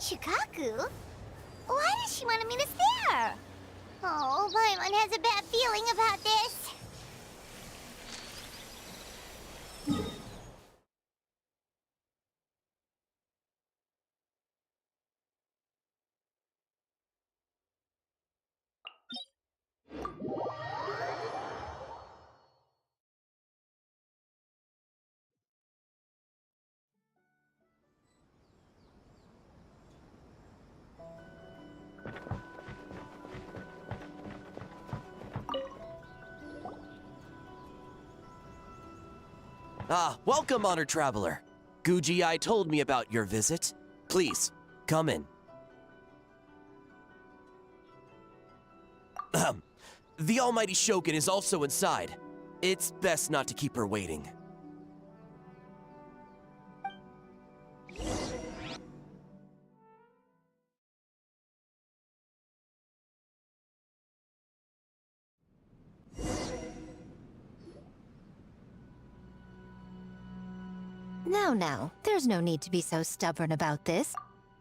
Shikaku? Why does she want me to stare? Oh, Paimon has a bad feeling about this. Ah, welcome, honored traveler. Guji-ai told me about your visit. Please, come in. The almighty Shogun is also inside. It's best not to keep her waiting. Now, there's no need to be so stubborn about this.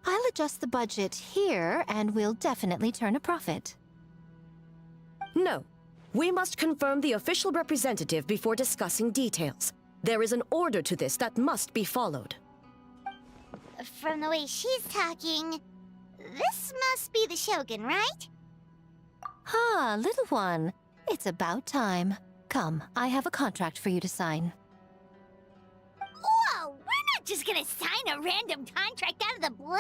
I'll adjust the budget here, and we'll definitely turn a profit. No. We must confirm the official representative before discussing details. There is an order to this that must be followed. From the way she's talking, this must be the Shogun, right? Ah, little one. It's about time. Come, I have a contract for you to sign. Whoa, we're not just gonna sign a random contract out of the blue!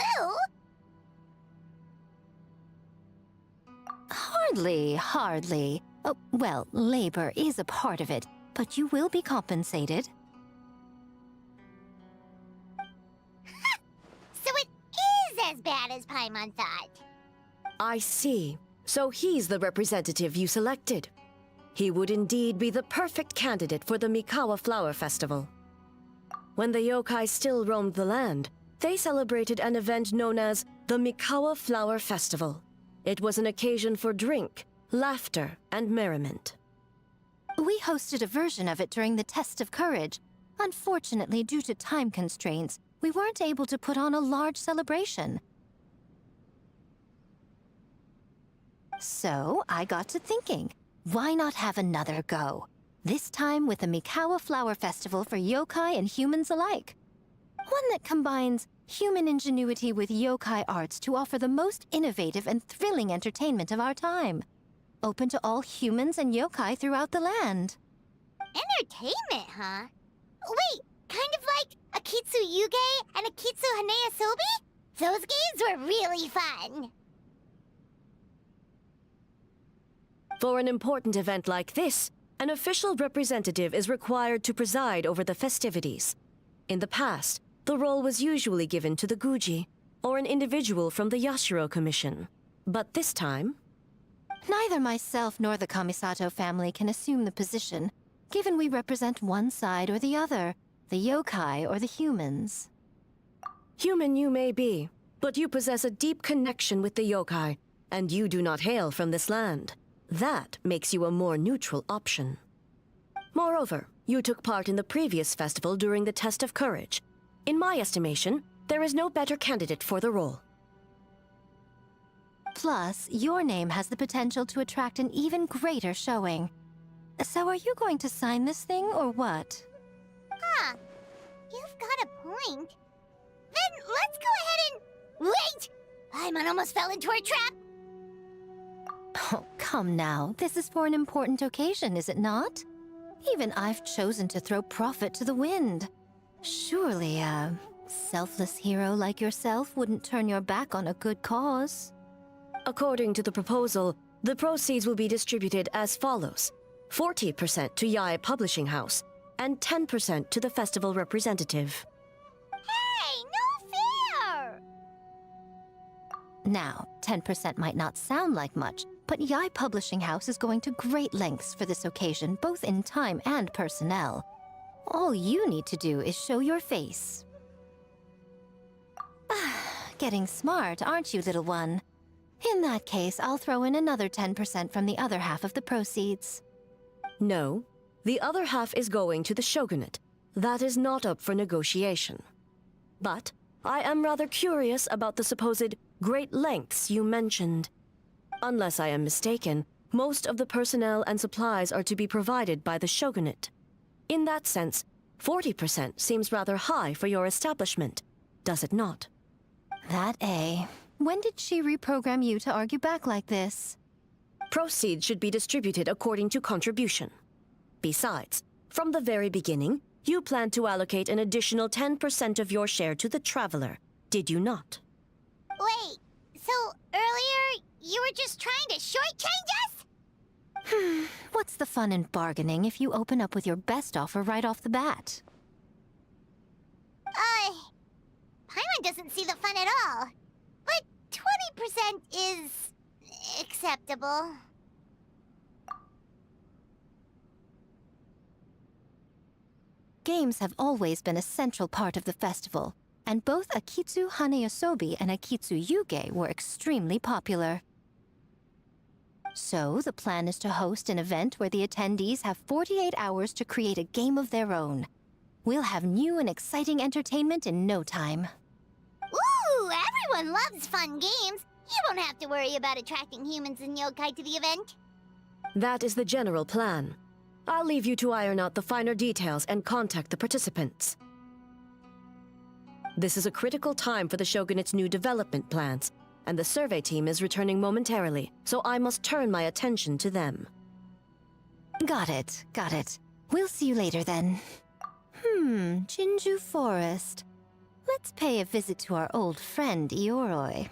Hardly. Oh, well, labor is a part of it, but you will be compensated. So it is as bad as Paimon thought. I see. So he's the representative you selected. He would indeed be the perfect candidate for the Mikawa Flower Festival. When the yokai still roamed the land, they celebrated an event known as the Mikawa Flower Festival. It was an occasion for drink, laughter, and merriment. We hosted a version of it during the Test of Courage. Unfortunately, due to time constraints, we weren't able to put on a large celebration. So, I got to thinking, why not have another go? This time with the Mikawa Flower Festival for yokai and humans alike. One that combines human ingenuity with yokai arts to offer the most innovative and thrilling entertainment of our time. Open to all humans and yokai throughout the land. Entertainment, huh? Wait, kind of like a Kitsu Yuge and a Kitsu Hanea Sobi? Those games were really fun. For an important event like this, an official representative is required to preside over the festivities. In the past, the role was usually given to the Guji, or an individual from the Yashiro Commission. But this time... Neither myself nor the Kamisato family can assume the position, given we represent one side or the other, the yokai or the humans. Human you may be, but you possess a deep connection with the yokai, and you do not hail from this land. That makes you a more neutral option. Moreover, you took part in the previous festival during the Test of Courage. In my estimation, there is no better candidate for the role. Plus, your name has the potential to attract an even greater showing. So are you going to sign this thing, or what? Huh. You've got a point. Then let's go ahead and... Wait! Paimon almost fell into her trap! Oh, come now. This is for an important occasion, is it not? Even I've chosen to throw profit to the wind. Surely a selfless hero like yourself wouldn't turn your back on a good cause. According to the proposal, the proceeds will be distributed as follows. 40% to Yae Publishing House, and 10% to the festival representative. Hey, no fair! Now, 10% might not sound like much, but Yae Publishing House is going to great lengths for this occasion, both in time and personnel. All you need to do is show your face. Getting smart, aren't you, little one? In that case, I'll throw in another 10% from the other half of the proceeds. No, the other half is going to the shogunate. That is not up for negotiation. But I am rather curious about the supposed great lengths you mentioned. Unless I am mistaken, most of the personnel and supplies are to be provided by the shogunate. In that sense, 40% seems rather high for your establishment, does it not? When did she reprogram you to argue back like this? Proceeds should be distributed according to contribution. Besides, from the very beginning, you planned to allocate an additional 10% of your share to the Traveler, did you not? Wait, so earlier you were just trying to shortchange us? What's the fun in bargaining if you open up with your best offer right off the bat? Paimon doesn't see the fun at all. But 20% is acceptable. Games have always been a central part of the festival, and both Akitsu Hanayosobi and Akitsu Yuge were extremely popular. So, the plan is to host an event where the attendees have 48 hours to create a game of their own. We'll have new and exciting entertainment in no time. Ooh, everyone loves fun games. You won't have to worry about attracting humans and yokai to the event. That is the general plan. I'll leave you to iron out the finer details and contact the participants. This is a critical time for the Shogunate's new development plans, and the survey team is returning momentarily, so I must turn my attention to them. Got it. We'll see you later then. Jinju Forest. Let's pay a visit to our old friend, Ioroi.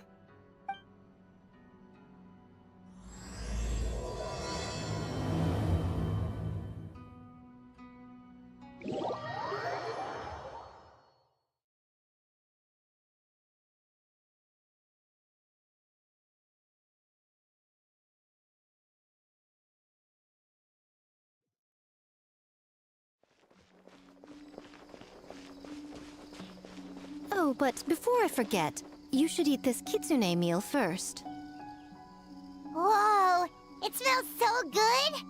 Oh, but before I forget, you should eat this kitsune meal first. Whoa, it smells so good!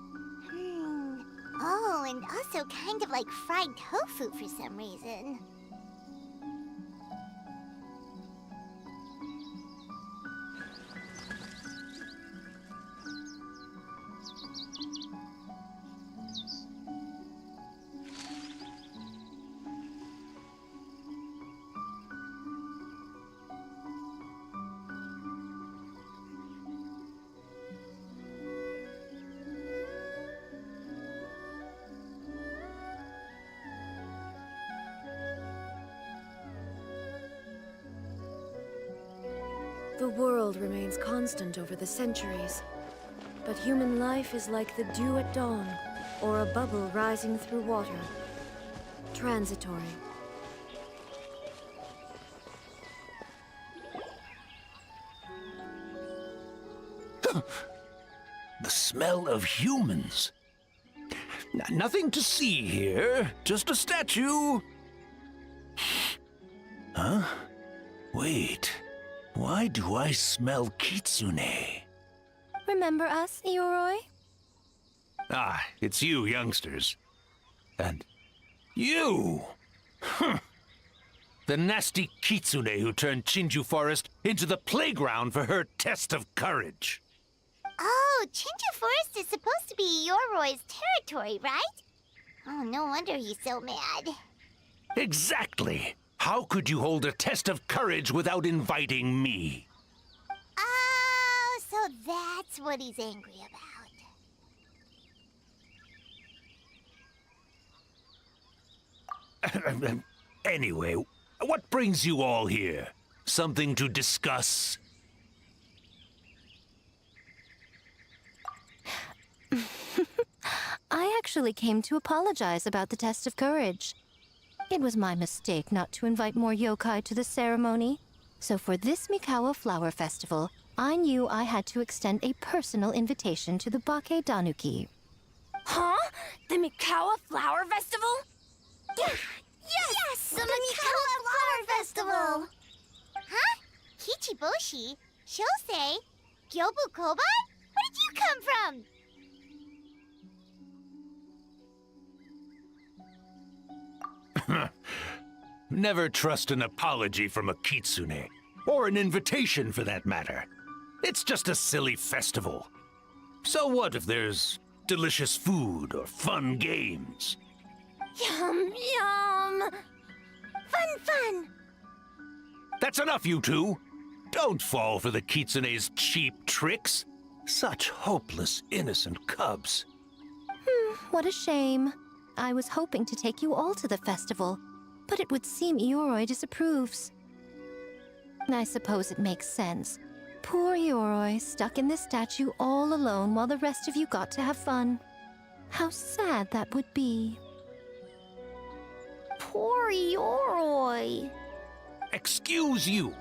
Oh, and also kind of like fried tofu for some reason. The world remains constant over the centuries, but human life is like the dew at dawn, or a bubble rising through water. Transitory. The smell of humans. Nothing to see here, just a statue. Huh? Wait, why do I smell kitsune? Remember us, Ioroi? Ah, it's you youngsters. And you! The nasty kitsune who turned Chinju Forest into the playground for her test of courage. Oh, Chinju Forest is supposed to be Yoroi's territory, right? Oh, no wonder he's so mad. Exactly! How could you hold a test of courage without inviting me? Oh, so that's what he's angry about. Anyway, what brings you all here? Something to discuss? I actually came to apologize about the test of courage. It was my mistake not to invite more yokai to the ceremony. So for this Mikawa Flower Festival, I knew I had to extend a personal invitation to the Bake Danuki. Huh? The Mikawa Flower Festival? Yes! The Mikawa Flower Festival! Huh? Kichiboshi? Shosei? Gyobu Koban? Where did you come from? Never trust an apology from a kitsune, or an invitation for that matter. It's just a silly festival. So what if there's delicious food or fun games? Yum, yum! Fun! That's enough, you two! Don't fall for the kitsune's cheap tricks. Such hopeless, innocent cubs. What a shame. I was hoping to take you all to the festival, but it would seem Ioroi disapproves. I suppose it makes sense. Poor Ioroi, stuck in this statue all alone while the rest of you got to have fun. How sad that would be. Poor Ioroi. Excuse you.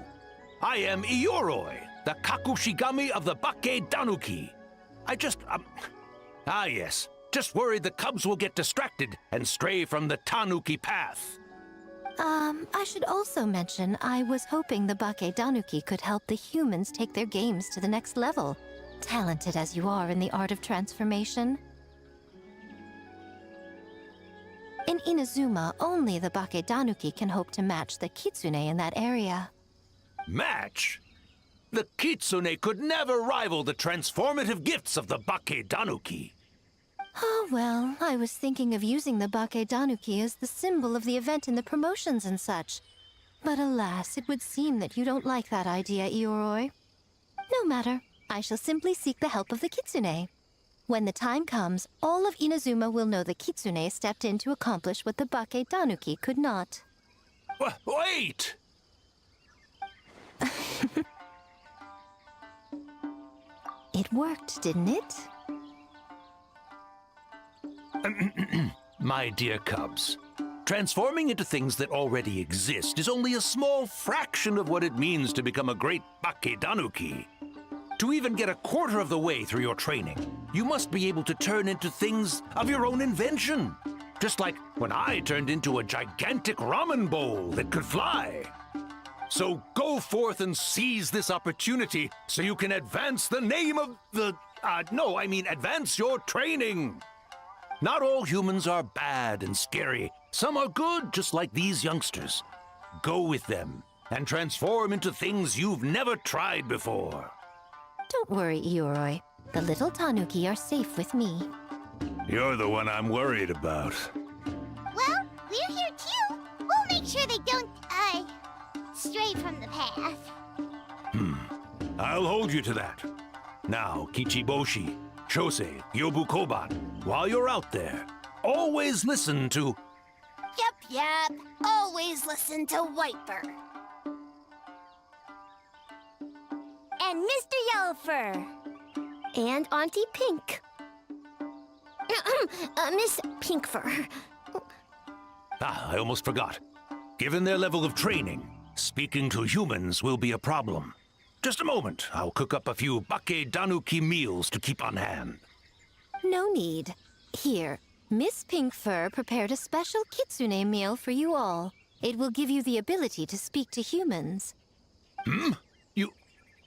I am Ioroi, the Kakushigami of the Bakke Danuki. Yes. Just worried the cubs will get distracted and stray from the Tanuki path. I should also mention I was hoping the Bakke Danuki could help the humans take their games to the next level, talented as you are in the art of transformation. In Inazuma, only the Bakke Danuki can hope to match the kitsune in that area. Match? The kitsune could never rival the transformative gifts of the Bakke Danuki. Oh, well, I was thinking of using the Bakke Danuki as the symbol of the event in the promotions and such. But alas, it would seem that you don't like that idea, Ioroi. No matter. I shall simply seek the help of the kitsune. When the time comes, all of Inazuma will know the kitsune stepped in to accomplish what the Bakke Danuki could not. Wait! It worked, didn't it? My dear cubs, transforming into things that already exist is only a small fraction of what it means to become a great Bakke Danuki. To even get a quarter of the way through your training, you must be able to turn into things of your own invention. Just like when I turned into a gigantic ramen bowl that could fly. So go forth and seize this opportunity so you can advance the name of the... advance your training. Not all humans are bad and scary. Some are good, just like these youngsters. Go with them and transform into things you've never tried before. Don't worry, Ioroi. The little Tanuki are safe with me. You're the one I'm worried about. Well, we're here too. We'll make sure they don't, stray from the path. I'll hold you to that. Now, Kichiboshi, Shosei, Yobukoban, while you're out there, always listen to... Yep. Always listen to Wiper. And Mr. Yellowfur. And Auntie Pink. Miss Pinkfur. I almost forgot. Given their level of training, speaking to humans will be a problem. Just a moment, I'll cook up a few Bakke Danuki meals to keep on hand. No need. Here, Miss Pinkfur prepared a special kitsune meal for you all. It will give you the ability to speak to humans.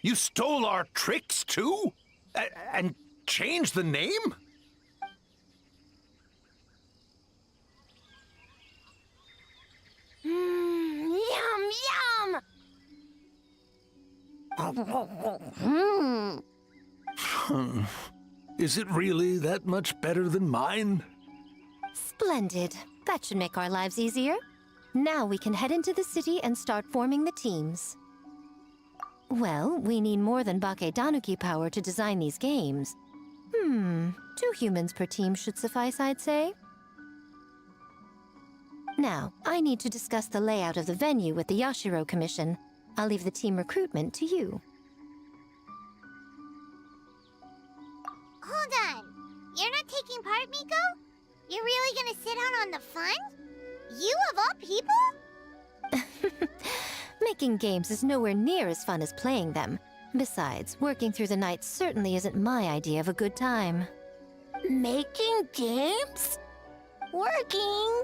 You stole our tricks too? And changed the name? Yum! Is it really that much better than mine? Splendid. That should make our lives easier. Now we can head into the city and start forming the teams. Well, we need more than Bakke Danuki power to design these games. 2 humans per team should suffice, I'd say. Now, I need to discuss the layout of the venue with the Yashiro Commission. I'll leave the team recruitment to you. Hold on. You're not taking part, Miko? You're really gonna sit out on the fun? You of all people? Making games is nowhere near as fun as playing them. Besides, working through the night certainly isn't my idea of a good time. Making games? Working?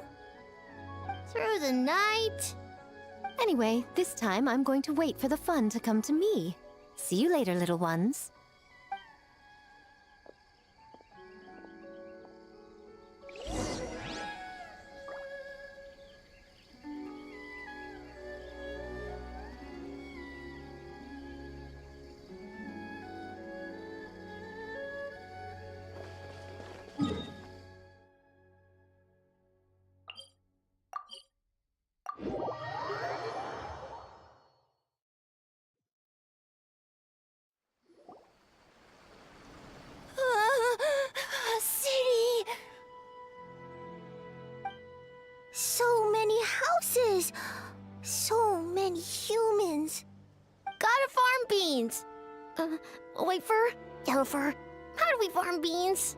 Through the night? Anyway, this time I'm going to wait for the fun to come to me. See you later, little ones. So many humans. Gotta farm beans. White fur, yellow fur. How do we farm beans?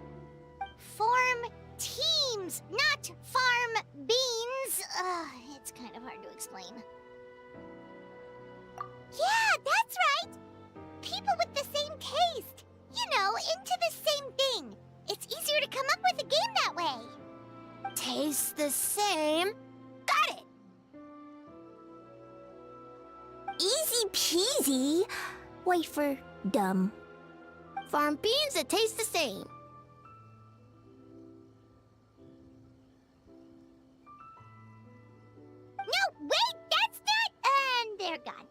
Form teams, not farm beans. It's kind of hard to explain. Yeah, that's right. People with the same taste. You know, into the same thing. It's easier to come up with a game that way. Tastes the same. Got it. Easy peasy. Wait for dumb. Farm beans that taste the same. No, wait, that's not... And they're gone.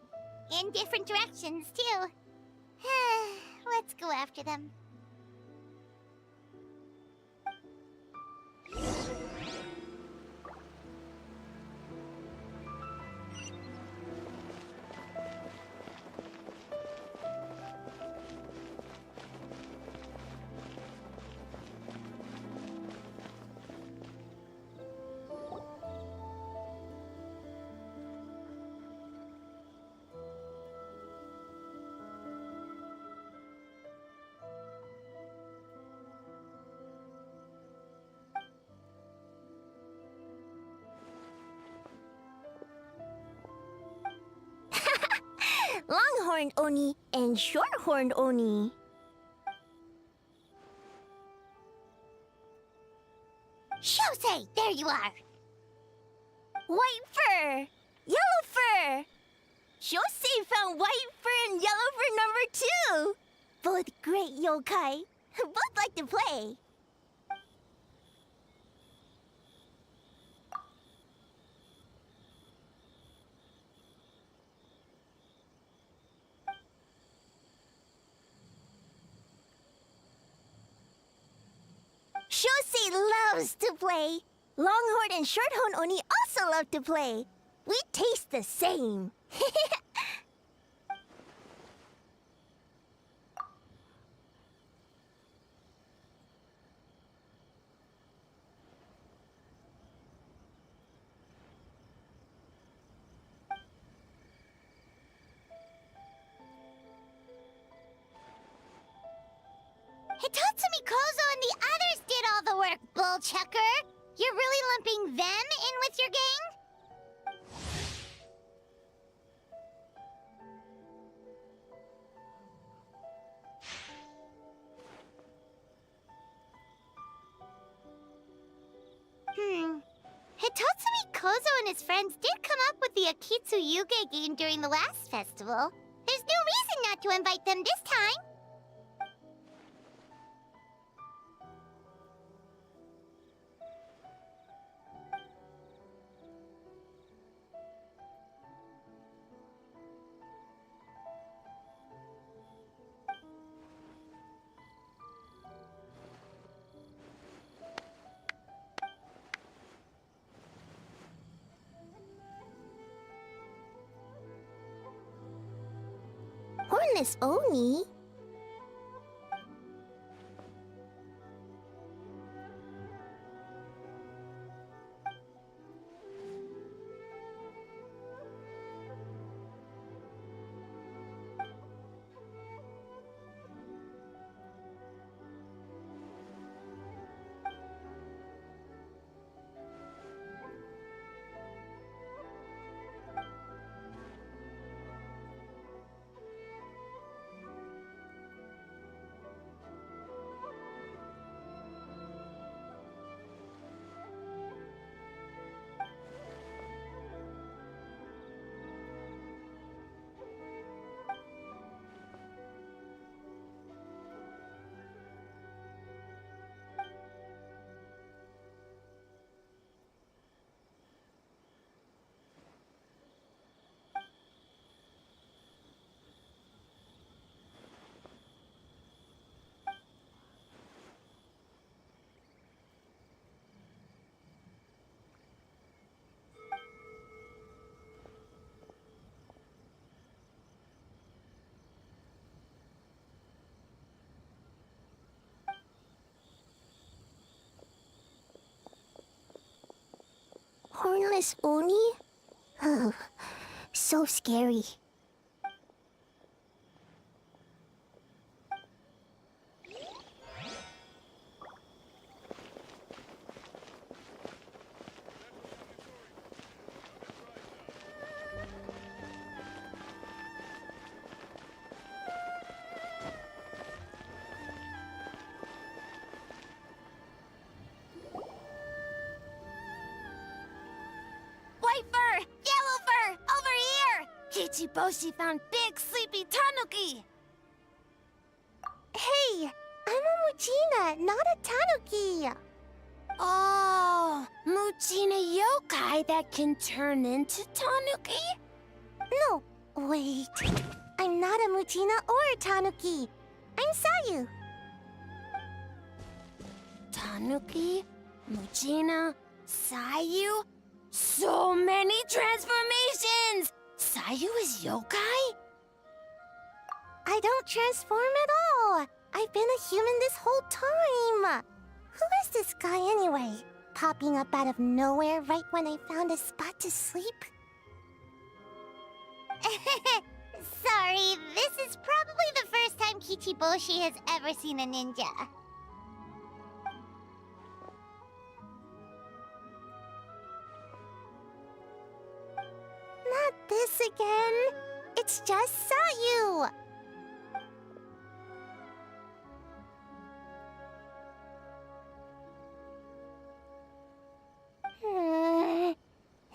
In different directions, too. Let's go after them. Longhorned Oni and Shorthorned Oni. Shosei, there you are. White fur! Yellow fur! Shosei found white fur and yellow fur number 2! Both great yokai. Both like to play. Shosei loves to play. Longhorn and Shorthorn Oni also love to play. We taste the same. Hitotsumi Kozo and the others did all the work, Bullchucker. You're really lumping them in with your gang? Hitotsumi Kozo and his friends did come up with the Akitsu Yuge game during the last festival. There's no reason not to invite them this time. Hornless Oni? Hornless Oni? Oh, so scary. White fur! Yellow fur! Over here! Kichiboshi found big sleepy tanuki! Hey, I'm a Mujina, not a Tanuki. Oh, Mujina yokai that can turn into tanuki? No, wait. I'm not a Mujina or a Tanuki. I'm Sayu. Tanuki, Mujina, Sayu. So many transformations! Sayu is yokai? I don't transform at all. I've been a human this whole time. Who is this guy anyway? Popping up out of nowhere right when I found a spot to sleep? Sorry, this is probably the first time Kichiboshi has ever seen a ninja. Not this again. It's just Sayu.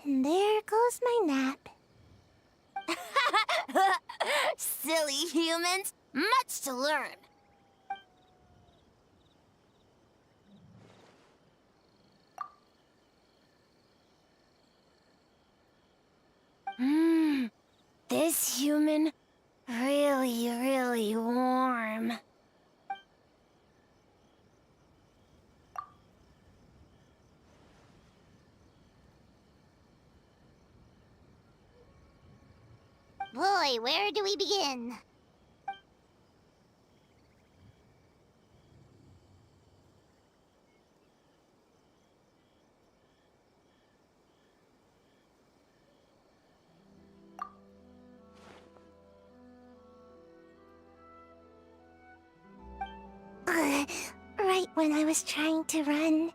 And there goes my nap. Silly humans, much to learn. This human, really warm. Boy, where do we begin? Right when I was trying to run.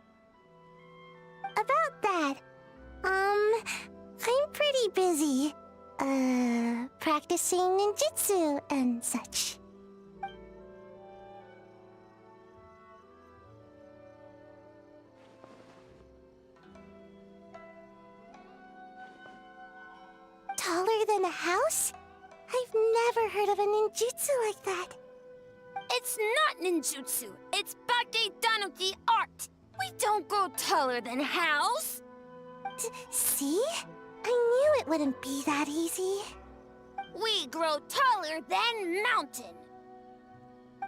About that, I'm pretty busy. Practicing ninjutsu and such. Taller than a house? I've never heard of a ninjutsu like that. It's not ninjutsu, it's Baketanuki art. We don't grow taller than house. See? I knew it wouldn't be that easy. We grow taller than mountain.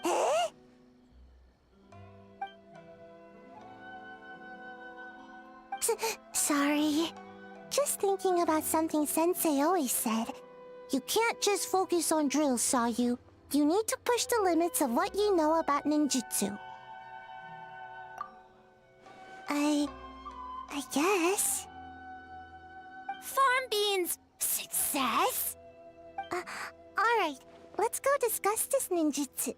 Eh? Sorry. Just thinking about something Sensei always said. You can't just focus on drills, Sayu. You need to push the limits of what you know about ninjutsu. I guess. Farm beans, success? Alright, let's go discuss this ninjutsu.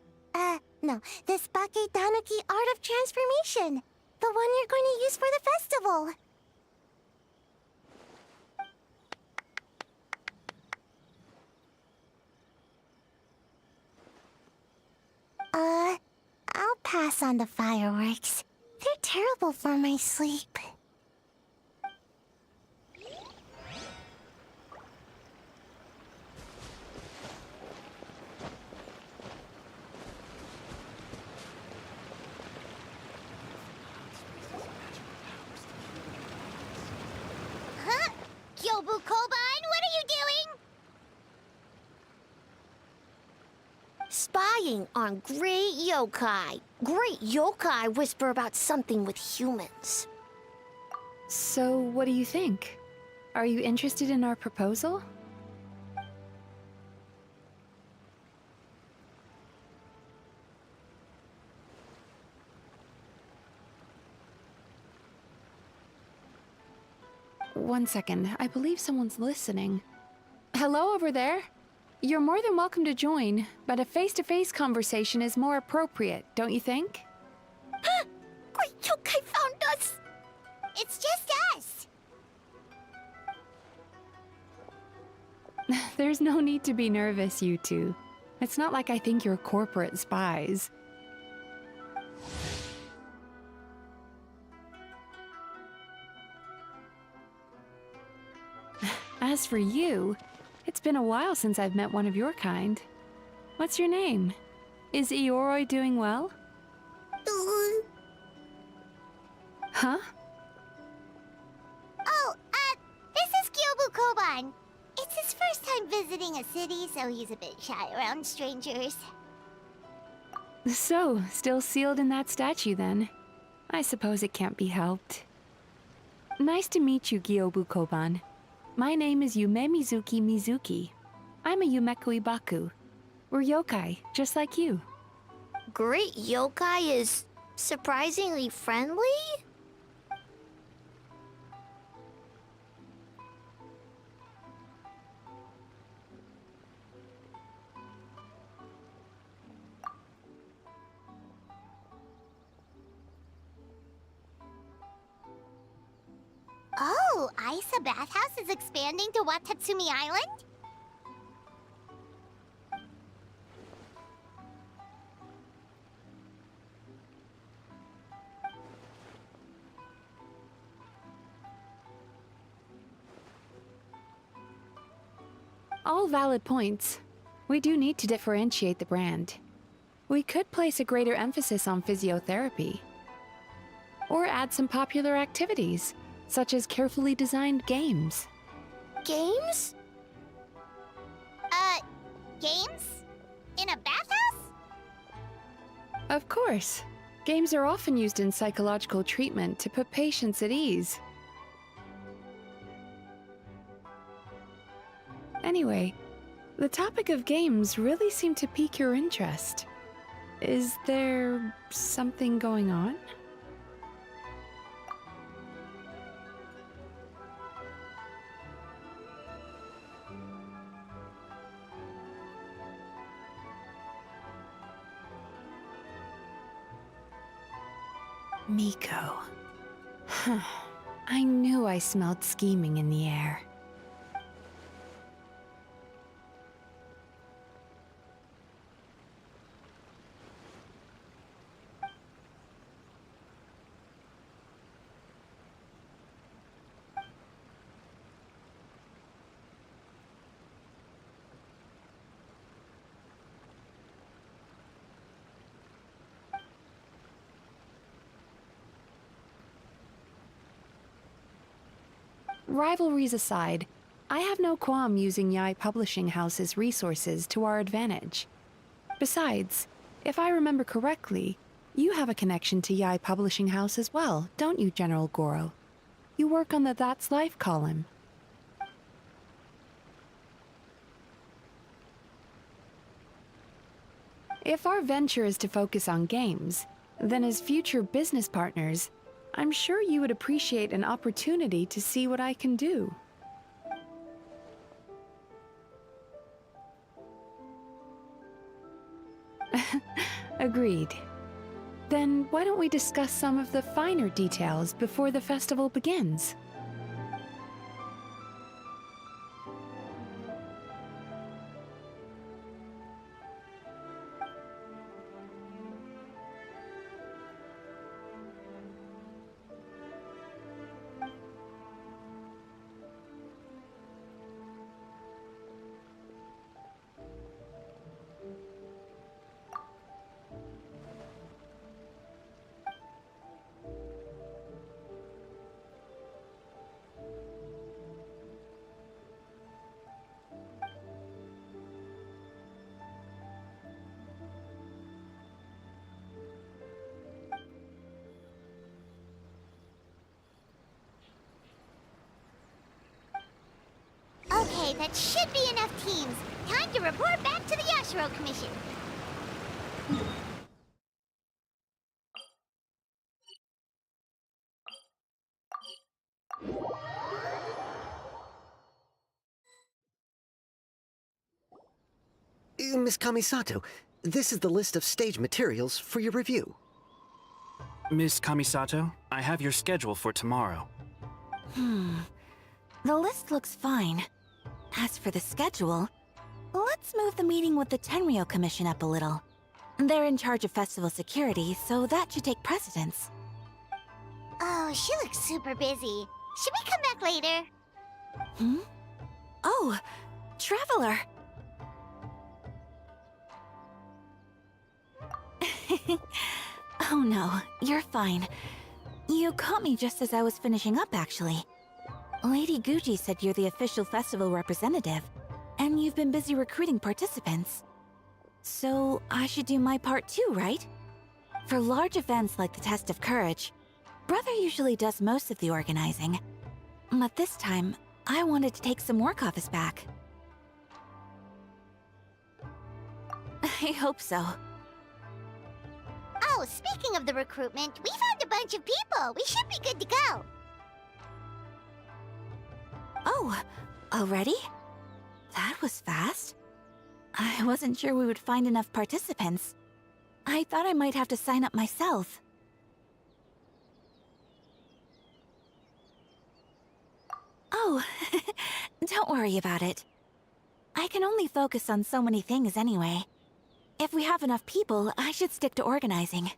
No, this Baketanuki art of transformation. The one you're going to use for the festival. I'll pass on the fireworks. They're terrible for my sleep. Huh? Kyobu Koban, what are you doing? Spying on great yokai. Great yokai whisper about something with humans. So, what do you think? Are you interested in our proposal? One second, I believe someone's listening. Hello over there. You're more than welcome to join, but a face-to-face conversation is more appropriate, don't you think? Great yokai found us! It's just us. There's no need to be nervous, you two. It's not like I think you're corporate spies. As for you, it's been a while since I've met one of your kind. What's your name? Is Ioroi doing well? Huh? Oh, this is Kyobu Koban. It's his first time visiting a city, so he's a bit shy around strangers. So, still sealed in that statue then. I suppose it can't be helped. Nice to meet you, Gyobu Koban. My name is Yume Mizuki Mizuki. I'm a Yumeku Ibaku. We're yokai, just like you. Great yokai is surprisingly friendly? Oh, Isa Bathhouse is expanding to Watatsumi Island? All valid points. We do need to differentiate the brand. We could place a greater emphasis on physiotherapy. Or add some popular activities, such as carefully designed games. Games? Games? In a bathhouse? Of course. Games are often used in psychological treatment to put patients at ease. Anyway, the topic of games really seemed to pique your interest. Is there something going on? Miko. I knew I smelled scheming in the air. Rivalries aside, I have no qualm using Yae Publishing House's resources to our advantage. Besides, if I remember correctly, you have a connection to Yae Publishing House as well, don't you, General Goro? You work on the That's Life column. If our venture is to focus on games, then as future business partners, I'm sure you would appreciate an opportunity to see what I can do. Agreed. Then why don't we discuss some of the finer details before the festival begins? Okay, that should be enough teams. Time to report back to the Yashiro Commission. Miss Kamisato, this is the list of stage materials for your review. Miss Kamisato, I have your schedule for tomorrow. The list looks fine. As for the schedule, let's move the meeting with the Tenryo Commission up a little. They're in charge of festival security, so that should take precedence. Oh, she looks super busy. Should we come back later? Oh, Traveler! Oh no, you're fine. You caught me just as I was finishing up, actually. Lady Guji said you're the official festival representative, and you've been busy recruiting participants. So I should do my part too, right? For large events like the Test of Courage, Brother usually does most of the organizing. But this time, I wanted to take some work off his back. I hope so. Oh, speaking of the recruitment, we found a bunch of people. We should be good to go. Oh, already? That was fast. I wasn't sure we would find enough participants. I thought I might have to sign up myself. Oh, don't worry about it. I can only focus on so many things anyway. If we have enough people, I should stick to organizing.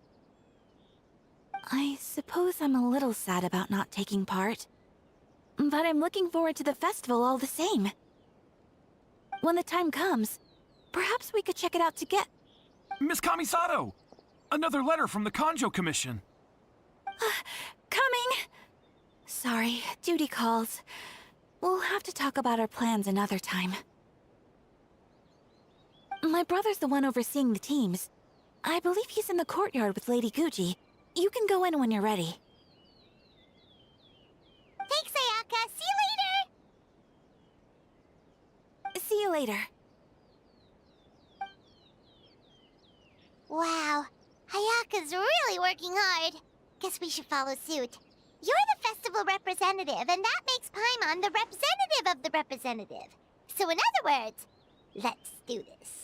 I suppose I'm a little sad about not taking part. But I'm looking forward to the festival all the same. When the time comes, perhaps we could check it out together. Miss Kamisato! Another letter from the Kanjo Commission. Coming! Sorry, duty calls. We'll have to talk about our plans another time. My brother's the one overseeing the teams. I believe he's in the courtyard with Lady Guji. You can go in when you're ready. Thanks, Ayaka. See you later. See you later. Wow, Ayaka's really working hard. Guess we should follow suit. You're the festival representative, and that makes Paimon the representative of the representative. So in other words, let's do this.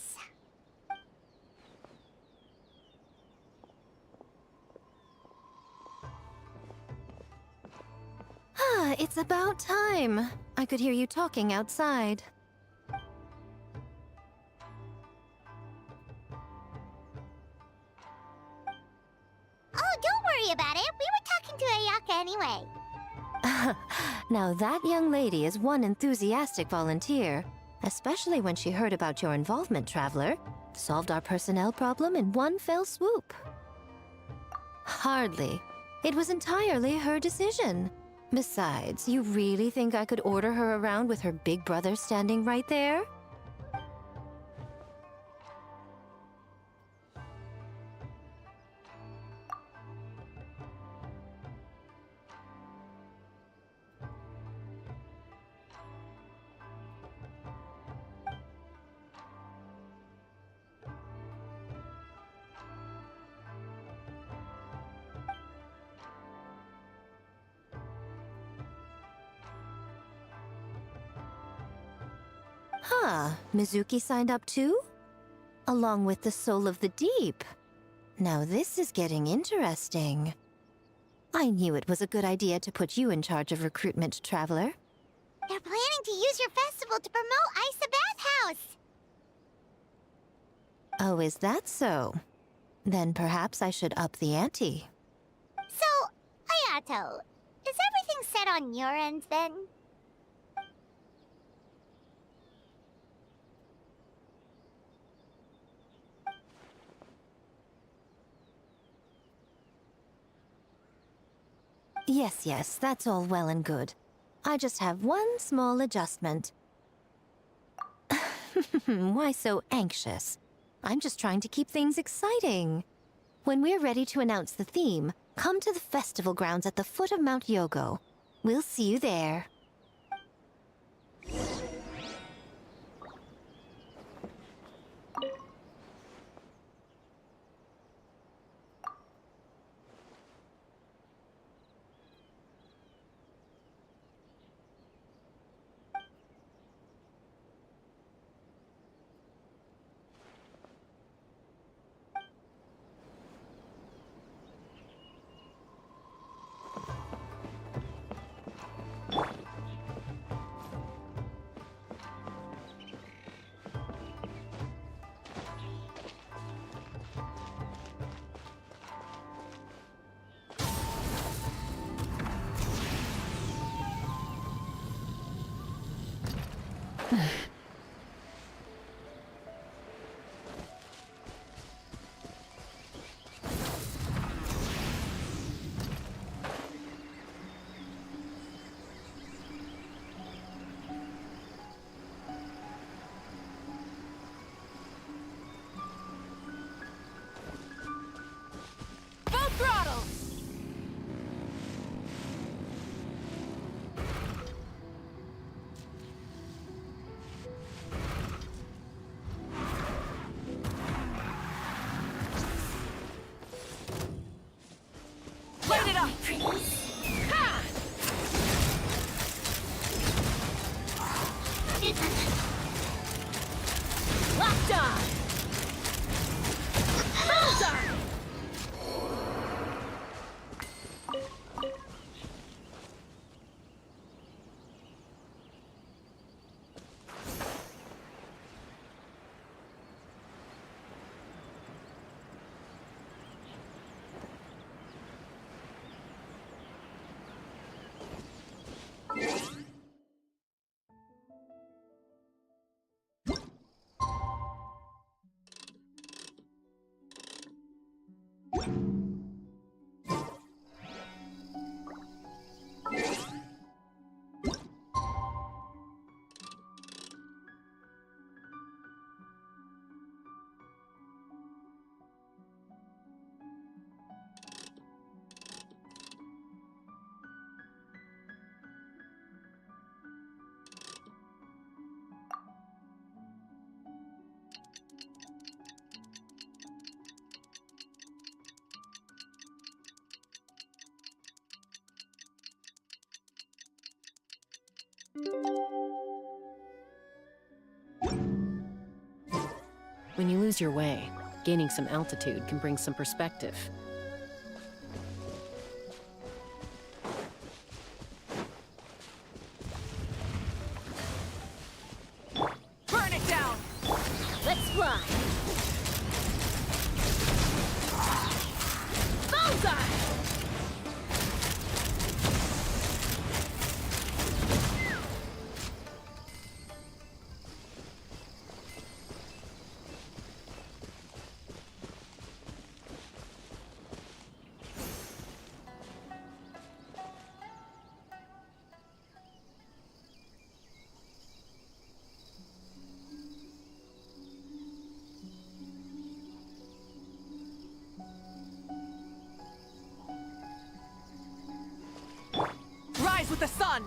It's about time. I could hear you talking outside. Oh, don't worry about it. We were talking to Ayaka anyway. Now that young lady is one enthusiastic volunteer, especially when she heard about your involvement, Traveler. Solved our personnel problem in one fell swoop. Hardly. It was entirely her decision. Besides, you really think I could order her around with her big brother standing right there? Huh, Mizuki signed up too? Along with the Soul of the Deep. Now this is getting interesting. I knew it was a good idea to put you in charge of recruitment, Traveler. They're planning to use your festival to promote Isa Bathhouse. Oh, is that so? Then perhaps I should up the ante. So, Ayato, is everything set on your end then? Yes, that's all well and good. I just have one small adjustment. Why so anxious? I'm just trying to keep things exciting. When we're ready to announce the theme, come to the festival grounds at the foot of Mount Yogo. We'll see you there. Locked on! Bullseye! When you lose your way, gaining some altitude can bring some perspective. Burn it down! Let's fly! Bullseye! Rise with the sun!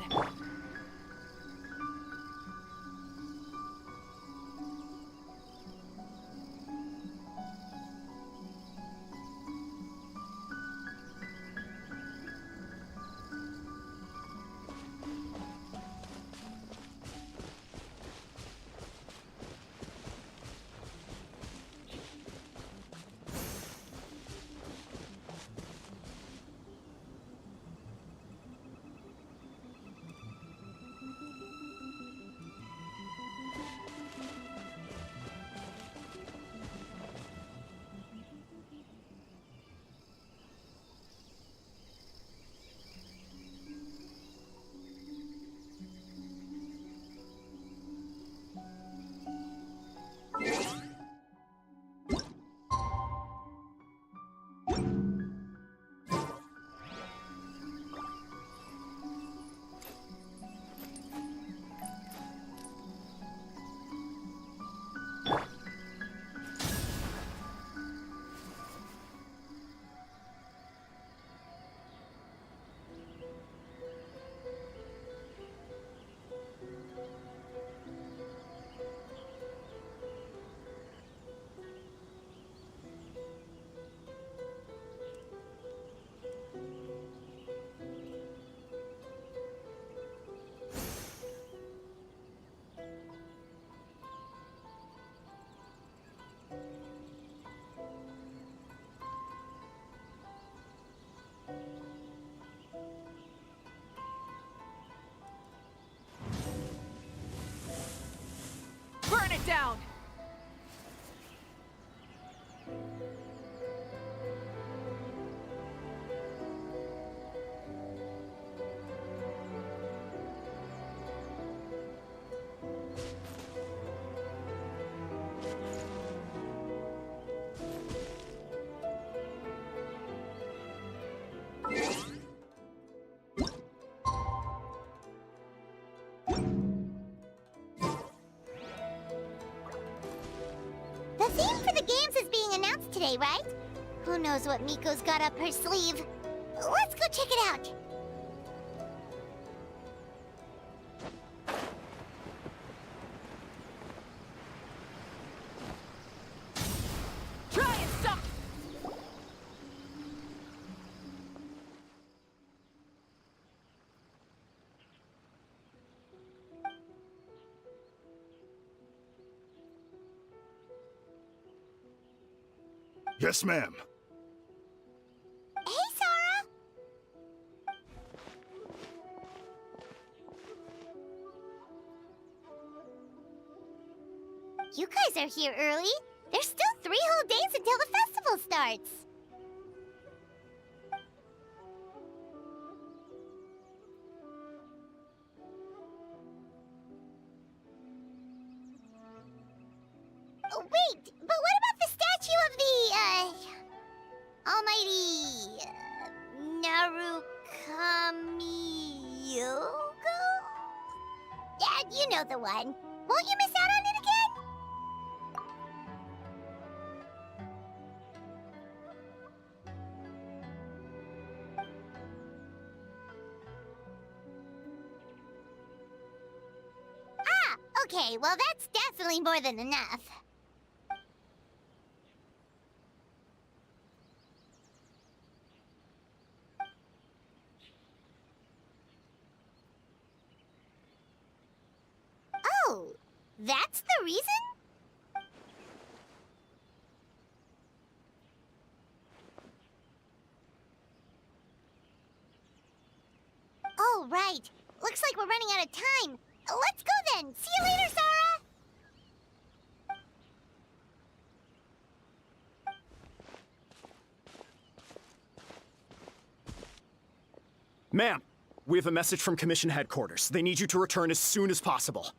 Burn it down! The theme for the games is being announced today, right? Who knows what Miko's got up her sleeve? Let's go check it out. Try and stop! Yes, ma'am. Hey, Sora! You guys are here early. There's still 3 whole days until the festival starts. Oh, wait, but what about the statue of the, almighty, Narukami-yogo? Yeah, you know the one. Won't you miss out on it again? Ah, okay, well that's definitely more than enough. Oh, that's the reason? Oh, right. Looks like we're running out of time. Let's go then. See you later, Sora! Ma'am, we have a message from Commission Headquarters. They need you to return as soon as possible.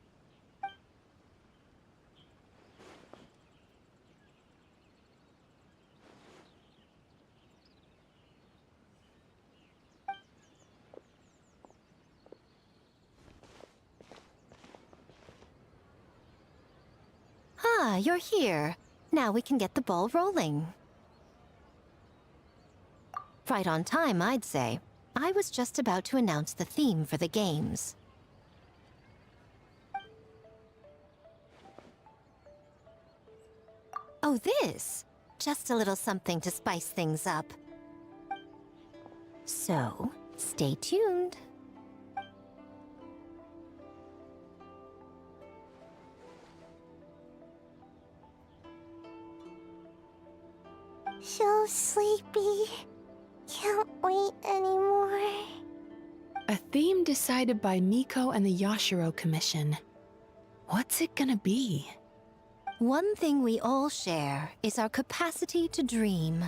Ah, you're here. Now we can get the ball rolling. Right on time, I'd say. I was just about to announce the theme for the games. Oh, this? Just a little something to spice things up. So, stay tuned. So sleepy. Can't wait anymore. A theme decided by Miko and the Yashiro Commission. What's it gonna be? One thing we all share is our capacity to dream.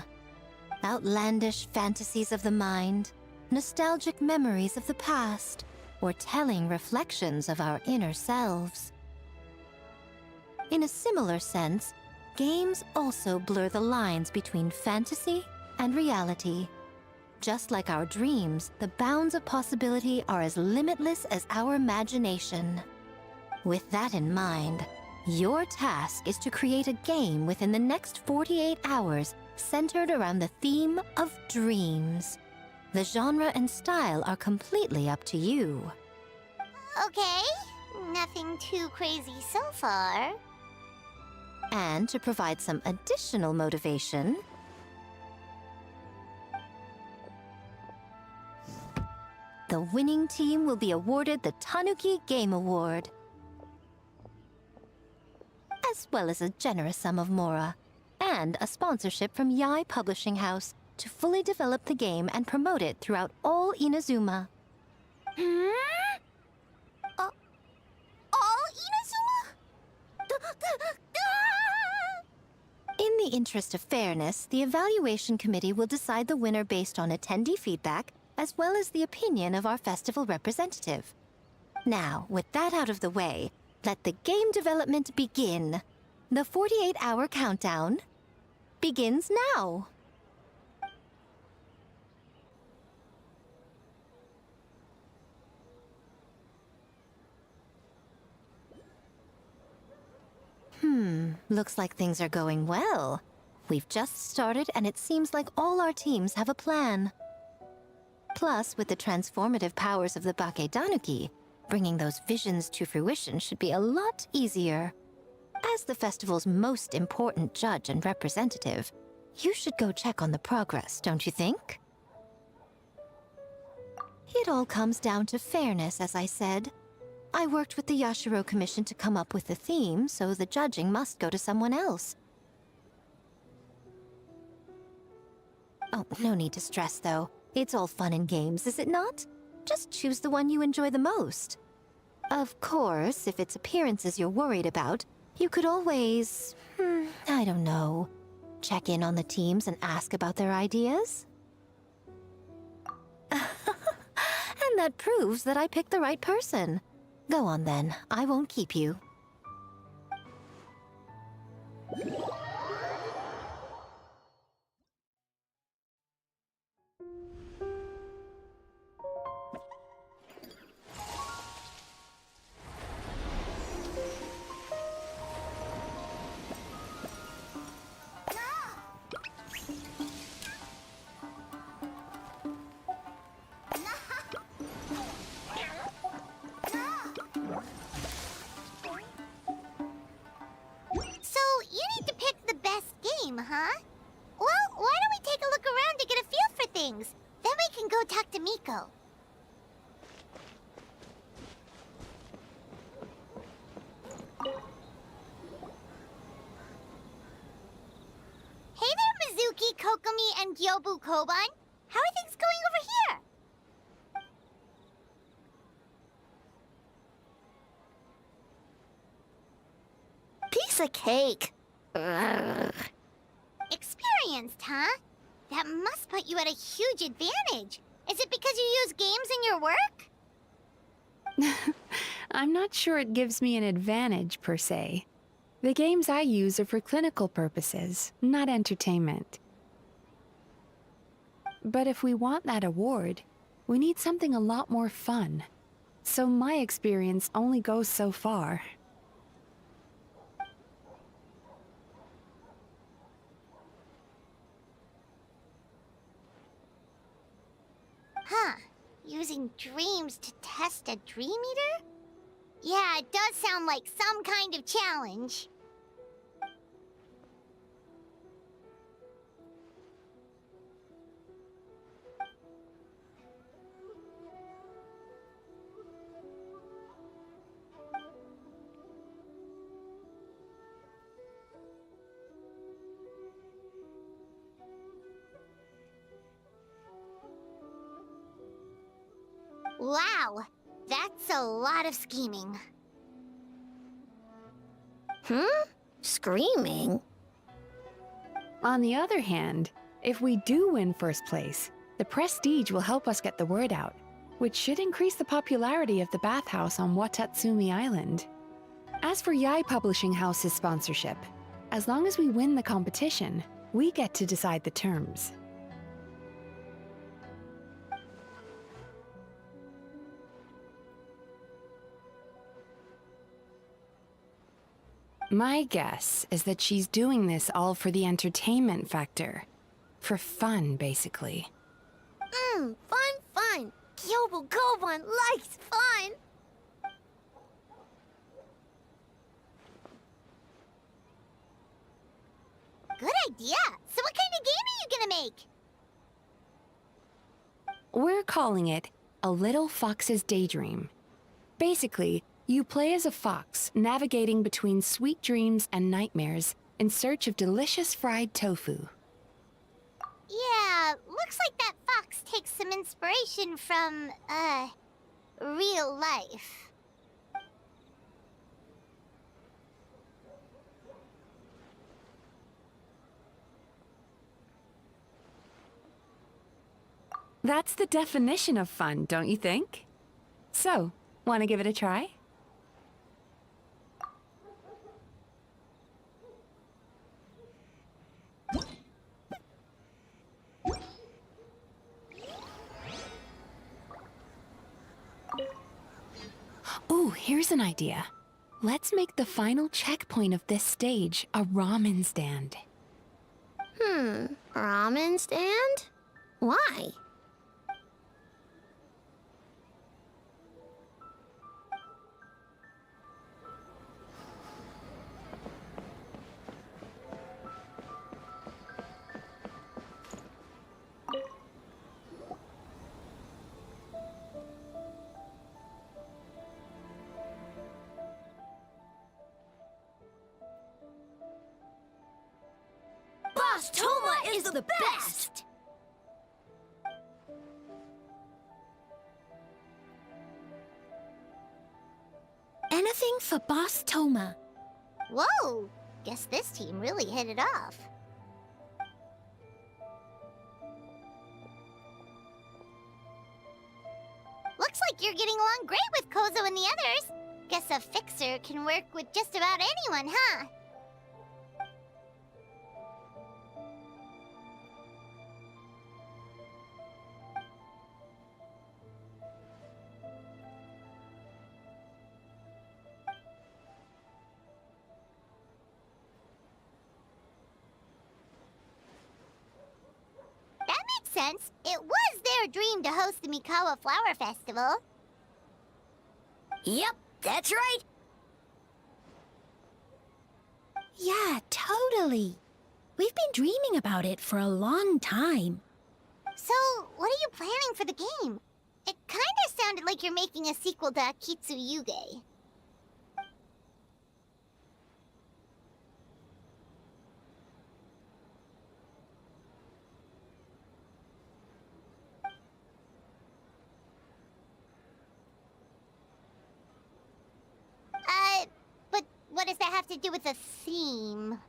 Outlandish fantasies of the mind, nostalgic memories of the past, or telling reflections of our inner selves. In a similar sense, games also blur the lines between fantasy and reality. Just like our dreams, the bounds of possibility are as limitless as our imagination. With that in mind, your task is to create a game within the next 48 hours centered around the theme of dreams. The genre and style are completely up to you. Okay, nothing too crazy so far. And to provide some additional motivation, the winning team will be awarded the Tanuki Game Award, as well as a generous sum of mora, and a sponsorship from Yai Publishing House to fully develop the game and promote it throughout all Inazuma. All Inazuma? In the interest of fairness, the evaluation committee will decide the winner based on attendee feedback, as well as the opinion of our festival representative. Now, with that out of the way, let the game development begin. The 48-hour countdown begins now. Looks like things are going well. We've just started, and it seems like all our teams have a plan. Plus, with the transformative powers of the Bakedanuki, bringing those visions to fruition should be a lot easier. As the festival's most important judge and representative, you should go check on the progress, don't you think? It all comes down to fairness, as I said. I worked with the Yashiro Commission to come up with the theme, so the judging must go to someone else. Oh, no need to stress, though. It's all fun and games, is it not? Just choose the one you enjoy the most. Of course, if it's appearances you're worried about, you could always, I don't know, check in on the teams and ask about their ideas? And that proves that I picked the right person. Go on then, I won't keep you. So, you need to pick the best game, huh? Well, why don't we take a look around to get a feel for things? Then we can go talk to Miko. Hey there, Mizuki, Kokomi, and Gyobu Koban. How are things going over here? Piece of cake. Experienced, huh? That must put you at a huge advantage. Is it because you use games in your work? I'm not sure it gives me an advantage, per se. The games I use are for clinical purposes, not entertainment. But if we want that award, we need something a lot more fun. So my experience only goes so far. Huh. Using dreams to test a dream eater? Yeah, it does sound like some kind of challenge. Wow, that's a lot of scheming. Screaming? On the other hand, if we do win first place, the prestige will help us get the word out, which should increase the popularity of the bathhouse on Watatsumi Island. As for Yae Publishing House's sponsorship, as long as we win the competition, we get to decide the terms. My guess is that she's doing this all for the entertainment factor. For fun, basically. Fun. Gyobu Koban likes fun. Good idea. So what kind of game are you gonna make? We're calling it A Little Fox's Daydream. Basically, you play as a fox, navigating between sweet dreams and nightmares in search of delicious fried tofu. Yeah, looks like that fox takes some inspiration from, real life. That's the definition of fun, don't you think? So, want to give it a try? Ooh, here's an idea. Let's make the final checkpoint of this stage a ramen stand. Ramen stand? Why? Boss Toma is the best! looking for Boss Toma. Whoa! Guess this team really hit it off. Looks like you're getting along great with Kozo and the others. Guess a fixer can work with just about anyone, huh? That makes sense. It was their dream to host the Mikawa Flower Festival. Yep, that's right. Yeah, totally. We've been dreaming about it for a long time. So, what are you planning for the game? It kinda sounded like you're making a sequel to Akitsu Yuge. But what does that have to do with the theme?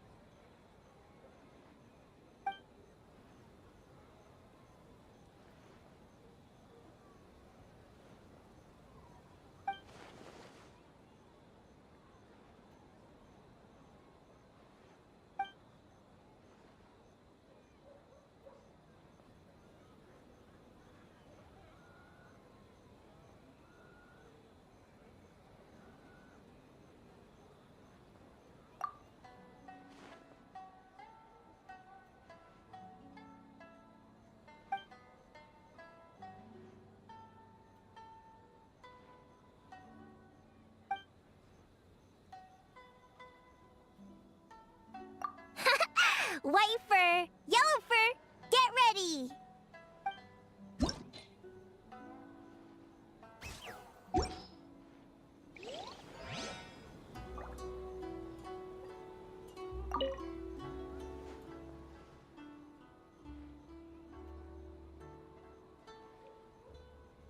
White fur, yellow fur, get ready!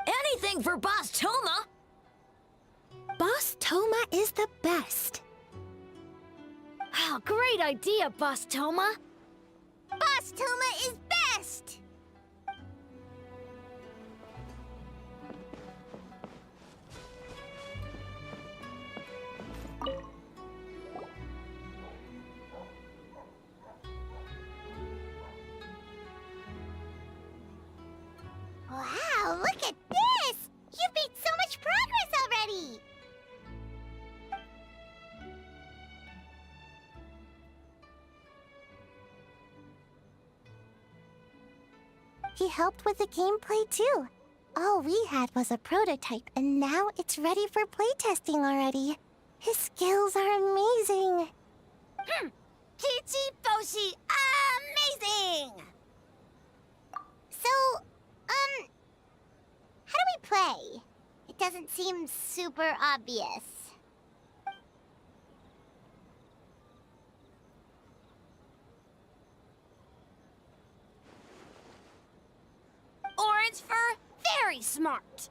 Anything for Boss Toma! Boss Toma is the best. Oh, great idea, Boss Toma. Boss Toma is best! Wow, look at this! You've made so much progress already! He helped with the gameplay too. All we had was a prototype, and now it's ready for playtesting already. His skills are amazing. Kichi Boshi, amazing! So, how do we play? It doesn't seem super obvious. Orange fur, very smart.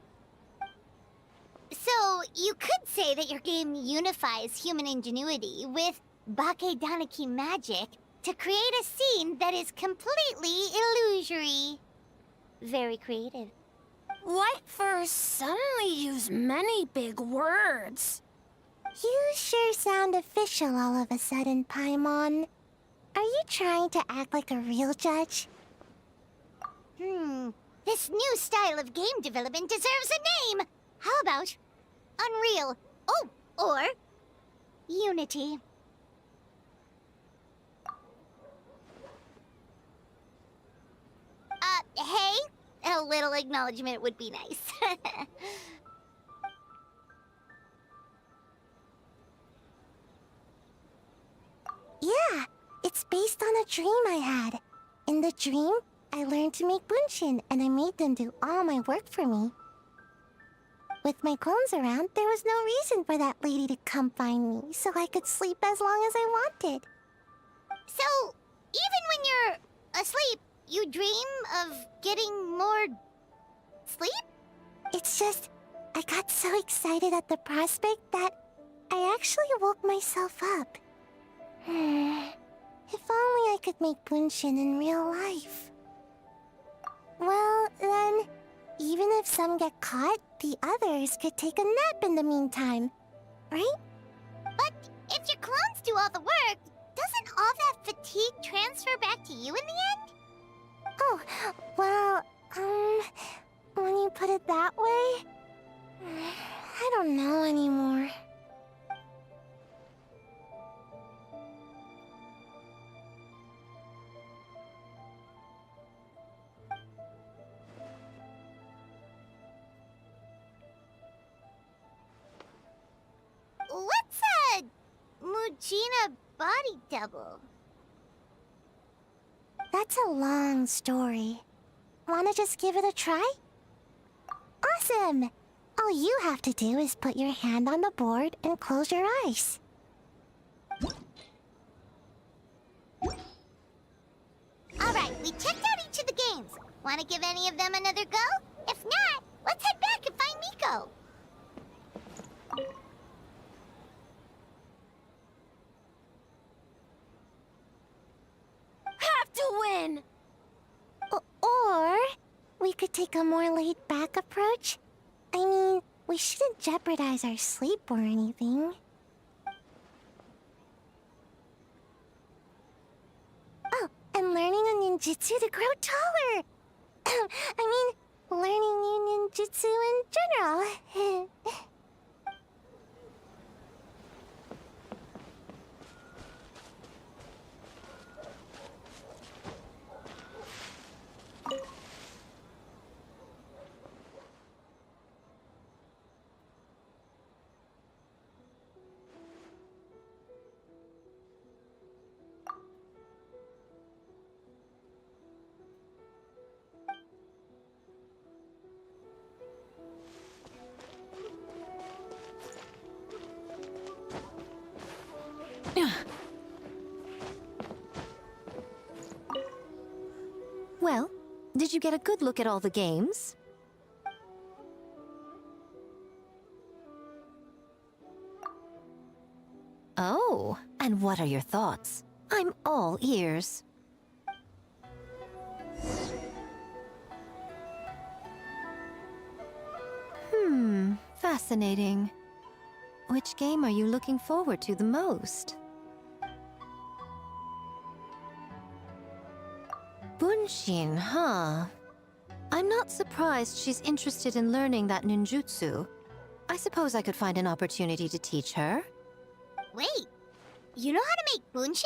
So, you could say that your game unifies human ingenuity with Bakedaniki magic to create a scene that is completely illusory. Very creative. White fur suddenly use many big words. You sure sound official all of a sudden, Paimon. Are you trying to act like a real judge? This new style of game development deserves a name! How about Unreal? Oh, or Unity. Hey? A little acknowledgement would be nice. Yeah, it's based on a dream I had. In the dream, I learned to make bunshin, and I made them do all my work for me. With my clones around, there was no reason for that lady to come find me, so I could sleep as long as I wanted. So, even when you're asleep, you dream of getting more sleep? It's just, I got so excited at the prospect that I actually woke myself up. If only I could make Bunshin in real life. Well, then, even if some get caught, the others could take a nap in the meantime, right? But if your clones do all the work, doesn't all that fatigue transfer back to you in the end? Oh, well, when you put it that way, I don't know anymore. What's a Mujina body double? That's a long story. Wanna just give it a try? Awesome! All you have to do is put your hand on the board and close your eyes. Alright, we checked out each of the games. Wanna give any of them another go? If not, let's head back and find Miko. Have to win! Or we could take a more laid-back approach. I mean, we shouldn't jeopardize our sleep or anything. Oh, and learning a ninjutsu to grow taller! I mean, learning new ninjutsu in general. Well, did you get a good look at all the games? Oh, and what are your thoughts? I'm all ears. Fascinating. Which game are you looking forward to the most? Bunshin, huh? I'm not surprised she's interested in learning that ninjutsu. I suppose I could find an opportunity to teach her. Wait, you know how to make bunshin?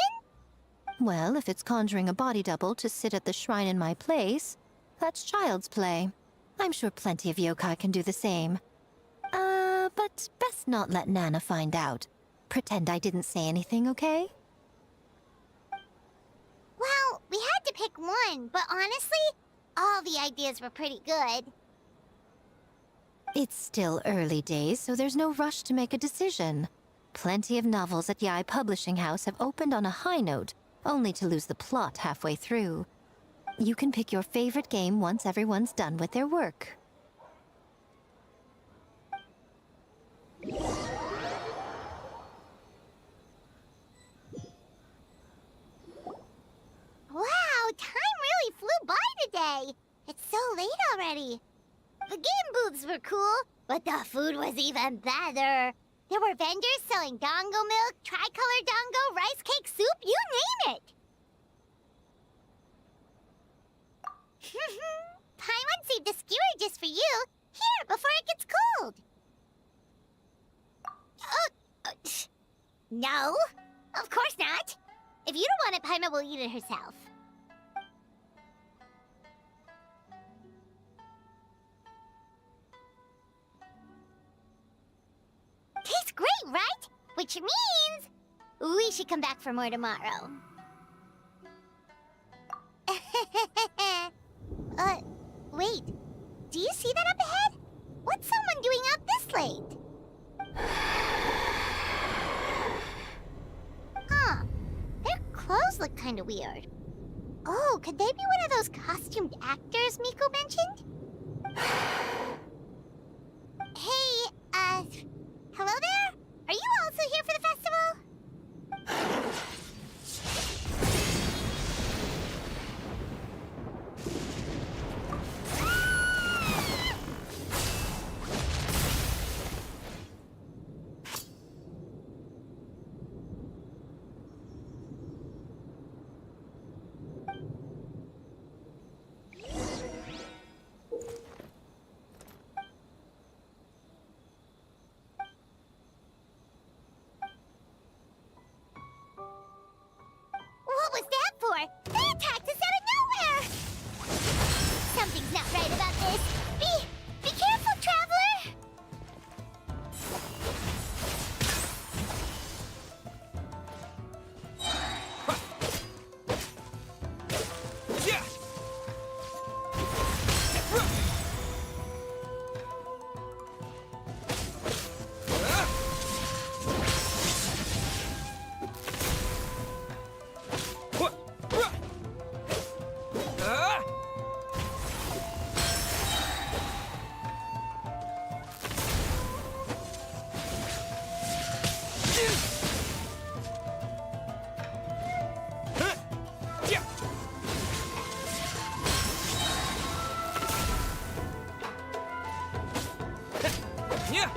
Well, if it's conjuring a body double to sit at the shrine in my place, that's child's play. I'm sure plenty of yokai can do the same. But best not let Nana find out. Pretend I didn't say anything, okay? Well, we had to pick one, but honestly, all the ideas were pretty good. It's still early days, so there's no rush to make a decision. Plenty of novels at Yae Publishing House have opened on a high note, only to lose the plot halfway through. You can pick your favorite game once everyone's done with their work. Wow, time really flew by today. It's so late already. The game booths were cool, but the food was even better. There were vendors selling dango milk, tricolor dango, rice cake soup, you name it. Paimon saved a skewer just for you. Here, before it gets cold. No, of course not. If you don't want it, Paimon will eat it herself. Tastes great, right? Which means we should come back for more tomorrow. Wait. Do you see that up ahead? What's someone doing out this late? Huh. Their clothes look kind of weird. Oh, could they be one of those costumed actors Miko mentioned? Hey, hello there? Are you also here for the festival? What was that for? They attacked us out of nowhere! Something's not right about this. Be careful, traveler! Yeah! Yeah!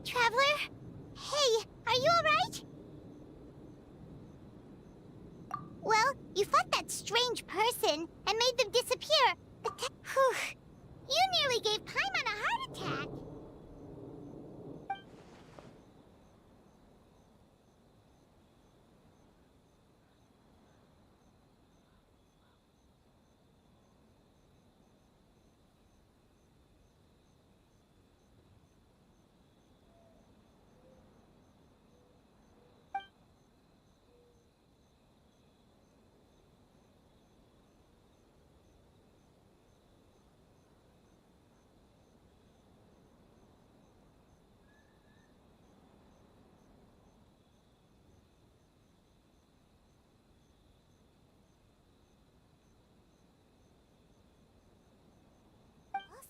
Traveler? Hey, are you alright? Well, you fought that strange person and made them disappear, but whew, you nearly gave Paimon a heart attack.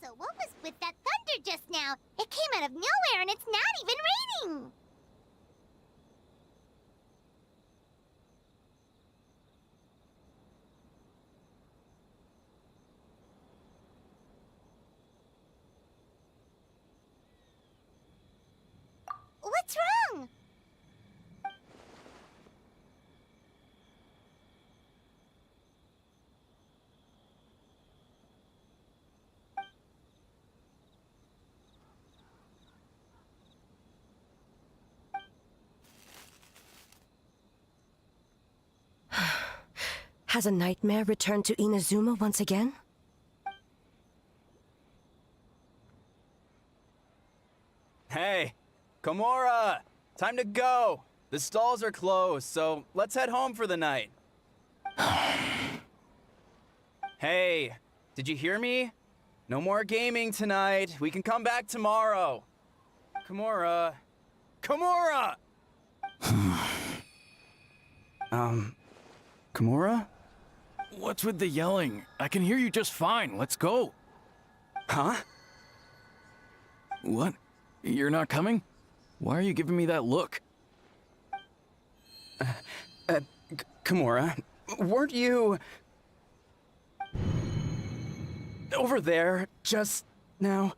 Also, what was with that thunder just now? It came out of nowhere and it's not even raining! What's wrong? Has a nightmare returned to Inazuma once again? Hey, Komura! Time to go! The stalls are closed, so let's head home for the night. Hey, did you hear me? No more gaming tonight. We can come back tomorrow. Komura. Komura! Komura? What's with the yelling? I can hear you just fine. Let's go. Huh? What? You're not coming? Why are you giving me that look? Kimura, weren't you... over there just now?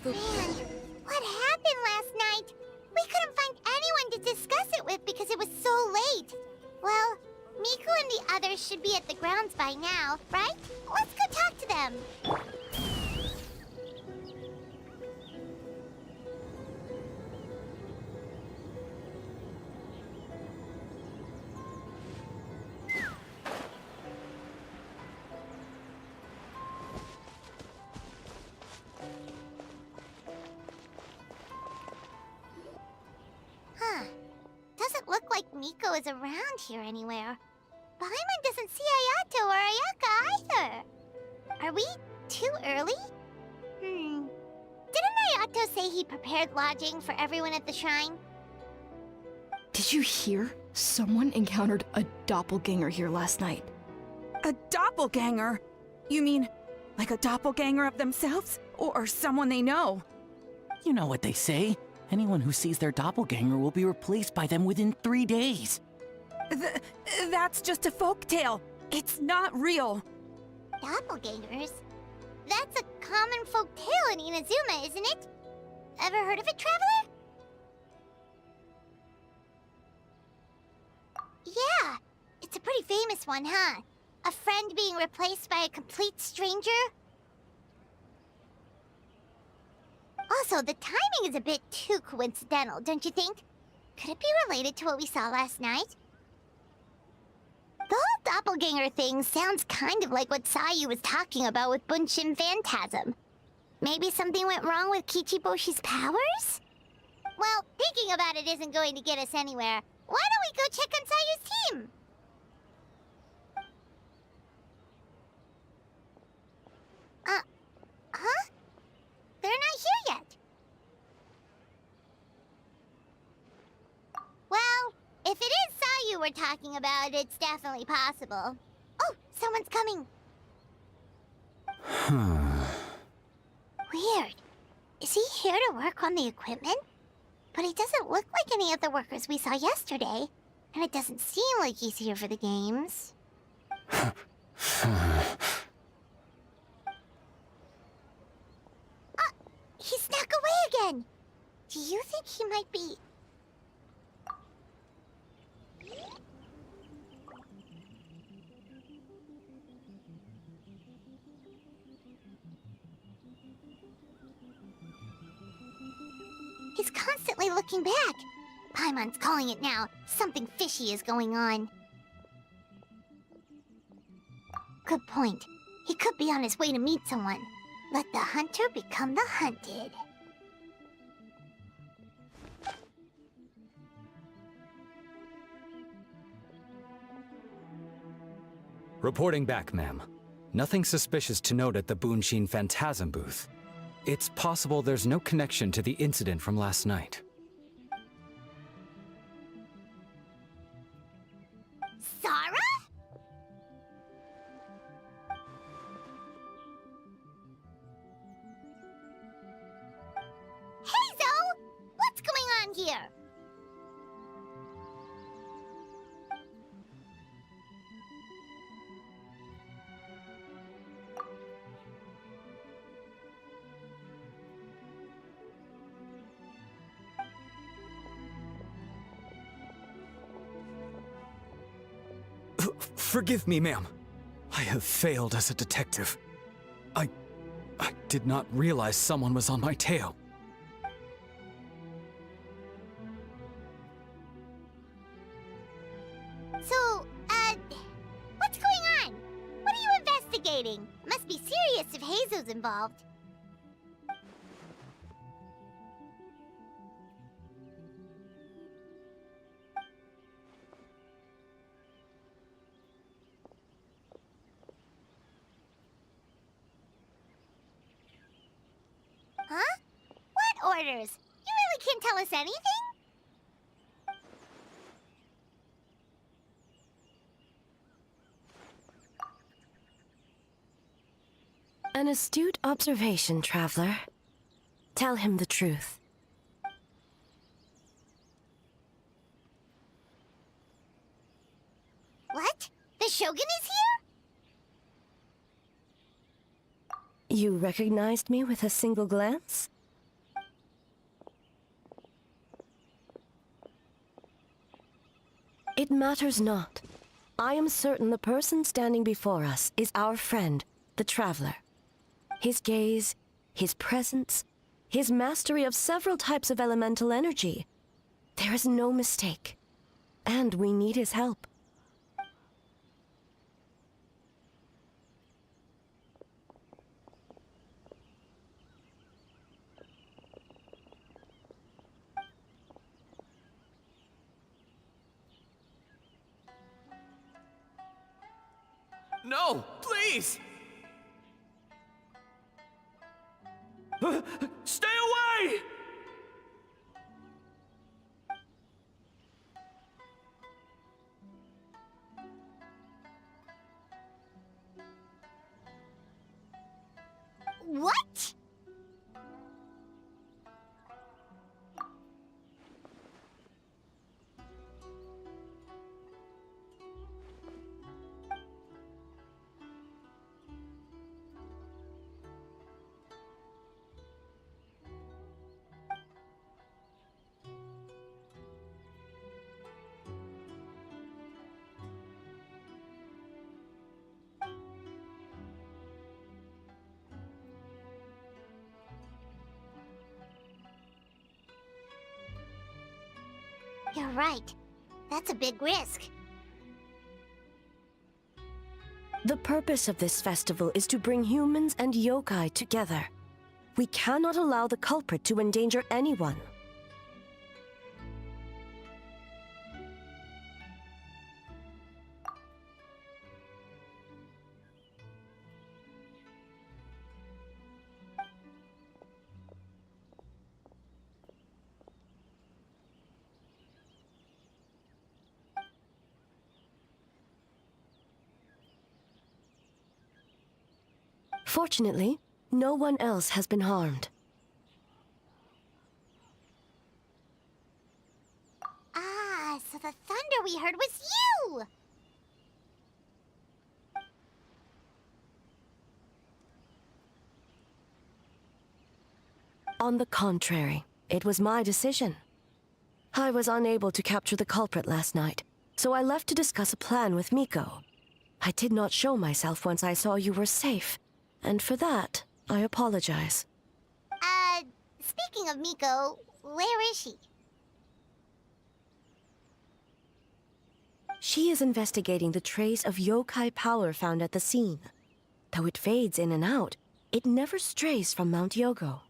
Man, what happened last night? We couldn't find anyone to discuss it with because it was so late. Well, Miku and the others should be at the grounds by now, right? Let's go talk to them. Huh. Doesn't look like Miko is around here anywhere. Paimon doesn't see Ayato or Ayaka either. Are we too early? Didn't Ayato say he prepared lodging for everyone at the shrine? Did you hear? Someone encountered a doppelganger here last night. A doppelganger? You mean like a doppelganger of themselves? Or someone they know? You know what they say. Anyone who sees their doppelganger will be replaced by them within 3 days. That's just a folktale. It's not real. Doppelgangers? That's a common folk tale in Inazuma, isn't it? Ever heard of it, Traveler? Yeah, it's a pretty famous one, huh? A friend being replaced by a complete stranger? Also, the timing is a bit too coincidental, don't you think? Could it be related to what we saw last night? The whole doppelganger thing sounds kind of like what Sayu was talking about with Bunshin Phantasm. Maybe something went wrong with Kichiboshi's powers? Well, thinking about it isn't going to get us anywhere. Why don't we go check on Sayu's team? Huh? They're not here yet. Well, if it is Sayu we're talking about, it's definitely possible. Oh, someone's coming. Weird. Is he here to work on the equipment? But he doesn't look like any of the workers we saw yesterday. And it doesn't seem like he's here for the games. He snuck away again! Do you think he might be... He's constantly looking back. Paimon's calling it now. Something fishy is going on. Good point. He could be on his way to meet someone. Let the hunter become the hunted. Reporting back, ma'am. Nothing suspicious to note at the Bunshin Phantasm booth. It's possible there's no connection to the incident from last night. Sarah? Hazel! What's going on here? Forgive me, ma'am. I have failed as a detective. I did not realize someone was on my tail. So, investigating. Must be serious if Hazo's involved. Huh? What orders? You really can't tell us anything? An astute observation, traveler. Tell him the truth. What? The Shogun is here? You recognized me with a single glance? It matters not. I am certain the person standing before us is our friend, the traveler. His gaze, his presence, his mastery of several types of elemental energy. There is no mistake. And we need his help. No, please! Stay away! What? You're right. That's a big risk. The purpose of this festival is to bring humans and yokai together. We cannot allow the culprit to endanger anyone. Fortunately, no one else has been harmed. Ah, so the thunder we heard was you! On the contrary, it was my decision. I was unable to capture the culprit last night, so I left to discuss a plan with Miko. I did not show myself once I saw you were safe, and for that, I apologize. Speaking of Miko, where is she? She is investigating the trace of yokai power found at the scene. Though it fades in and out, it never strays from Mount Yogo.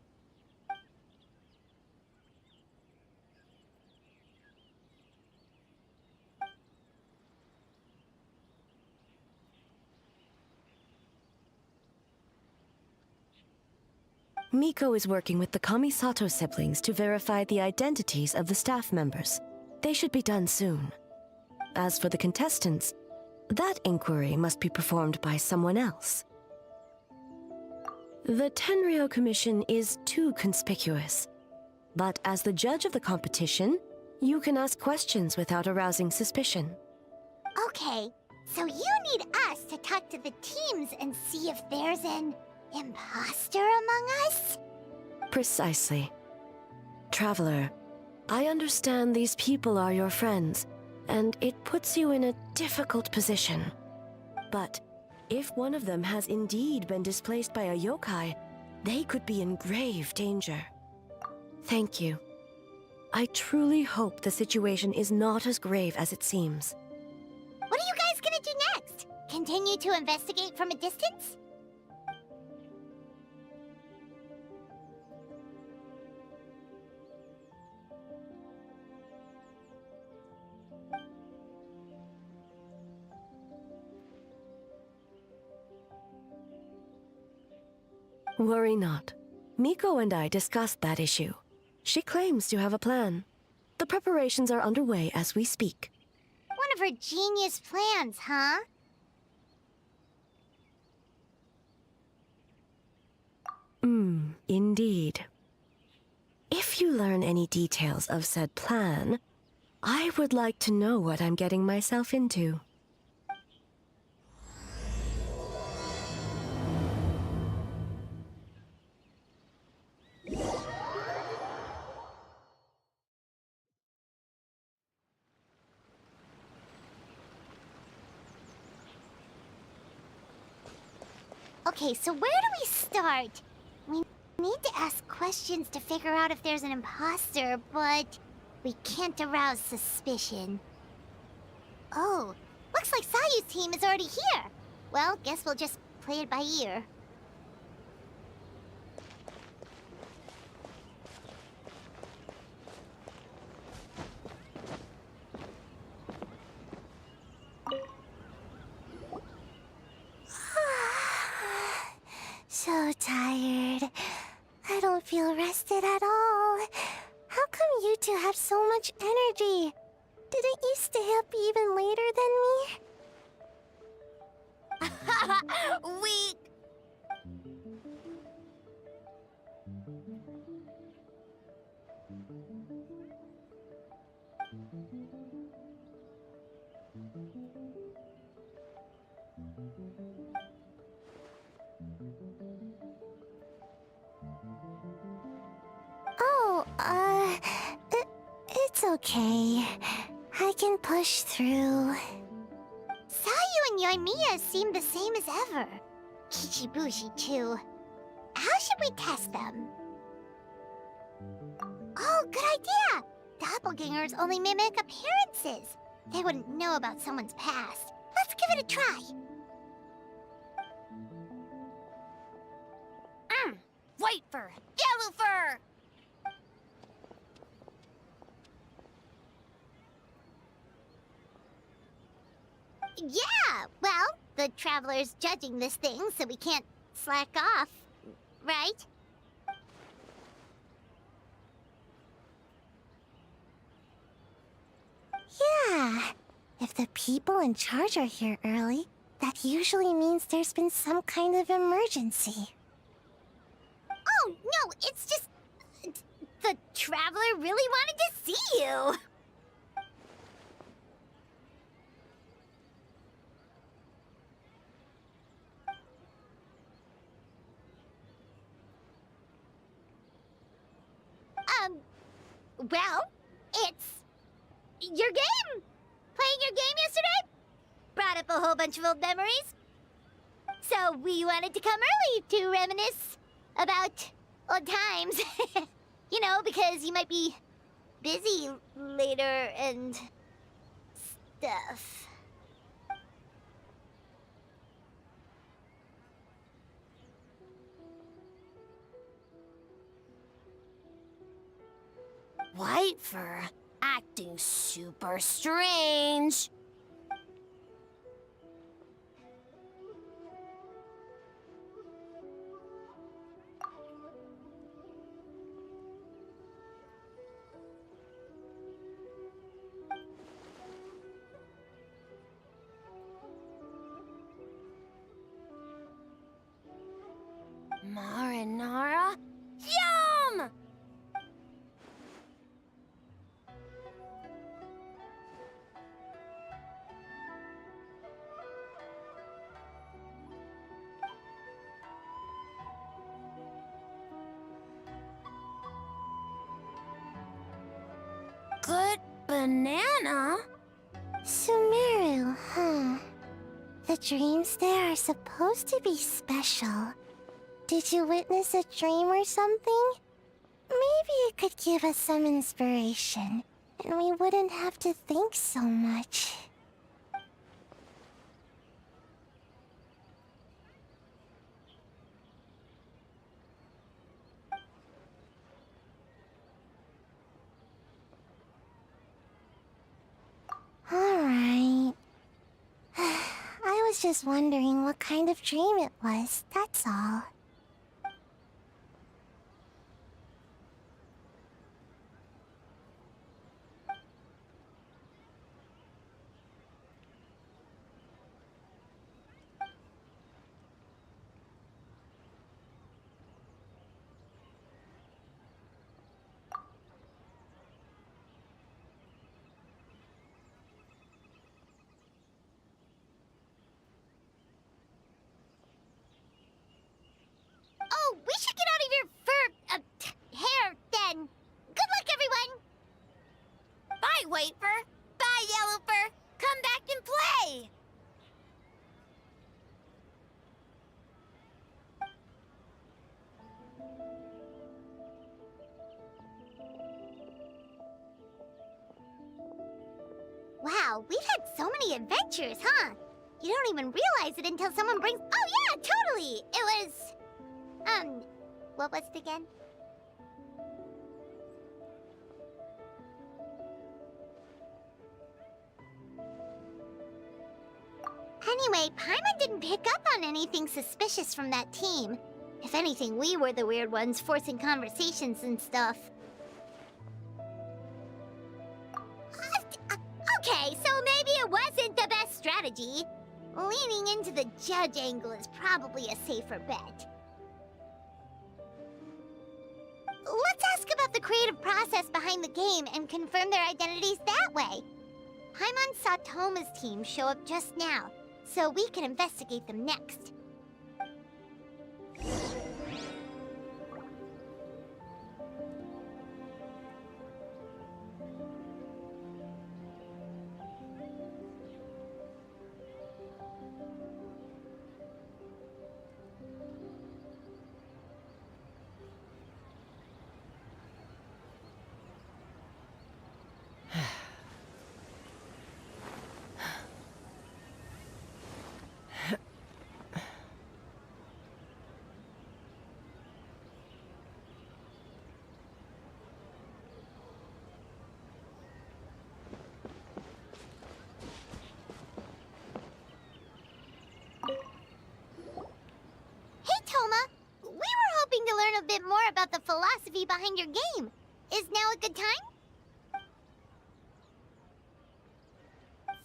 Miko is working with the Kamisato siblings to verify the identities of the staff members. They should be done soon. As for the contestants, that inquiry must be performed by someone else. The Tenryo Commission is too conspicuous. But as the judge of the competition, you can ask questions without arousing suspicion. Okay, so you need us to talk to the teams and see if there's an imposter among us? Precisely. Traveler, I understand these people are your friends, and it puts you in a difficult position. But if one of them has indeed been displaced by a yokai, they could be in grave danger. Thank you. I truly hope the situation is not as grave as it seems. What are you guys gonna do next? continue to investigate from a distance? Worry not. Miko and I discussed that issue. She claims to have a plan. The preparations are underway as we speak. One of her genius plans, huh? Indeed. If you learn any details of said plan, I would like to know what I'm getting myself into. Okay, so where do we start? We need to ask questions to figure out if there's an imposter, but we can't arouse suspicion. Oh, looks like Sayu's team is already here. Well, guess we'll just play it by ear. So tired. I don't feel rested at all. How come you two have so much energy? Didn't you stay up even later than me? Weak! Oh, it's okay. I can push through. Sayu and Yoimiya seem the same as ever. Kichibushi, too. How should we test them? Oh, good idea! Doppelgangers only mimic appearances. They wouldn't know about someone's past. Let's give it a try. White fur! Yellow fur! Yeah, well, the Traveler's judging this thing, so we can't slack off, right? Yeah. If the people in charge are here early, that usually means there's been some kind of emergency. Oh, no, it's just... The Traveler really wanted to see you! Well, it's... your game! Playing your game yesterday? Brought up a whole bunch of old memories. So we wanted to come early to reminisce about old times. You know, because you might be busy later and stuff. White fur, acting super strange. Marinara? Yum! Good banana? Sumeru, huh? The dreams there are supposed to be special. Did you witness a dream or something? Maybe it could give us some inspiration, and we wouldn't have to think so much. was just wondering what kind of dream it was, that's all. Oh, we should get out of your hair then. Good luck, everyone. Bye, Wafer. Bye, Yellowfur. Come back and play. Wow, we've had so many adventures, huh? You don't even realize it until someone brings... Oh, yeah, totally! It was... what was it again? Anyway, Paimon didn't pick up on anything suspicious from that team. If anything, we were the weird ones forcing conversations and stuff. Okay, so maybe it wasn't the best strategy. Leaning into the judge angle is probably a safer bet. Let's ask about the creative process behind the game and confirm their identities that way. Paimon saw Toma's team show up just now, so we can investigate them next. To learn a bit more about the philosophy behind your game. Is now a good time?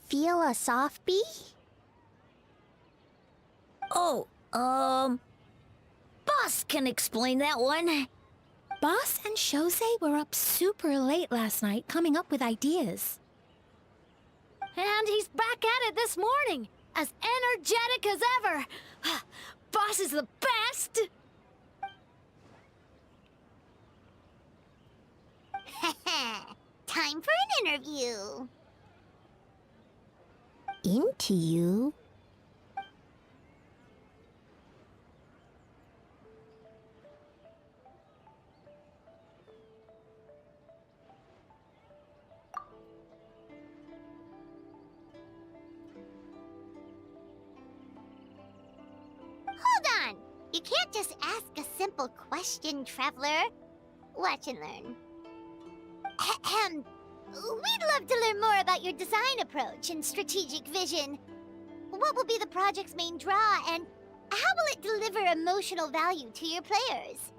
Philosophy? Oh, Boss can explain that one. Boss and Shosei were up super late last night coming up with ideas. And he's back at it this morning, as energetic as ever. Boss is the best! Time for an interview. Into you? Hold on! You can't just ask a simple question, Traveler. Watch and learn. Ahem. We'd love to learn more about your design approach and strategic vision. What will be the project's main draw, and how will it deliver emotional value to your players?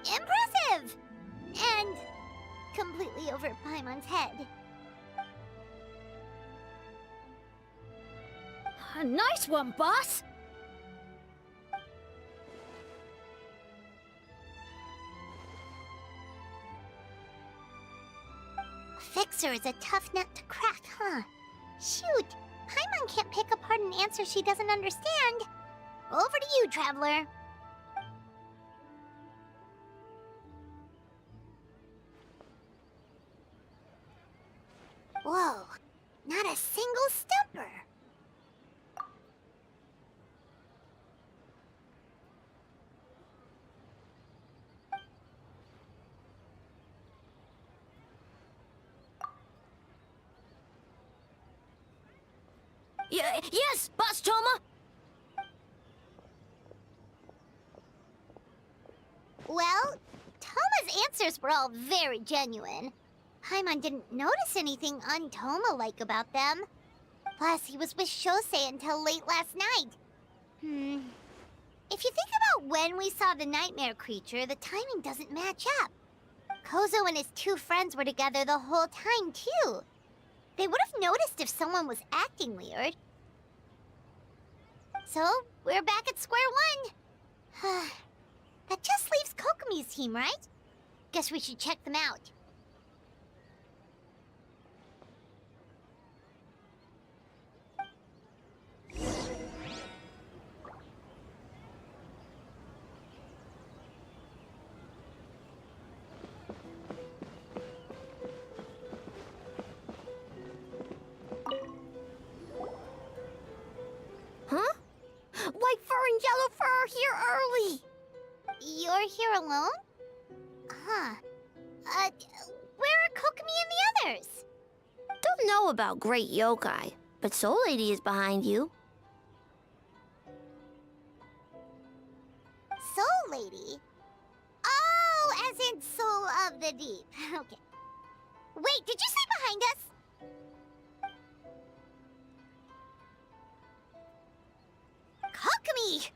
Impressive! And completely over Paimon's head. A nice one, boss! Fixer is a tough nut to crack, huh? Shoot! Paimon can't pick apart an answer she doesn't understand. Over to you, Traveler. Whoa, not a single stumper. Yes, Boss Toma? Well, Toma's answers were all very genuine. Paimon didn't notice anything un-Toma-like about them. Plus, he was with Shosei until late last night. If you think about when we saw the nightmare creature, the timing doesn't match up. Kozo and his two friends were together the whole time, too. They would have noticed if someone was acting weird. So, we're back at square one. That just leaves Kokomi's team, right? Guess we should check them out. Huh? White fur and yellow fur are here early! You're here alone? Huh. Where are Kokomi and the others? Don't know about Great Yokai, but Soul Lady is behind you. Soul Lady? Oh, as in Soul of the Deep. Okay. Wait, did you say behind us? Kokomi!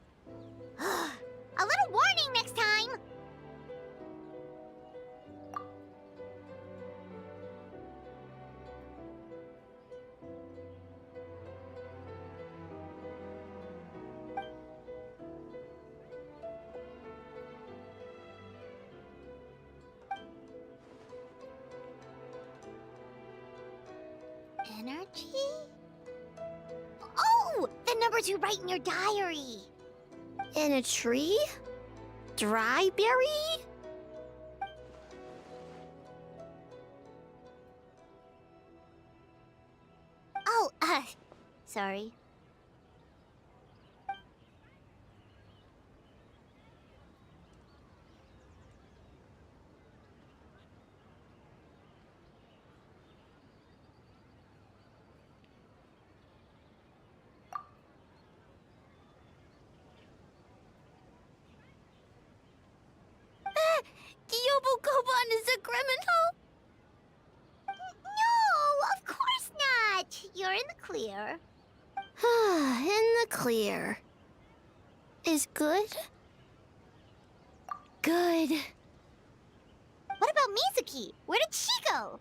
A little warning next time! Energy? Oh! The numbers you write in your diary! In a tree? Dry berry? Oh, sorry. Yobukoban is a criminal? No, of course not. You're in the clear. In the clear. Is good? Good. What about Mizuki? Where did she go?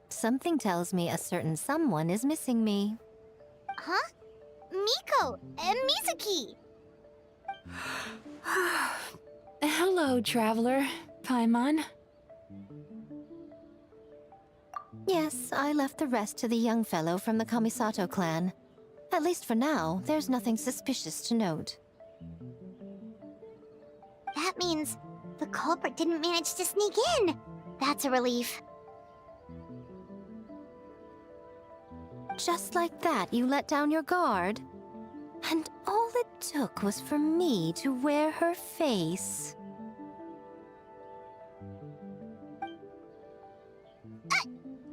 Something tells me a certain someone is missing me. Huh? Miko and Mizuki! Hello, traveler. Paimon. Yes, I left the rest to the young fellow from the Kamisato clan. At least for now, there's nothing suspicious to note. That means the culprit didn't manage to sneak in. That's a relief. Just like that, you let down your guard? And all it took was for me to wear her face.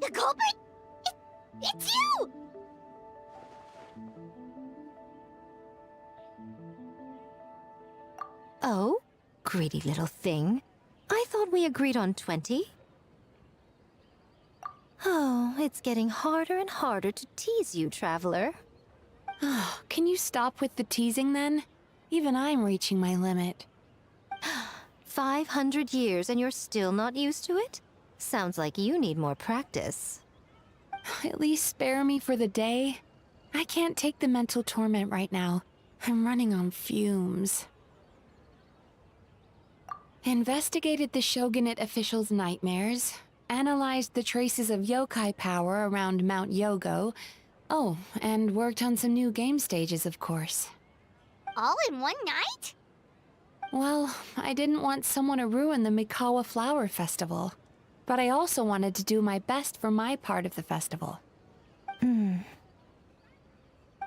The culprit? It's you! Oh? Greedy little thing. I thought we agreed on 20. Oh, it's getting harder and harder to tease you, traveler. Can you stop with the teasing then? Even I'm reaching my limit. 500 years and you're still not used to it? Sounds like you need more practice. At least spare me for the day. I can't take the mental torment right now. I'm running on fumes. Investigated the shogunate officials' nightmares, analyzed the traces of yokai power around Mount Yogo. Oh, and worked on some new game stages, of course. All in one night? Well, I didn't want someone to ruin the Mikawa Flower Festival. But I also wanted to do my best for my part of the festival.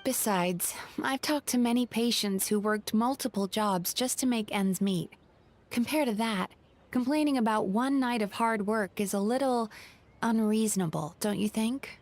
Besides, I've talked to many patients who worked multiple jobs just to make ends meet. Compared to that, complaining about one night of hard work is a little unreasonable, don't you think?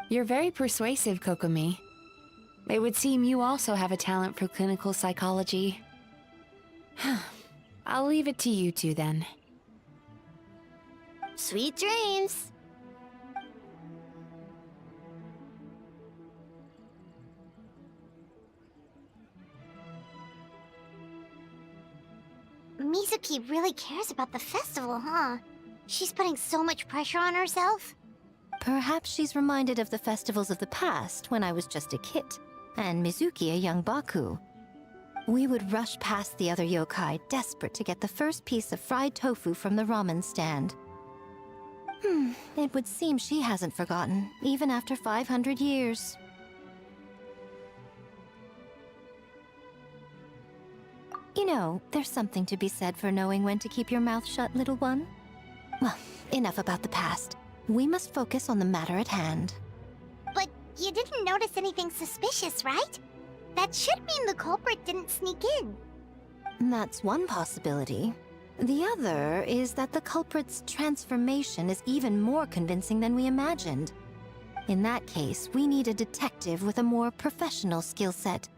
You're very persuasive, Kokomi. It would seem you also have a talent for clinical psychology. I'll leave it to you two then. Sweet dreams! Mizuki really cares about the festival, huh? She's putting so much pressure on herself. Perhaps she's reminded of the festivals of the past when I was just a kid, and Mizuki a young Baku. We would rush past the other yokai, desperate to get the first piece of fried tofu from the ramen stand. It would seem she hasn't forgotten, even after 500 years. You know, there's something to be said for knowing when to keep your mouth shut, little one. Well, enough about the past. We must focus on the matter at hand. But you didn't notice anything suspicious, right? That should mean the culprit didn't sneak in. That's one possibility. The other is that the culprit's transformation is even more convincing than we imagined. In that case, we need a detective with a more professional skill set.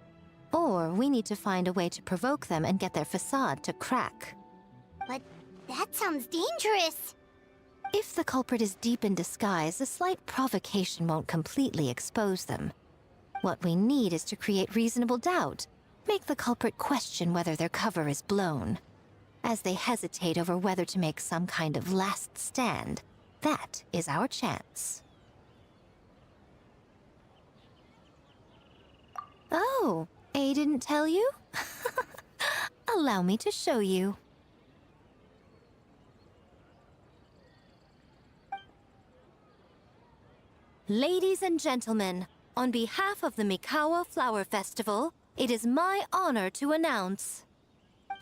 Or we need to find a way to provoke them and get their facade to crack. But that sounds dangerous. If the culprit is deep in disguise, a slight provocation won't completely expose them. What we need is to create reasonable doubt. Make the culprit question whether their cover is blown. As they hesitate over whether to make some kind of last stand, that is our chance. Oh, A didn't tell you? Allow me to show you. Ladies and gentlemen, on behalf of the Mikawa Flower Festival, it is my honor to announce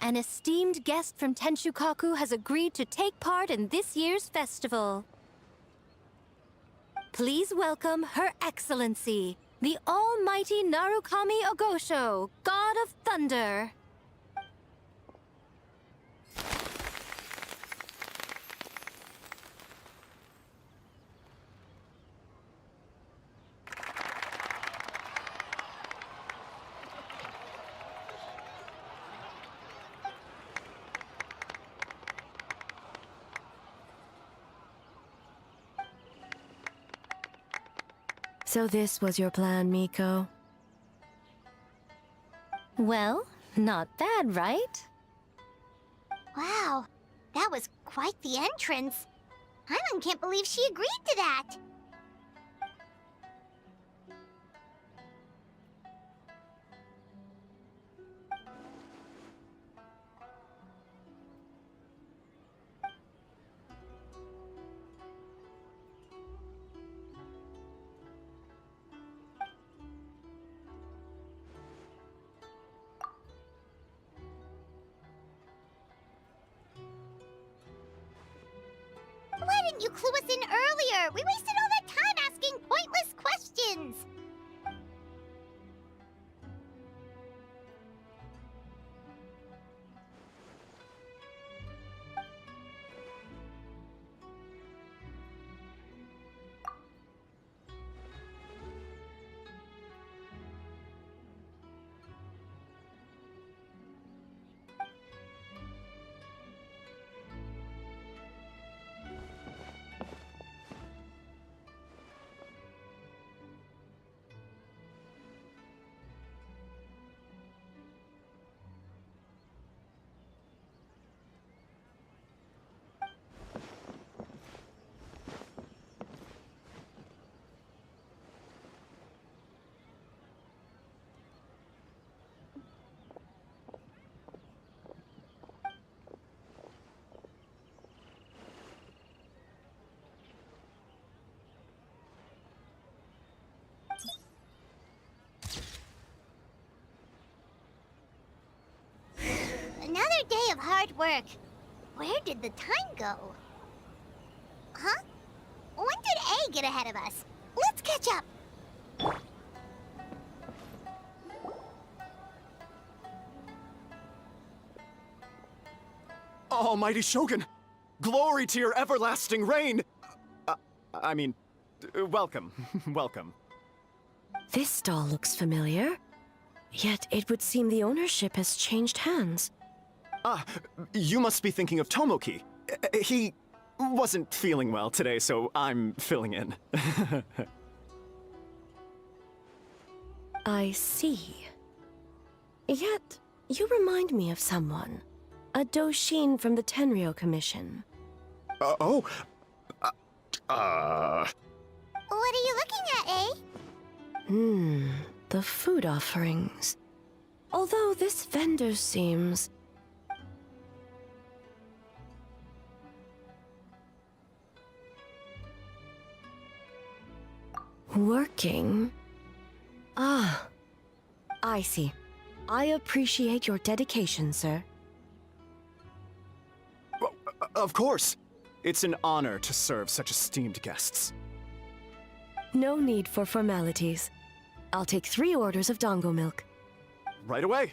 an esteemed guest from Tenshukaku has agreed to take part in this year's festival. Please welcome Her Excellency, the Almighty Narukami Ogosho, God of Thunder. So this was your plan, Miko? Well, not bad, right? Wow, that was quite the entrance. Paimon can't believe she agreed to that. Why didn't you clue us in earlier? We wasted all that time asking pointless questions. of hard work. Where did the time go? Huh? When did A get ahead of us? Let's catch up. Almighty Shogun! Glory to your everlasting reign! Welcome. Welcome. This stall looks familiar. Yet it would seem the ownership has changed hands. Ah, you must be thinking of Tomoki. He wasn't feeling well today, so I'm filling in. I see. Yet, you remind me of someone. A Doshin from the Tenryo Commission. What are you looking at, eh? The food offerings. Although this vendor seems... working? Ah, I see. I appreciate your dedication, sir. Of course. It's an honor to serve such esteemed guests. No need for formalities. I'll take 3 orders of dango milk. Right away.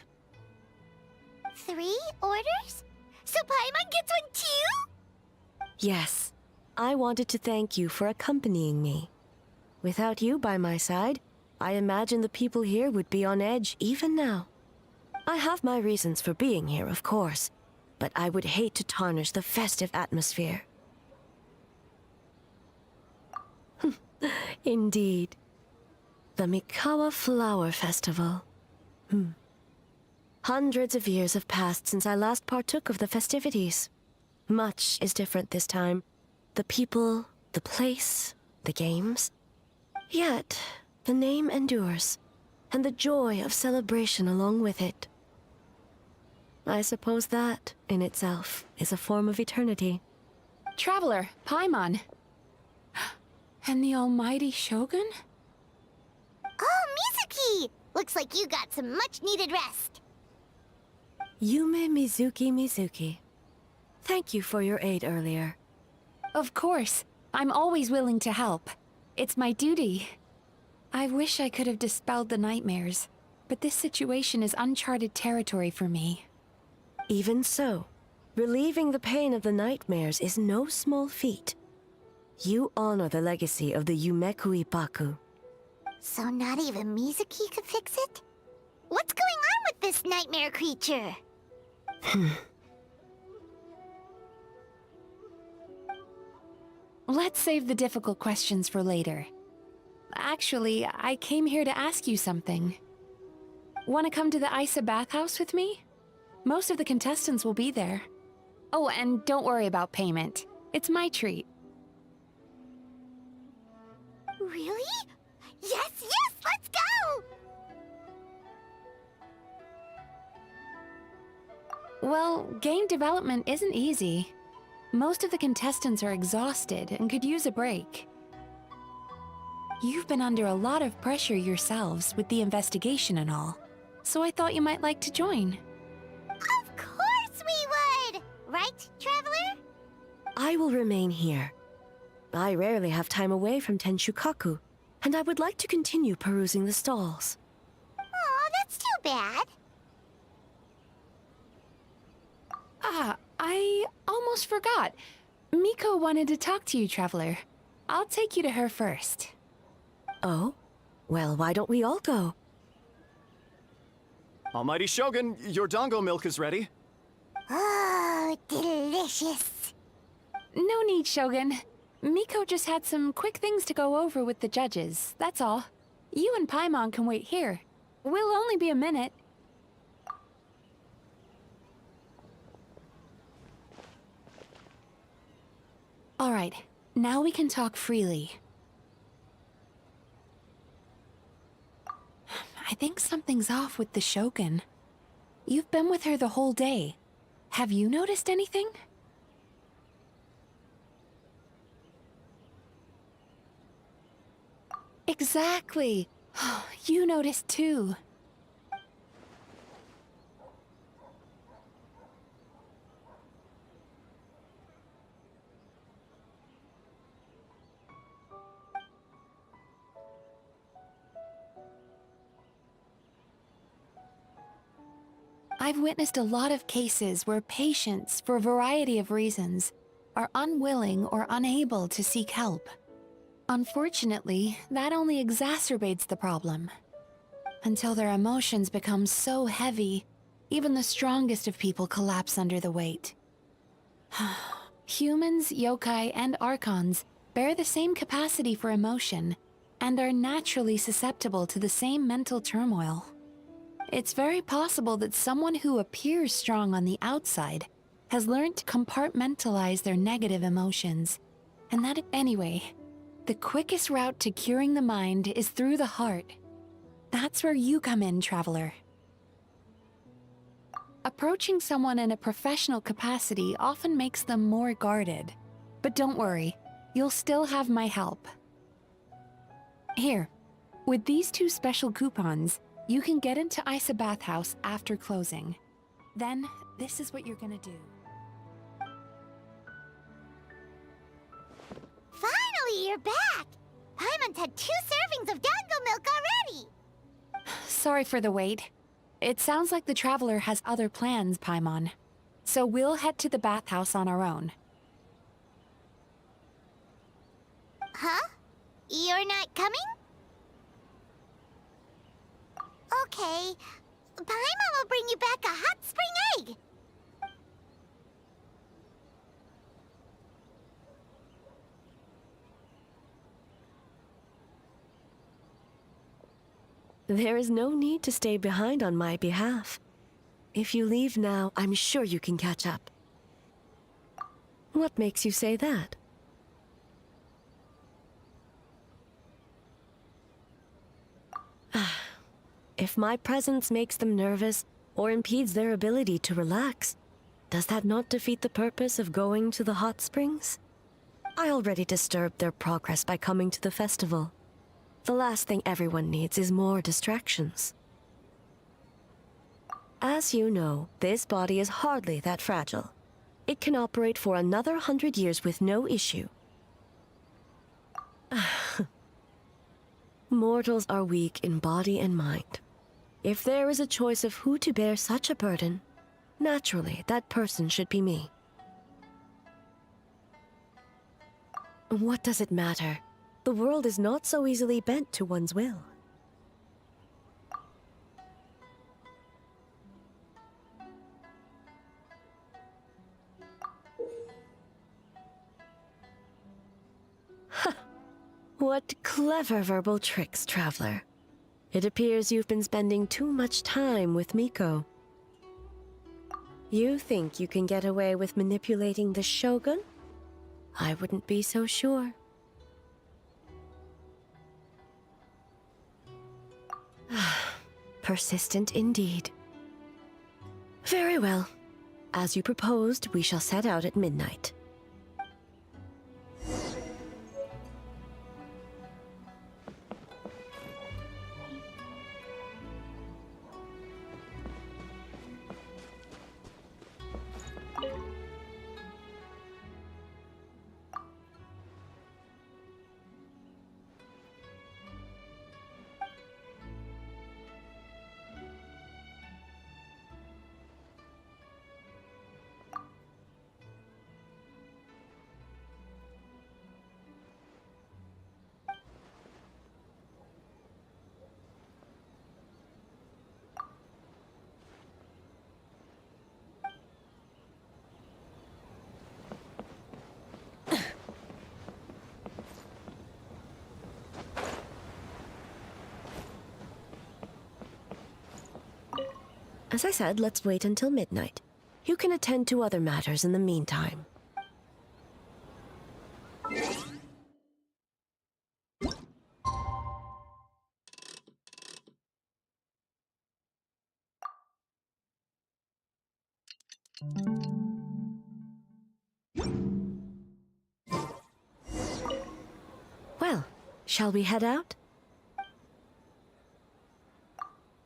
3 orders? So Paimon gets one too? Yes. I wanted to thank you for accompanying me. Without you by my side, I imagine the people here would be on edge even now. I have my reasons for being here, of course, but I would hate to tarnish the festive atmosphere. Indeed. The Mikawa Flower Festival. Hundreds of years have passed since I last partook of the festivities. Much is different this time. The people, the place, the games. Yet, the name endures, and the joy of celebration along with it. I suppose that, in itself, is a form of eternity. Traveler, Paimon. And the almighty Shogun? Oh, Mizuki! Looks like you got some much-needed rest. Yume Mizuki. Thank you for your aid earlier. Of course. I'm always willing to help. It's my duty. I wish I could have dispelled the nightmares, but this situation is uncharted territory for me. Even so, relieving the pain of the nightmares is no small feat. You honor the legacy of the Yumeku Ippaku. So not even Mizuki could fix it? What's going on with this nightmare creature? Let's save the difficult questions for later. Actually, I came here to ask you something. Want to come to the Isa bathhouse with me? Most of the contestants will be there. Oh, and don't worry about payment. It's my treat. Really? Yes, let's go! Well, game development isn't easy. Most of the contestants are exhausted and could use a break. You've been under a lot of pressure yourselves with the investigation and all, so I thought you might like to join. Of course we would! Right, Traveler? I will remain here. I rarely have time away from Tenshukaku, and I would like to continue perusing the stalls. Aw, that's too bad. Ah, I almost forgot. Miko wanted to talk to you, Traveler. I'll take you to her first. Oh? Well, why don't we all go? Almighty Shogun, your dango milk is ready. Oh, delicious. No need, Shogun. Miko just had some quick things to go over with the judges, that's all. You and Paimon can wait here. We'll only be a minute. Alright, now we can talk freely. I think something's off with the Shogun. You've been with her the whole day. Have you noticed anything? Exactly. You noticed too. I've witnessed a lot of cases where patients, for a variety of reasons, are unwilling or unable to seek help. Unfortunately, that only exacerbates the problem. Until their emotions become so heavy, even the strongest of people collapse under the weight. Humans, yokai, and archons bear the same capacity for emotion and are naturally susceptible to the same mental turmoil. It's very possible that someone who appears strong on the outside has learned to compartmentalize their negative emotions, and that anyway, the quickest route to curing the mind is through the heart. That's where you come in, Traveler. Approaching someone in a professional capacity often makes them more guarded. But don't worry, you'll still have my help. Here, with these 2 special coupons, you can get into Isa Bathhouse after closing. Then, this is what you're gonna do. Finally, you're back! Paimon's had 2 servings of dango milk already! Sorry for the wait. It sounds like the Traveler has other plans, Paimon. So we'll head to the bathhouse on our own. Huh? You're not coming? Okay. Paimon will bring you back a hot spring egg! There is no need to stay behind on my behalf. If you leave now, I'm sure you can catch up. What makes you say that? If my presence makes them nervous or impedes their ability to relax, does that not defeat the purpose of going to the hot springs? I already disturbed their progress by coming to the festival. The last thing everyone needs is more distractions. As you know, this body is hardly that fragile. It can operate for another 100 years with no issue. Mortals are weak in body and mind. If there is a choice of who to bear such a burden, naturally that person should be me. What does it matter? The world is not so easily bent to one's will. What clever verbal tricks, Traveler. It appears you've been spending too much time with Miko. You think you can get away with manipulating the Shogun? I wouldn't be so sure. Persistent indeed. Very well. As you proposed, we shall set out at midnight. As I said, let's wait until midnight. You can attend to other matters in the meantime. Well, shall we head out?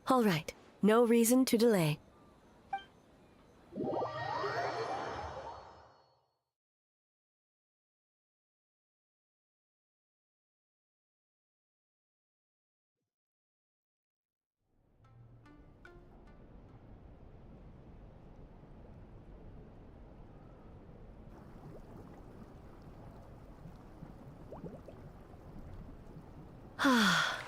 All right. No reason to delay. Ah,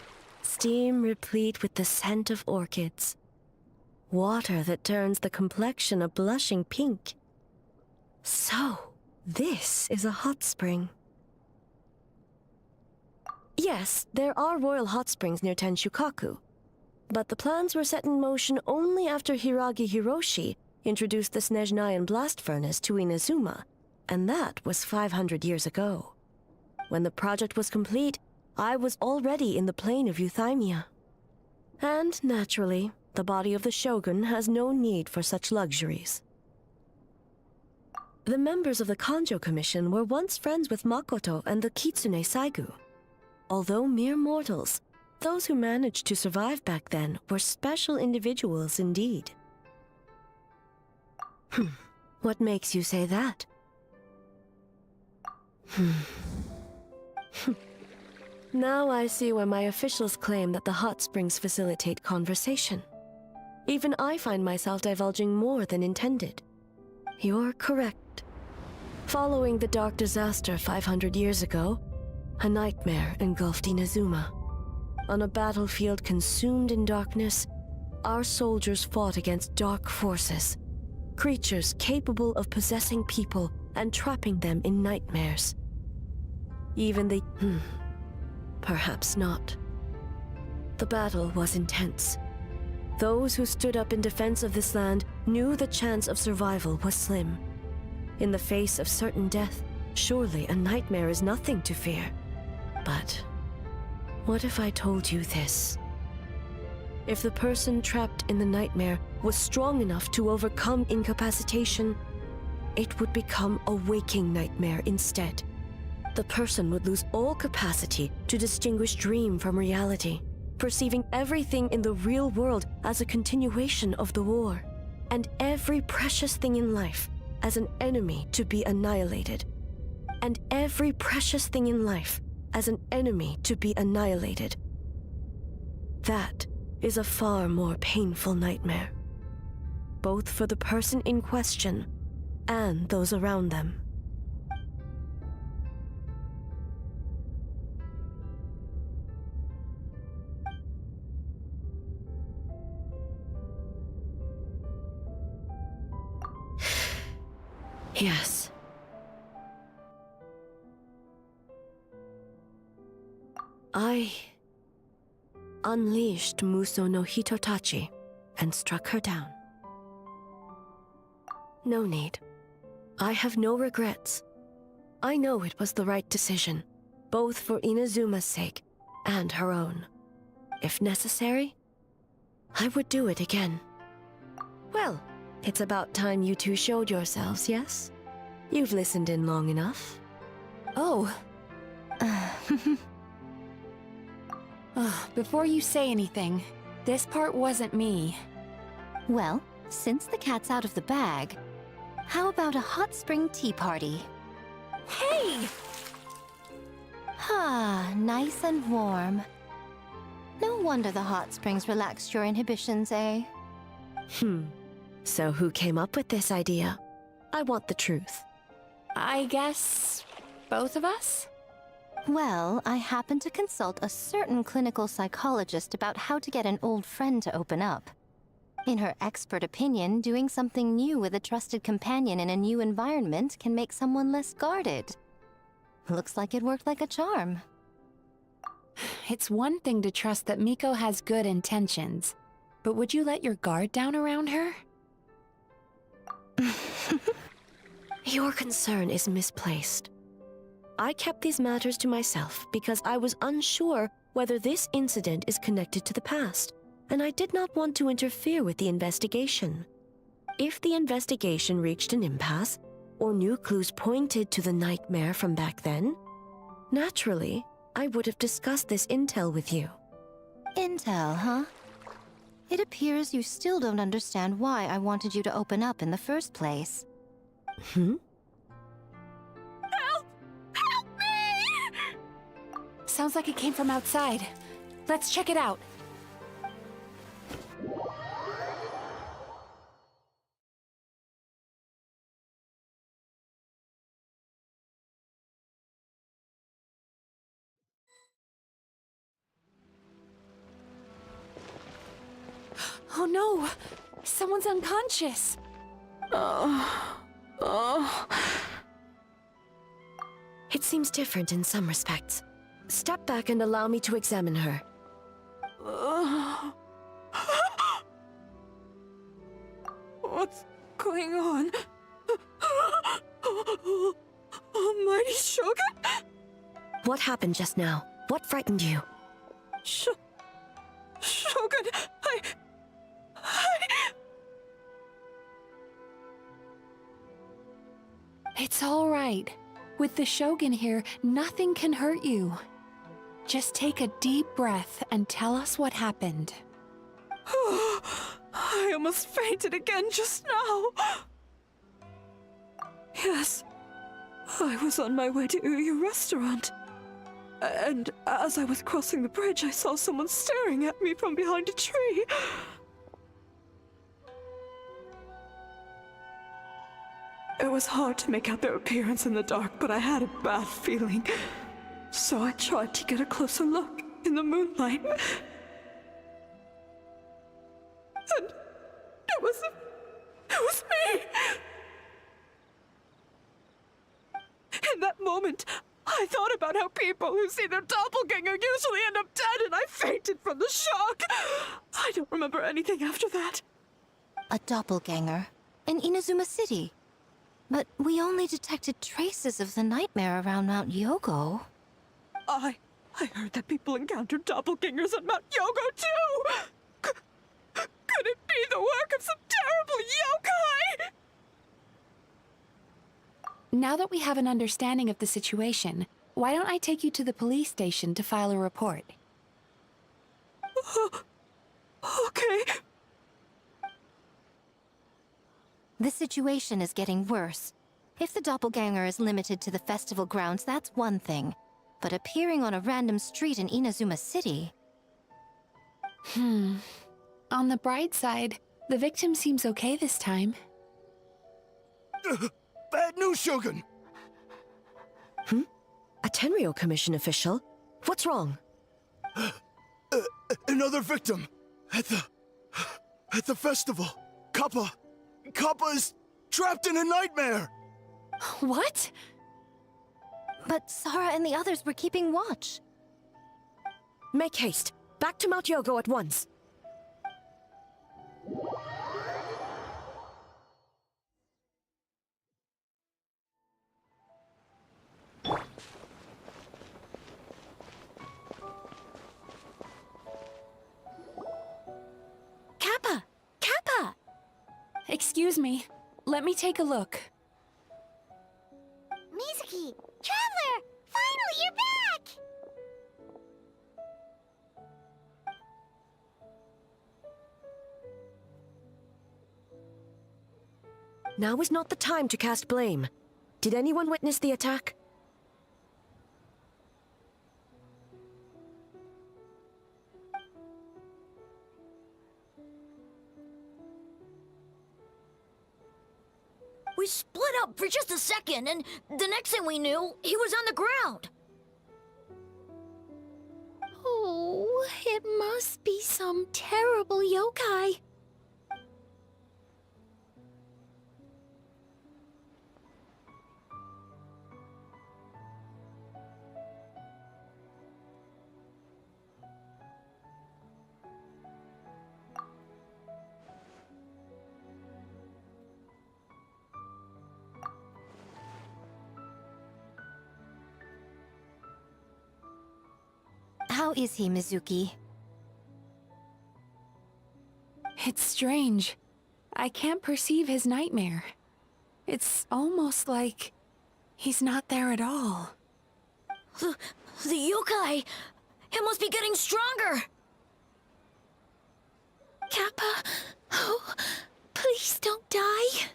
steam replete with the scent of orchids. Water that turns the complexion a blushing pink. So, this is a hot spring. Yes, there are royal hot springs near Tenshukaku, but the plans were set in motion only after Hiragi Hiroshi introduced the Snezhnayan blast furnace to Inazuma, and that was 500 years ago. When the project was complete, I was already in the plain of Euthymia. And, naturally, the body of the shogun has no need for such luxuries. The members of the Kanjo Commission were once friends with Makoto and the Kitsune Saigu. Although mere mortals, those who managed to survive back then were special individuals indeed. What makes you say that? Now I see why my officials claim that the hot springs facilitate conversation. Even I find myself divulging more than intended. You're correct. Following the dark disaster 500 years ago, a nightmare engulfed Inazuma. On a battlefield consumed in darkness, our soldiers fought against dark forces, creatures capable of possessing people and trapping them in nightmares. Even the... perhaps not. The battle was intense. Those who stood up in defense of this land knew the chance of survival was slim. In the face of certain death, surely a nightmare is nothing to fear. But what if I told you this? If the person trapped in the nightmare was strong enough to overcome incapacitation, it would become a waking nightmare instead. The person would lose all capacity to distinguish dream from reality, perceiving everything in the real world as a continuation of the war, and every precious thing in life as an enemy to be annihilated. And every precious thing in life as an enemy to be annihilated. That is a far more painful nightmare, both for the person in question and those around them. Yes. I unleashed Muso no Hitotachi and struck her down. No need. I have no regrets. I know it was the right decision, both for Inazuma's sake and her own. If necessary, I would do it again. Well, it's about time you two showed yourselves, yes? You've listened in long enough. Oh. Before you say anything, this part wasn't me. Well, since the cat's out of the bag, how about a hot spring tea party? Hey! Ah, nice and warm. No wonder the hot springs relaxed your inhibitions, eh? So who came up with this idea? I want the truth. I guess both of us? Well, I happened to consult a certain clinical psychologist about how to get an old friend to open up. In her expert opinion, doing something new with a trusted companion in a new environment can make someone less guarded. Looks like it worked like a charm. It's one thing to trust that Miko has good intentions, but would you let your guard down around her? Your concern is misplaced. I kept these matters to myself because I was unsure whether this incident is connected to the past, and I did not want to interfere with the investigation. If the investigation reached an impasse, or new clues pointed to the nightmare from back then, naturally, I would have discussed this intel with you. Intel, huh? It appears you still don't understand why I wanted you to open up in the first place. Sounds like it came from outside. Let's check it out. Oh no! Someone's unconscious! It seems different in some respects. Step back and allow me to examine her. What's going on? Almighty Shogun? What happened just now? What frightened you? Shogun, It's all right. With the Shogun here, nothing can hurt you. Just take a deep breath and tell us what happened. I almost fainted again just now. Yes, I was on my way to your restaurant. And as I was crossing the bridge, I saw someone staring at me from behind a tree. It was hard to make out their appearance in the dark, but I had a bad feeling. So I tried to get a closer look in the moonlight. And it was me! In that moment, I thought about how people who see their doppelganger usually end up dead, and I fainted from the shock. I don't remember anything after that. A doppelganger? In Inazuma City? But we only detected traces of the nightmare around Mount Yogo. I heard that people encountered doppelgangers at Mount Yogo too! Could it be the work of some terrible yokai? Now that we have an understanding of the situation, why don't I take you to the police station to file a report? Okay. The situation is getting worse. If the doppelganger is limited to the festival grounds, that's one thing. But appearing on a random street in Inazuma City... On the bright side, the victim seems okay this time. Bad news, Shogun! A Tenryo Commission official? What's wrong? Another victim! At the festival! Kappa is trapped in a nightmare! What? But Sara and the others were keeping watch. Make haste. Back to Mount Yogo at once. Kappa! Kappa! Excuse me. Let me take a look. Mizuki! Traveler! Finally, you're back! Now is not the time to cast blame. Did anyone witness the attack? We split up for just a second, and the next thing we knew, he was on the ground. Oh, it must be some terrible yokai. How is he, Mizuki? It's strange. I can't perceive his nightmare. It's almost like he's not there at all. The yokai! It must be getting stronger! Kappa, oh, please don't die.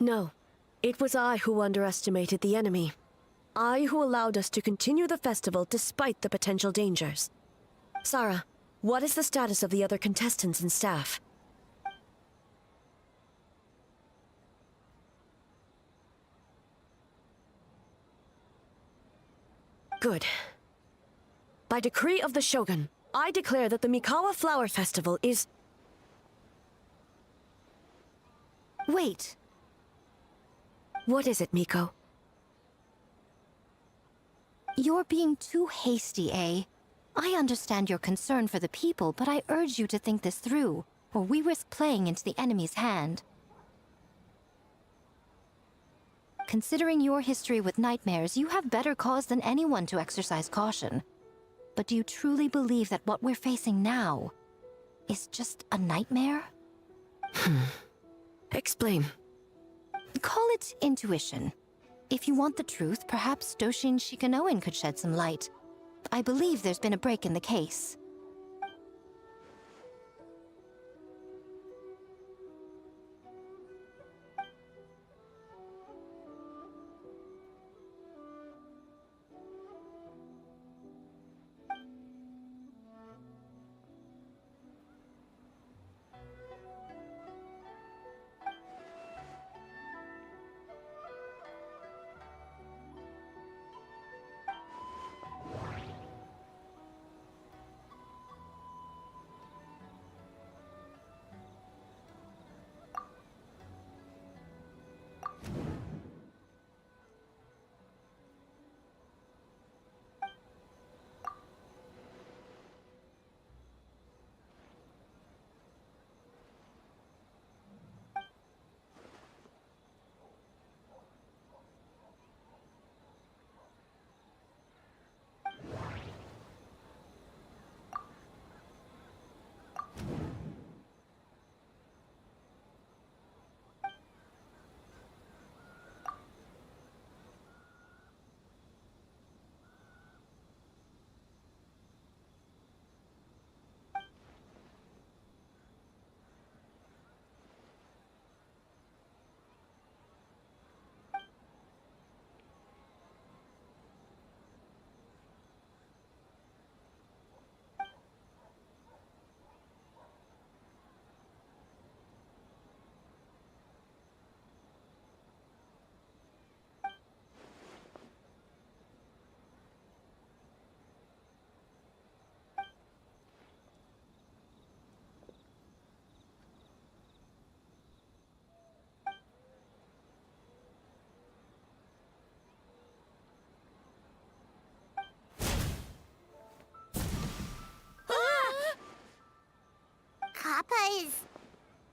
No. It was I who underestimated the enemy. I who allowed us to continue the festival despite the potential dangers. Sara, what is the status of the other contestants and staff? Good. By decree of the Shogun, I declare that the Mikawa Flower Festival is... Wait. What is it, Miko? You're being too hasty, eh? I understand your concern for the people, but I urge you to think this through, or we risk playing into the enemy's hand. Considering your history with nightmares, you have better cause than anyone to exercise caution. But do you truly believe that what we're facing now is just a nightmare? Explain. Call it intuition. If you want the truth, perhaps Doshin Shikanoin could shed some light. I believe there's been a break in the case.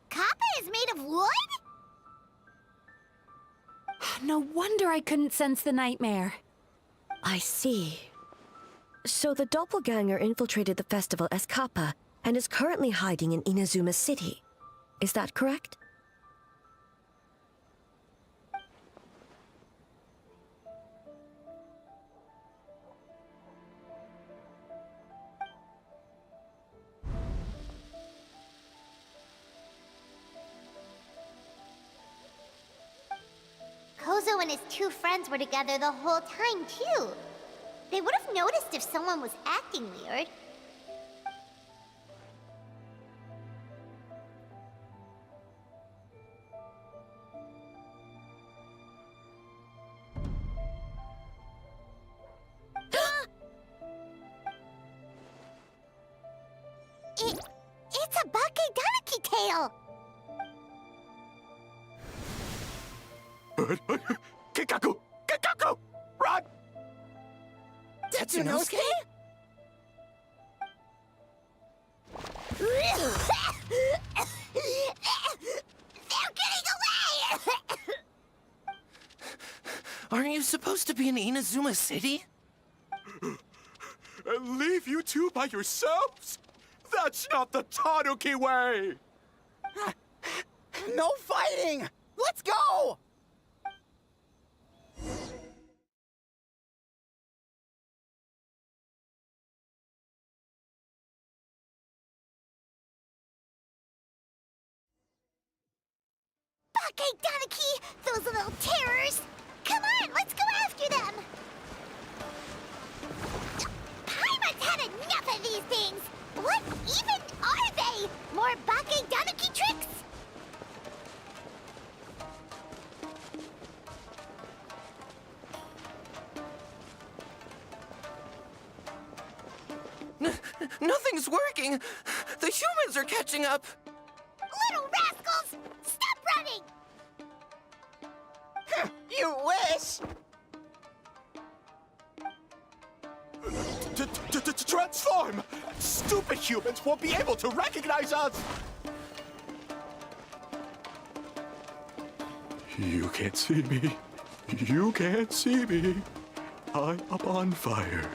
Kappa is made of wood? No wonder I couldn't sense the nightmare. I see. So the doppelganger infiltrated the festival as Kappa and is currently hiding in Inazuma City. Is that correct? Kozo and his two friends were together the whole time, too. They would have noticed if someone was acting weird. It's a Bakedaniki tail! Kikaku! Kikaku! Run! Tetsunosuke? They're getting away! Aren't you supposed to be in Inazuma City? And leave you two by yourselves? That's not the Tanuki way! No fighting! Let's go! Bakedaniki! Those little terrors! Come on, let's go after them! Paimon's had enough of these things! What even are they? More Bakedaniki tricks? Nothing's working. The humans are catching up. Little rascals! Stop running! You wish! Transform! Stupid humans won't be able to recognize us! You can't see me. You can't see me. I'm up on fire.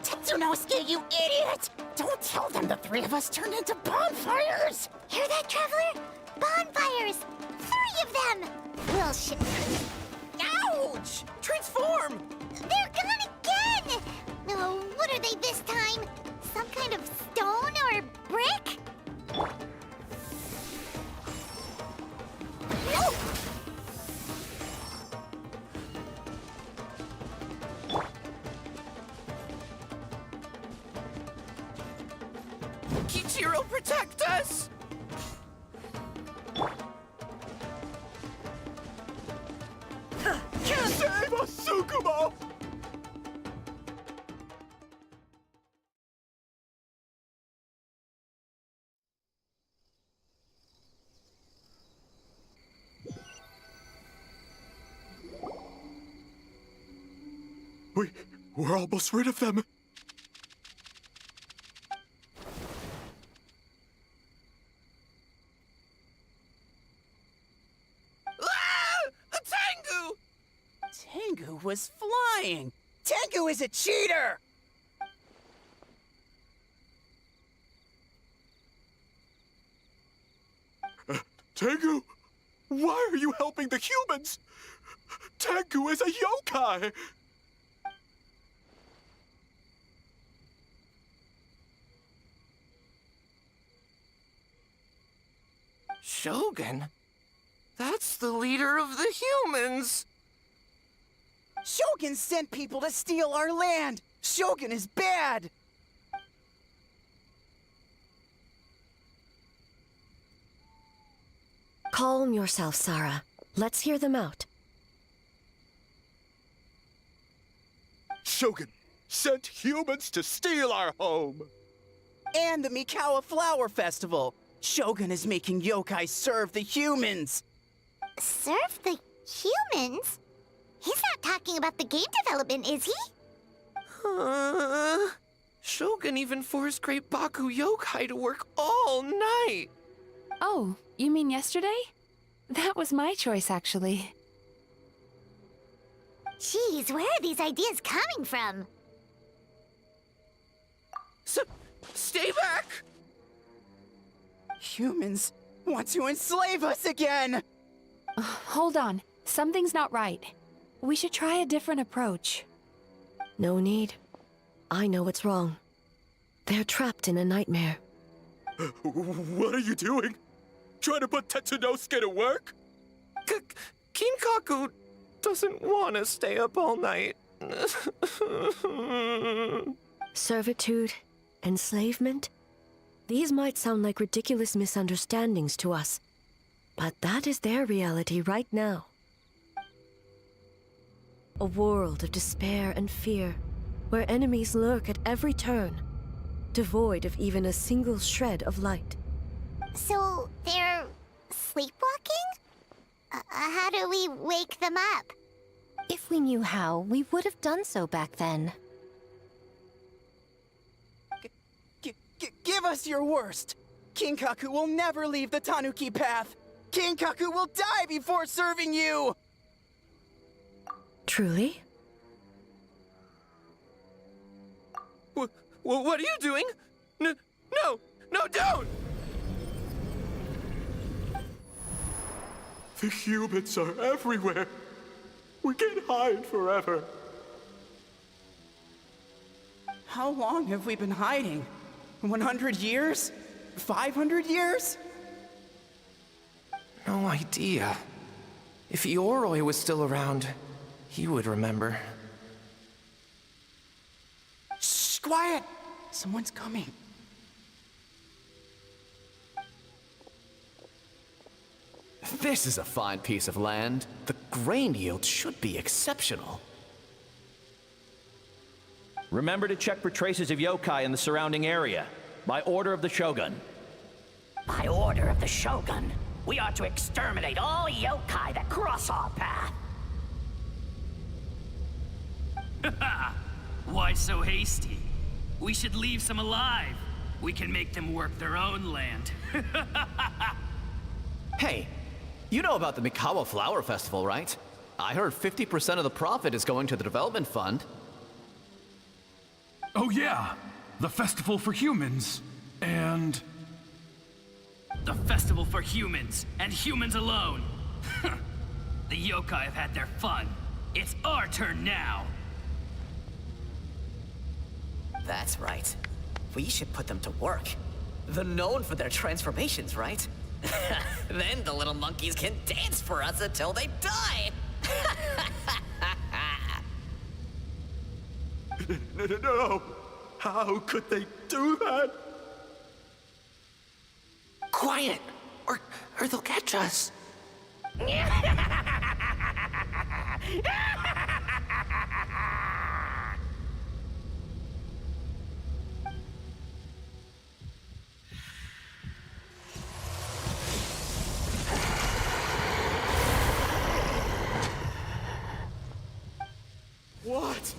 Tetsunosuke, you idiot! Don't tell them the three of us turned into bonfires! Hear that, Traveler? Bonfires! 3 of them! Bullshit. Ouch! Transform! They're gone again! Oh, what are they this time? Some kind of stone or brick? Oh! Kichiro, protect us! Save us, Tsukumo! We're almost rid of them. Tengu was flying! Tengu is a cheater! Tengu, why are you helping the humans? Tengu is a yokai! Shogun? That's the leader of the humans! Shogun sent people to steal our land! Shogun is bad! Calm yourself, Sarah. Let's hear them out. Shogun sent humans to steal our home! And the Mikawa Flower Festival! Shogun is making yokai serve the humans! Serve the humans? He's not talking about the game development, is he? Shogun even forced Great Baku Yokai to work all night! Oh, you mean yesterday? That was my choice, actually. Jeez, where are these ideas coming from? Stay back! Humans want to enslave us again! Hold on. Something's not right. We should try a different approach. No need. I know what's wrong. They're trapped in a nightmare. What are you doing? Trying to put Tetsunosuke to work? Kinkaku doesn't want to stay up all night. Servitude, enslavement? These might sound like ridiculous misunderstandings to us, but that is their reality right now. A world of despair and fear, where enemies lurk at every turn, devoid of even a single shred of light. So, they're sleepwalking? How do we wake them up? If we knew how, we would have done so back then. Give us your worst! Kinkaku will never leave the Tanuki path! Kinkaku will die before serving you! Truly? What are you doing? No, don't! The humans are everywhere. We can't hide forever. How long have we been hiding? 100 years? 500 years? No idea. If Ioroi was still around, he would remember. Shh, quiet! Someone's coming. This is a fine piece of land. The grain yield should be exceptional. Remember to check for traces of yokai in the surrounding area, by order of the Shogun. By order of the Shogun, we are to exterminate all yokai that cross our path. Why so hasty? We should leave some alive. We can make them work their own land. Hey, you know about the Mikawa Flower Festival, right? I heard 50% of the profit is going to the development fund. Oh yeah, the festival for humans, and... The festival for humans, and humans alone. The yokai have had their fun. It's our turn now. That's right. We should put them to work. They're known for their transformations, right? Then the little monkeys can dance for us until they die! No! How could they do that? Quiet, or they'll catch us. What?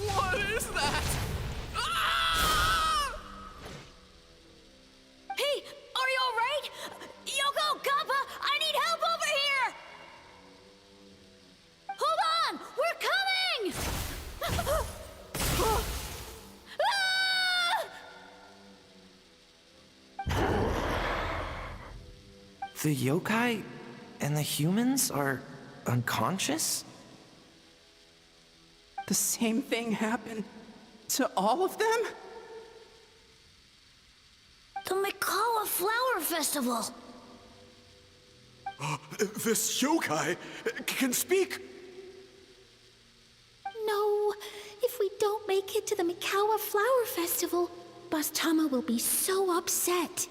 What is that? Ah! Hey, are you alright? Yoko, Kappa, I need help over here! Hold on! We're coming! The yokai and the humans are unconscious? The same thing happened to all of them? The Mikawa Flower Festival! This yokai can speak! No, if we don't make it to the Mikawa Flower Festival, Boss Tama will be so upset.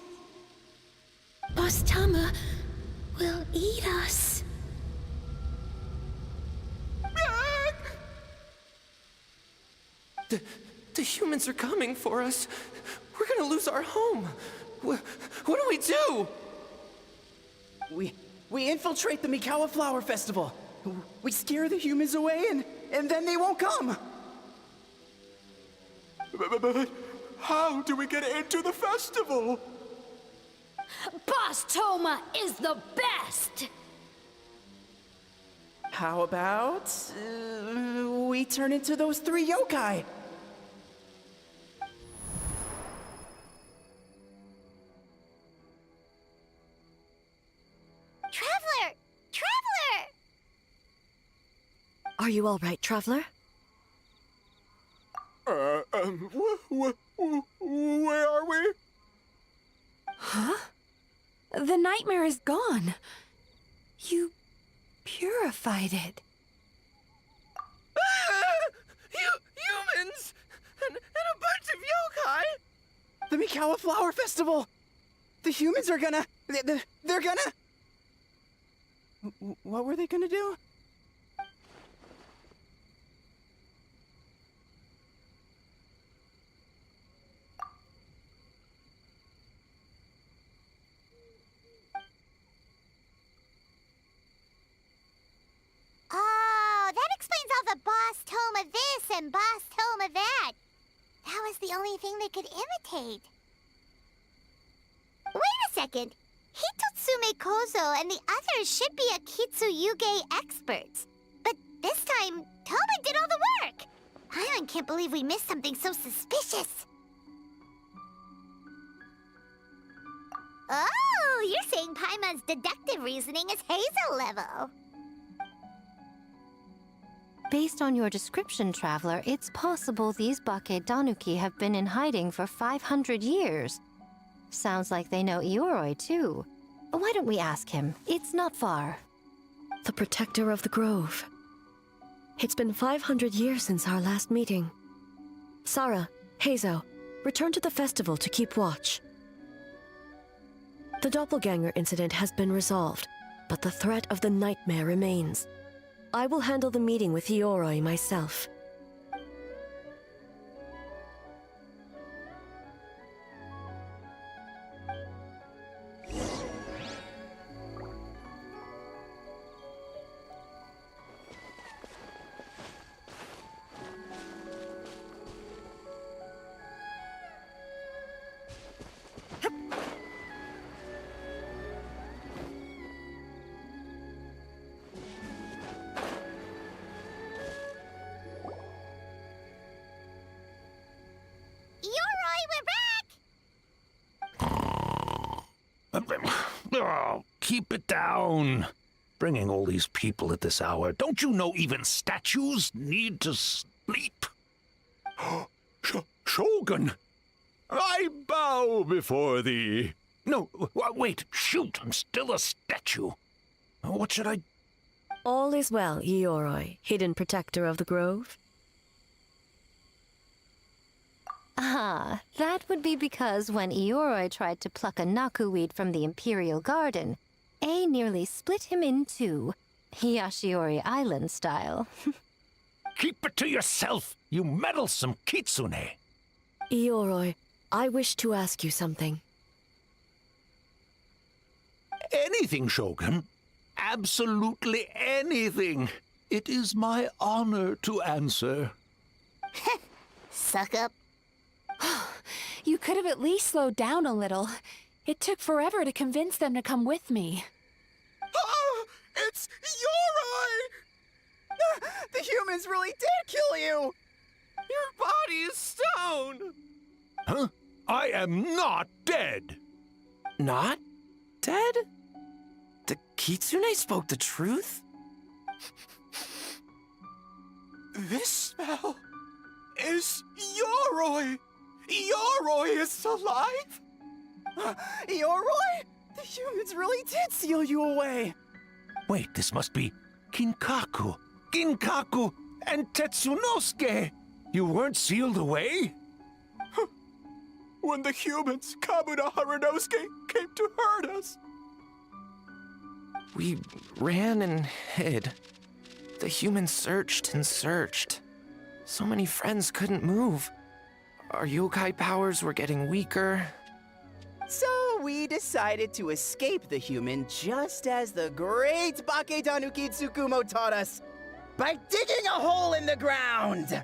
Boss Tama will eat us. The humans are coming for us. We're gonna lose our home. What do we do? We infiltrate the Mikawa Flower Festival. We scare the humans away and then they won't come. But how do we get into the festival? Boss Toma is the best! How about we turn into those 3 yokai? Traveler! Traveler! Are you all right, Traveler? Where are we? Huh? The nightmare is gone. You purified it. Humans! And a bunch of yokai! The Mikawa Flower Festival! The humans are gonna... They're gonna... What were they gonna do? Oh, that explains all the Boss Toma this and Boss Toma that. That was the only thing they could imitate. Wait a second. Hitotsume Kozo and the others should be Akitsuyuge experts. But this time, Toma did all the work. Paimon can't believe we missed something so suspicious. Oh, you're saying Paimon's deductive reasoning is Hazel level. Based on your description, Traveler, it's possible these Bakedanuki have been in hiding for 500 years. Sounds like they know Ioroi, too. Why don't we ask him? It's not far. The protector of the grove. It's been 500 years since our last meeting. Sarah, Heizo, return to the festival to keep watch. The doppelganger incident has been resolved, but the threat of the nightmare remains. I will handle the meeting with Ioroi myself. Oh, keep it down. Bringing all these people at this hour. Don't you know even statues need to sleep? Shogun, I bow before thee. No, wait, shoot, I'm still a statue. What should I... All is well, Ioroi, hidden protector of the grove. Ah, that would be because when Ioroi tried to pluck a nakuweed from the Imperial Garden, A nearly split him in two, Yashiori Island style. Keep it to yourself, you meddlesome kitsune. Ioroi, I wish to ask you something. Anything, Shogun. Absolutely anything. It is my honor to answer. Suck up. You could have at least slowed down a little. It took forever to convince them to come with me. Oh, it's Ioroi! The humans really did kill you! Your body is stone! Huh? I am not dead! Not dead? The kitsune spoke the truth? This smell is Ioroi! Ioroi is alive? Ioroi? The humans really did seal you away! Wait, this must be Kinkaku, Ginkaku, and Tetsunosuke! You weren't sealed away? When the humans, Kamuna Harunosuke, came to hurt us. We ran and hid. The humans searched and searched. So many friends couldn't move. Our yokai powers were getting weaker. So we decided to escape the human just as the great Baketanuki Tsukumo taught us, by digging a hole in the ground!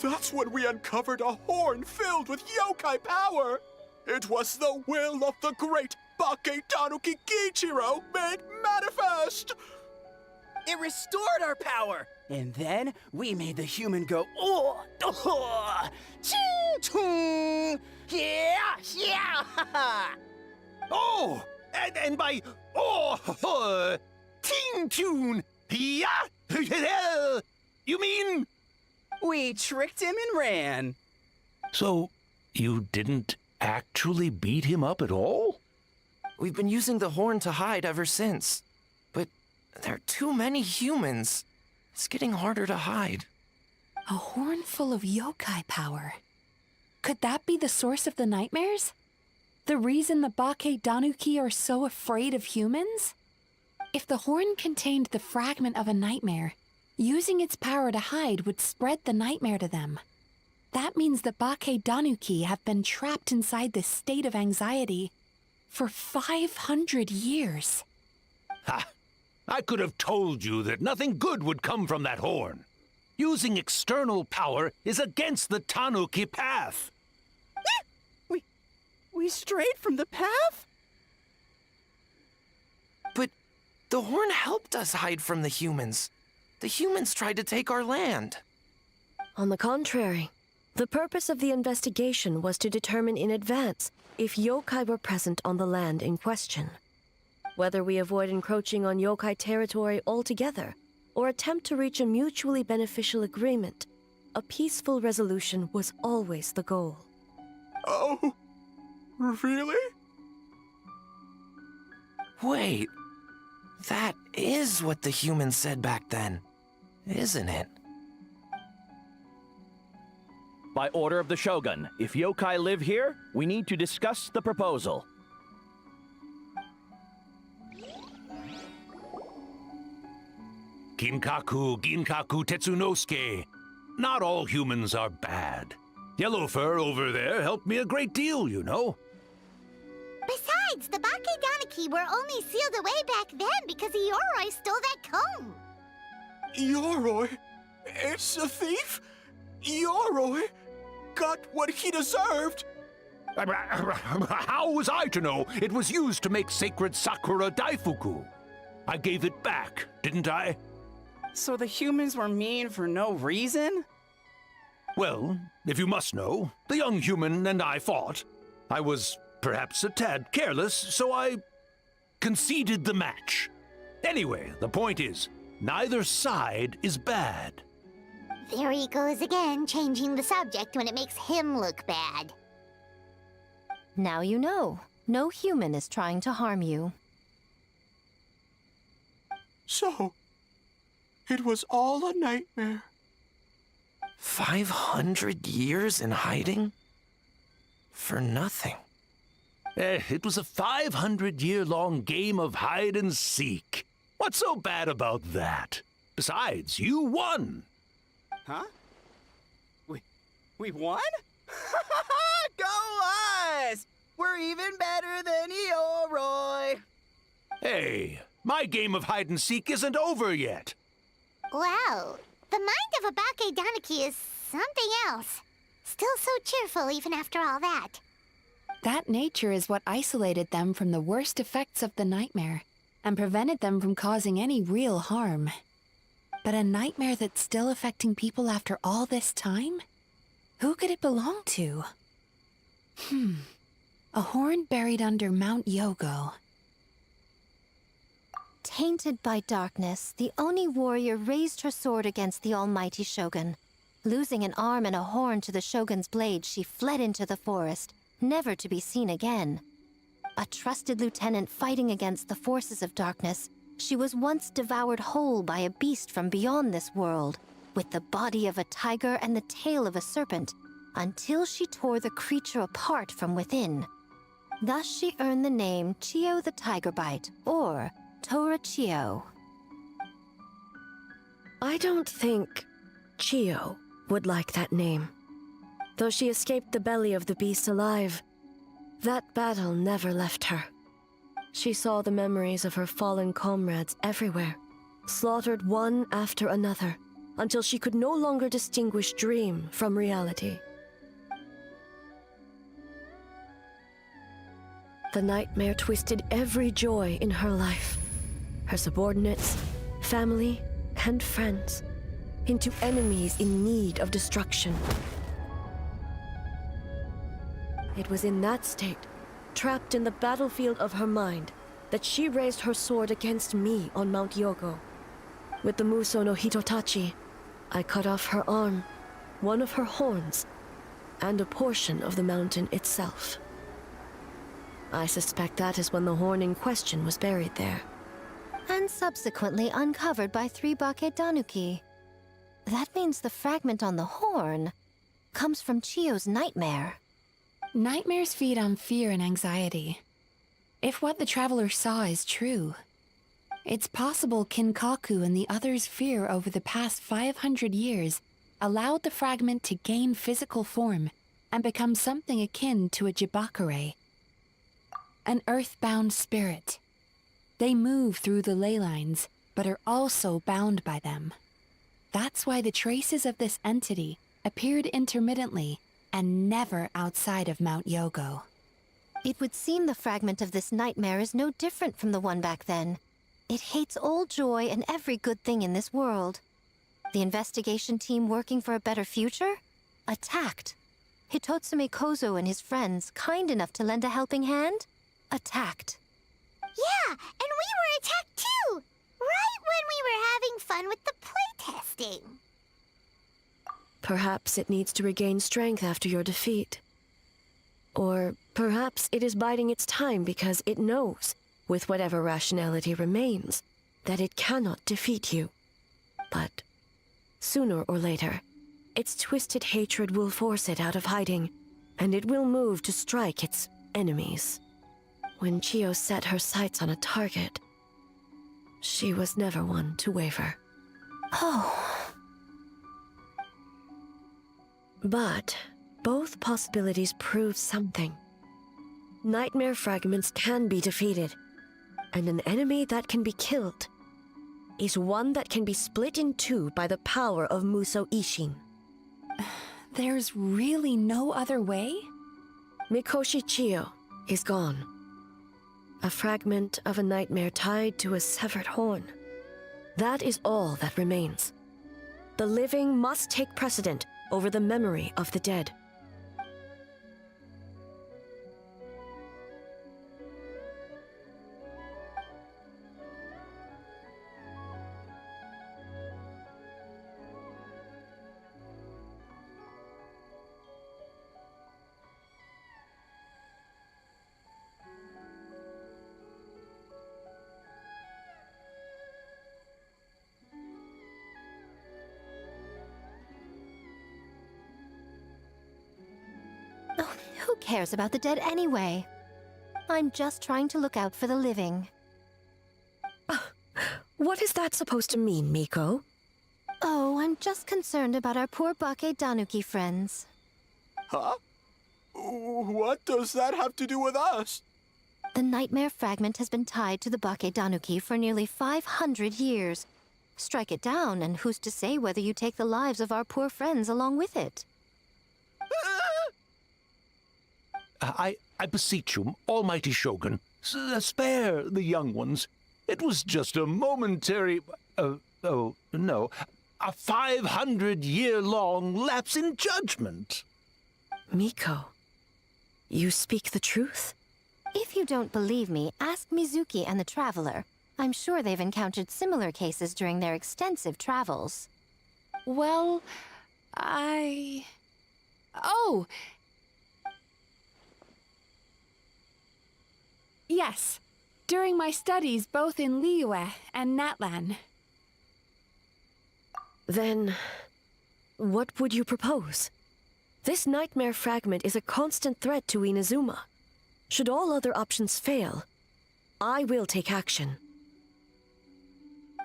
That's when we uncovered a horn filled with yokai power. It was the will of the great Baketanuki Kichiro made manifest. It restored our power, and then we made the human go, oh, oh, ching, yeah, yeah. Oh, and by ting tune, yeah. You mean? We tricked him and ran. So, you didn't actually beat him up at all? We've been using the horn to hide ever since. But there are too many humans. It's getting harder to hide. A horn full of yokai power. Could that be the source of the nightmares? The reason the Baketanuki are so afraid of humans? If the horn contained the fragment of a nightmare, using its power to hide would spread the nightmare to them. That means the Baketanuki have been trapped inside this state of anxiety for 500 years. Ha! I could have told you that nothing good would come from that horn. Using external power is against the Tanuki path. We strayed from the path? But the horn helped us hide from the humans. The humans tried to take our land. On the contrary, the purpose of the investigation was to determine in advance if yokai were present on the land in question. Whether we avoid encroaching on yokai territory altogether, or attempt to reach a mutually beneficial agreement, a peaceful resolution was always the goal. Oh, really? Wait, that is what the humans said back then, isn't it? By order of the Shogun, if yokai live here, we need to discuss the proposal. Ginkaku, Tetsunosuke. Not all humans are bad. Yellowfur over there helped me a great deal, you know. Besides, the Baketanuki were only sealed away back then because Ioroi stole that comb. Ioroi? It's a thief? Ioroi got what he deserved. How was I to know it was used to make sacred Sakura Daifuku? I gave it back, didn't I? So the humans were mean for no reason? Well, if you must know, the young human and I fought. I was perhaps a tad careless, so I conceded the match. Anyway, the point is, neither side is bad. There he goes again, changing the subject when it makes him look bad. Now you know. No human is trying to harm you. So, it was all a nightmare. 500 years in hiding? For nothing. It was a 500-year-long game of hide and seek. What's so bad about that? Besides, you won. Huh? We won? Go us! We're even better than Eoroy! Hey, my game of hide and seek isn't over yet. Wow, the mind of a Bakedaniki is something else. Still so cheerful even after all that. That nature is what isolated them from the worst effects of the nightmare and prevented them from causing any real harm. But a nightmare that's still affecting people after all this time? Who could it belong to? A horn buried under Mount Yogo. Tainted by darkness, the Oni warrior raised her sword against the almighty shogun. Losing an arm and a horn to the shogun's blade, she fled into the forest, never to be seen again. A trusted lieutenant fighting against the forces of darkness, she was once devoured whole by a beast from beyond this world, with the body of a tiger and the tail of a serpent, until she tore the creature apart from within. Thus she earned the name Chio the Tigerbite, or Tora Chio. I don't think Chio would like that name. Though she escaped the belly of the beast alive, that battle never left her. She saw the memories of her fallen comrades everywhere, slaughtered one after another, until she could no longer distinguish dream from reality. The nightmare twisted every joy in her life, her subordinates, family, and friends, into enemies in need of destruction. It was in that state, trapped in the battlefield of her mind, that she raised her sword against me on Mount Yogo. With the Muso no Hitotachi, I cut off her arm, one of her horns, and a portion of the mountain itself. I suspect that is when the horn in question was buried there. And subsequently uncovered by 3 Bakedanuki. That means the fragment on the horn comes from Chio's nightmare. Nightmares feed on fear and anxiety. If what the traveler saw is true, it's possible Kinkaku and the others' fear over the past 500 years allowed the fragment to gain physical form and become something akin to a Jibakure, an earthbound spirit. They move through the ley lines, but are also bound by them. That's why the traces of this entity appeared intermittently and never outside of Mount Yogo. It would seem the fragment of this nightmare is no different from the one back then. It hates all joy and every good thing in this world. The investigation team working for a better future? Attacked. Hitotsumi Kozo and his friends, kind enough to lend a helping hand? Attacked. Yeah, and we were attacked too! Right when we were having fun with the playtesting. Perhaps it needs to regain strength after your defeat. Or perhaps it is biding its time because it knows, with whatever rationality remains, that it cannot defeat you. But sooner or later, its twisted hatred will force it out of hiding, and it will move to strike its enemies. When Chio set her sights on a target, she was never one to waver. Oh. But both possibilities prove something. Nightmare fragments can be defeated, and an enemy that can be killed is one that can be split in two by the power of Muso Ishin. There's really no other way? Mikoshi Chio is gone. A fragment of a nightmare tied to a severed horn. That is all that remains. The living must take precedent over the memory of the dead. cares about the dead anyway? I'm just trying to look out for the living. What is that supposed to mean, Miko? Oh, I'm just concerned about our poor Bake Tanuki friends. Huh? What does that have to do with us? The nightmare fragment has been tied to the Bake Tanuki for nearly 500 years. Strike it down, and who's to say whether you take the lives of our poor friends along with it? I beseech you, almighty Shogun, spare the young ones. It was just a momentary... oh, no. A 500-year-long lapse in judgment. Miko, you speak the truth? If you don't believe me, ask Mizuki and the Traveler. I'm sure they've encountered similar cases during their extensive travels. Well, Oh! Yes. During my studies both in Liyue and Natlan. Then, what would you propose? This nightmare fragment is a constant threat to Inazuma. Should all other options fail, I will take action.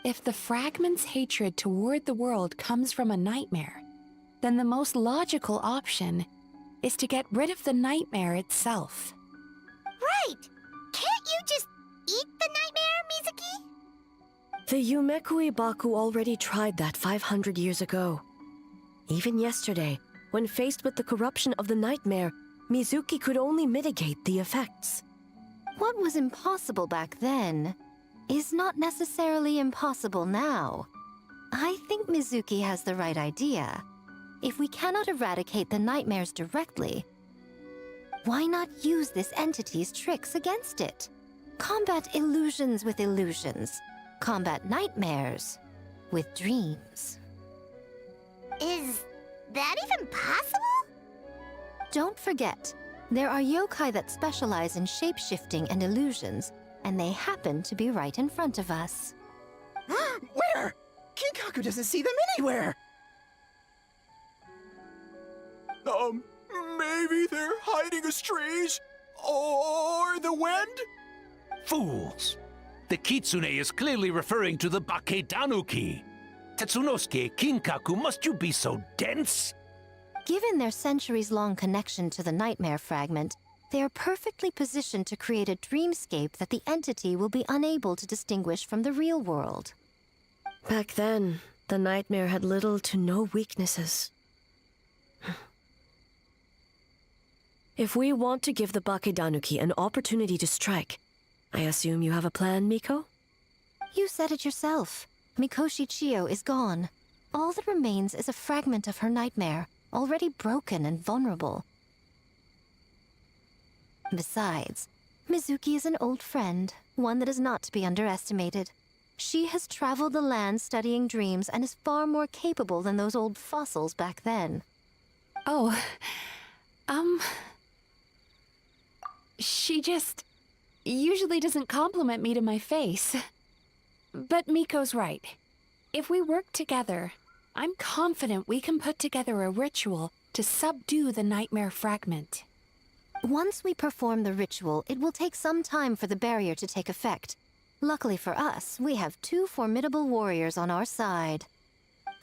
If the fragment's hatred toward the world comes from a nightmare, then the most logical option is to get rid of the nightmare itself. Right! Can't you just eat the nightmare, Mizuki? The Yumekui Baku already tried that 500 years ago. Even yesterday, when faced with the corruption of the nightmare, Mizuki could only mitigate the effects. What was impossible back then is not necessarily impossible now. I think Mizuki has the right idea. If we cannot eradicate the nightmares directly, why not use this entity's tricks against it? Combat illusions with illusions. Combat nightmares with dreams. Is that even possible? Don't forget, there are yokai that specialize in shape-shifting and illusions, and they happen to be right in front of us. Where? Kinkaku doesn't see them anywhere! Maybe they're hiding us trees? Or the wind? Fools! The Kitsune is clearly referring to the Bake Tanuki. Tetsunosuke, Kinkaku, must you be so dense? Given their centuries-long connection to the nightmare fragment, they are perfectly positioned to create a dreamscape that the entity will be unable to distinguish from the real world. Back then, the nightmare had little to no weaknesses. If we want to give the Bake Tanuki an opportunity to strike, I assume you have a plan, Miko? You said it yourself. Mikoshi Chiyo is gone. All that remains is a fragment of her nightmare, already broken and vulnerable. Besides, Mizuki is an old friend, one that is not to be underestimated. She has traveled the land studying dreams and is far more capable than those old fossils back then. Oh, she just usually doesn't compliment me to my face. But Miko's right. If we work together, I'm confident we can put together a ritual to subdue the nightmare fragment. Once we perform the ritual, it will take some time for the barrier to take effect. Luckily for us, we have two formidable warriors on our side.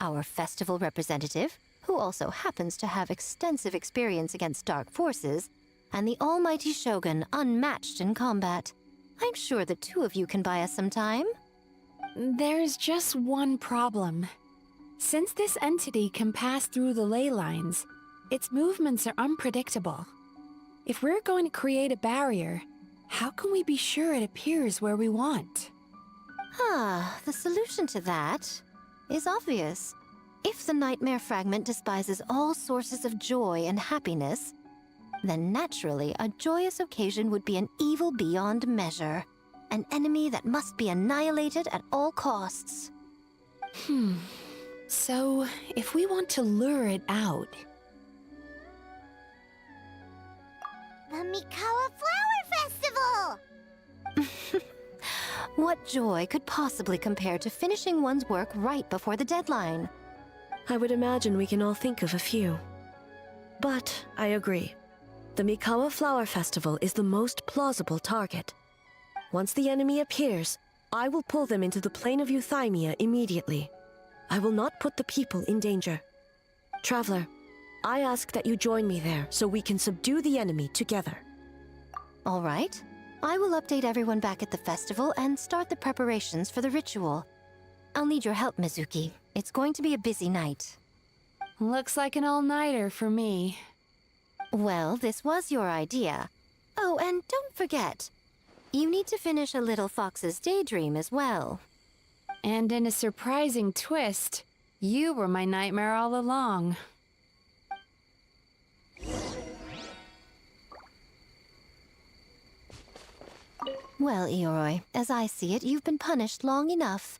Our festival representative, who also happens to have extensive experience against dark forces, and the almighty Shogun, unmatched in combat. I'm sure the two of you can buy us some time. There's just one problem. Since this entity can pass through the ley lines, its movements are unpredictable. If we're going to create a barrier, how can we be sure it appears where we want? The solution to that is obvious. If the nightmare fragment despises all sources of joy and happiness, then naturally a joyous occasion would be an evil beyond measure. An enemy that must be annihilated at all costs. So, if we want to lure it out... The Mikawa Flower Festival! What joy could possibly compare to finishing one's work right before the deadline? I would imagine we can all think of a few. But I agree. The Mikawa Flower Festival is the most plausible target. Once the enemy appears, I will pull them into the plane of Euthymia immediately. I will not put the people in danger. Traveler, I ask that you join me there so we can subdue the enemy together. All right. I will update everyone back at the festival and start the preparations for the ritual. I'll need your help, Mizuki. It's going to be a busy night. Looks like an all-nighter for me. Well, this was your idea. Oh, and don't forget, you need to finish a little fox's daydream as well. And in a surprising twist, you were my nightmare all along. Well, Ioroi, as I see it, you've been punished long enough.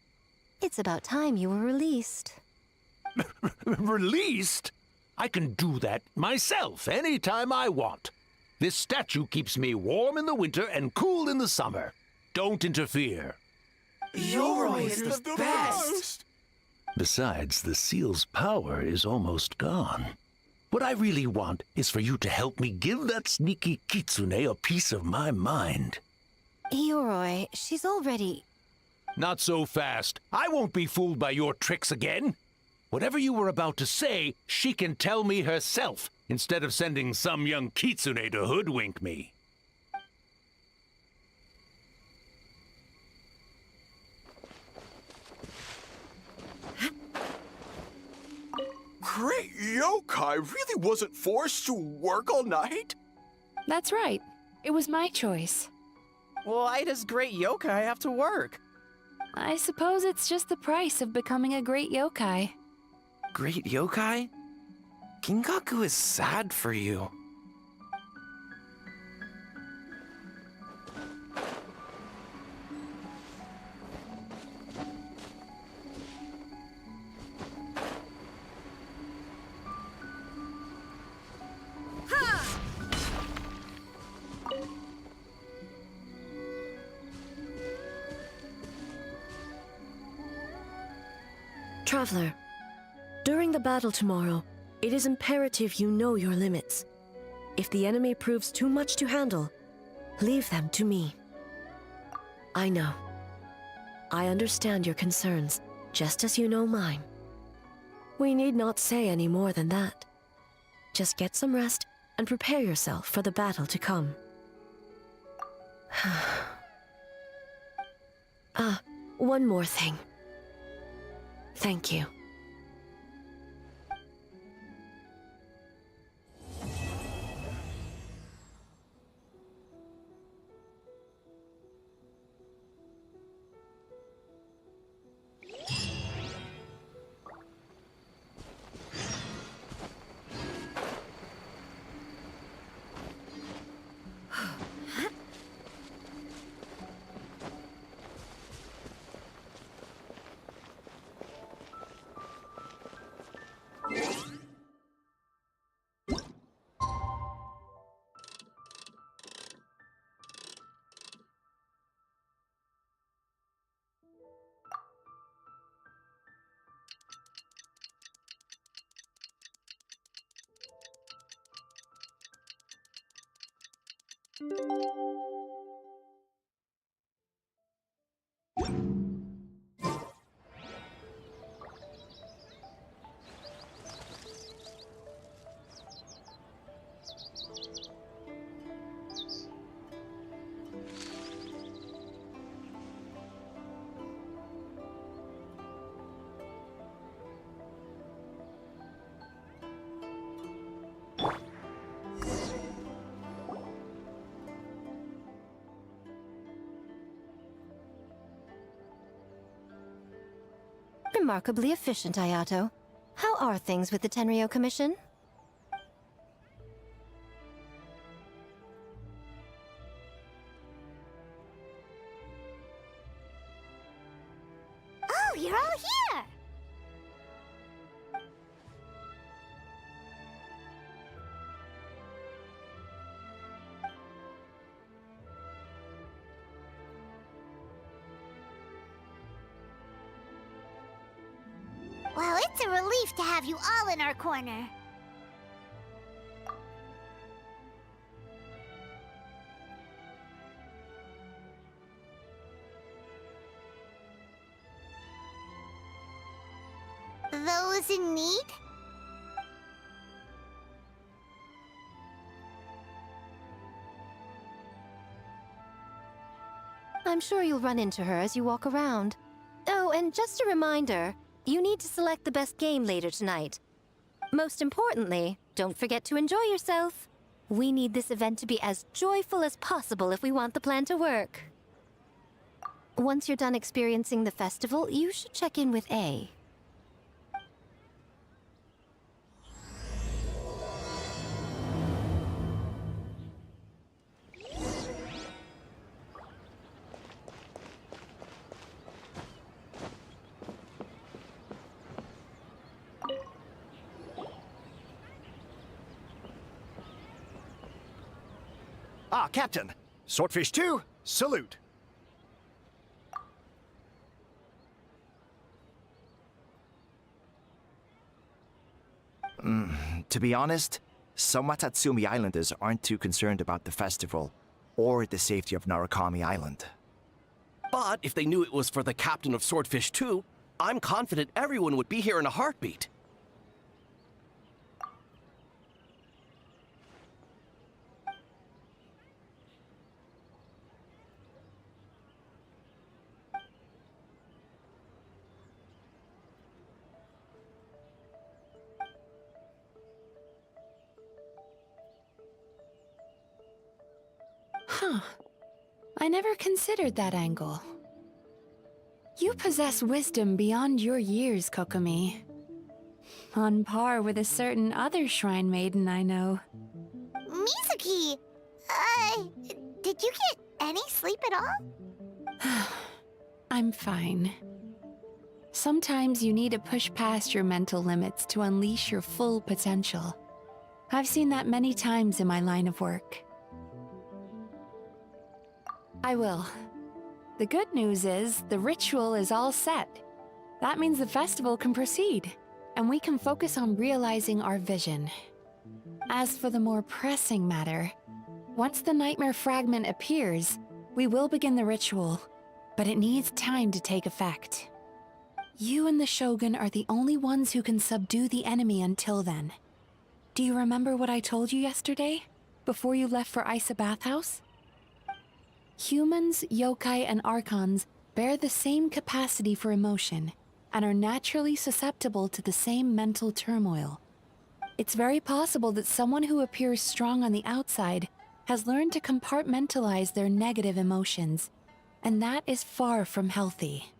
It's about time you were released. Released? I can do that myself anytime I want. This statue keeps me warm in the winter and cool in the summer. Don't interfere. Yoroi is the best! Besides, the seal's power is almost gone. What I really want is for you to help me give that sneaky kitsune a piece of my mind. Ioroi, she's already... Not so fast. I won't be fooled by your tricks again. Whatever you were about to say, she can tell me herself, instead of sending some young kitsune to hoodwink me. Great yokai really wasn't forced to work all night? That's right. It was my choice. Why does great yokai have to work? I suppose it's just the price of becoming a great yokai. Great yokai? Kingaku is sad for you. Traveler, during the battle tomorrow, it is imperative you know your limits. If the enemy proves too much to handle, leave them to me. I know. I understand your concerns, just as you know mine. We need not say any more than that. Just get some rest and prepare yourself for the battle to come. One more thing. Thank you. Remarkably efficient, Ayato. How are things with the Tenryo Commission? Oh, you're all here! Well, it's a relief to have you all in our corner. those in need? I'm sure you'll run into her as you walk around. Oh, and just a reminder, you need to select the best game later tonight. Most importantly, don't forget to enjoy yourself. We need this event to be as joyful as possible if we want the plan to work. Once you're done experiencing the festival, you should check in with A. Ah, Captain! Swordfish 2, salute! To be honest, some Watatsumi Islanders aren't too concerned about the festival or the safety of Narukami Island. But if they knew it was for the captain of Swordfish 2, I'm confident everyone would be here in a heartbeat. Huh. I never considered that angle. You possess wisdom beyond your years, Kokomi. On par with a certain other shrine maiden I know. Mizuki! Did you get any sleep at all? I'm fine. Sometimes you need to push past your mental limits to unleash your full potential. I've seen that many times in my line of work. I will. The good news is, the ritual is all set. That means the festival can proceed, and we can focus on realizing our vision. As for the more pressing matter, once the nightmare fragment appears, we will begin the ritual, but it needs time to take effect. You and the Shogun are the only ones who can subdue the enemy until then. Do you remember what I told you yesterday, before you left for Isa Bathhouse? Humans, yokai, and archons bear the same capacity for emotion, and are naturally susceptible to the same mental turmoil. It's very possible that someone who appears strong on the outside has learned to compartmentalize their negative emotions, and that is far from healthy.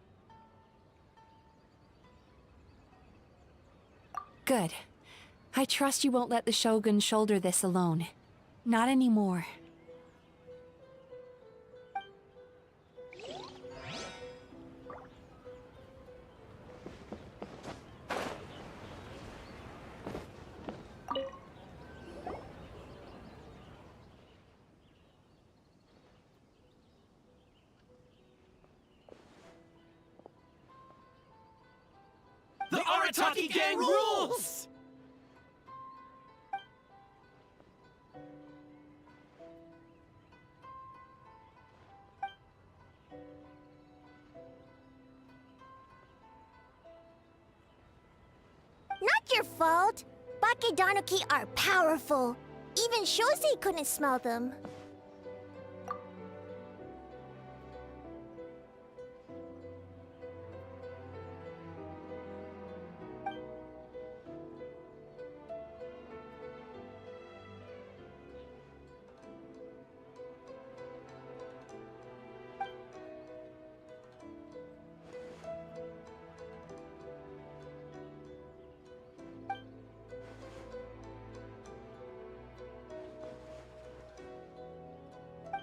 Good. I trust you won't let the Shogun shoulder this alone. Not anymore. The Arataki gang rules! Not your fault. Bakedanuki are powerful. Even Shosei couldn't smell them.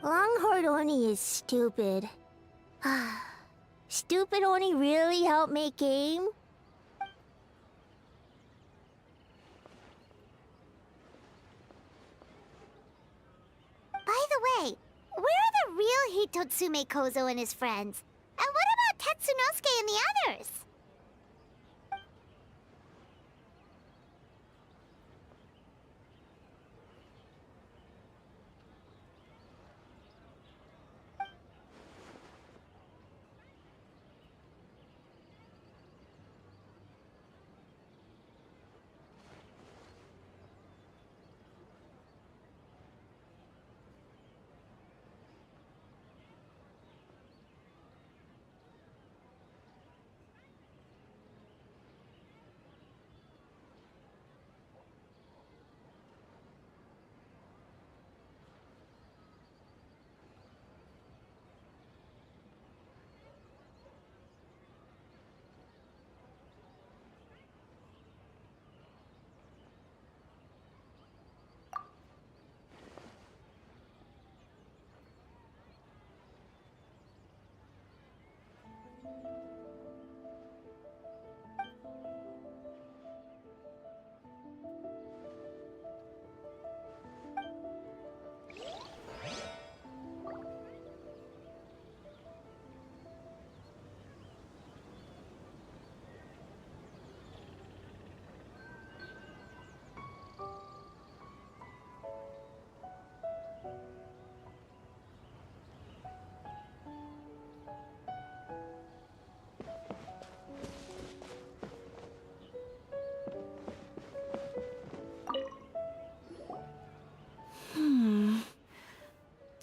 Longhorn Oni is stupid. Stupid Oni really helped make game? By the way, where are the real Hitotsume Kozo and his friends? And what about Tetsunosuke and the others?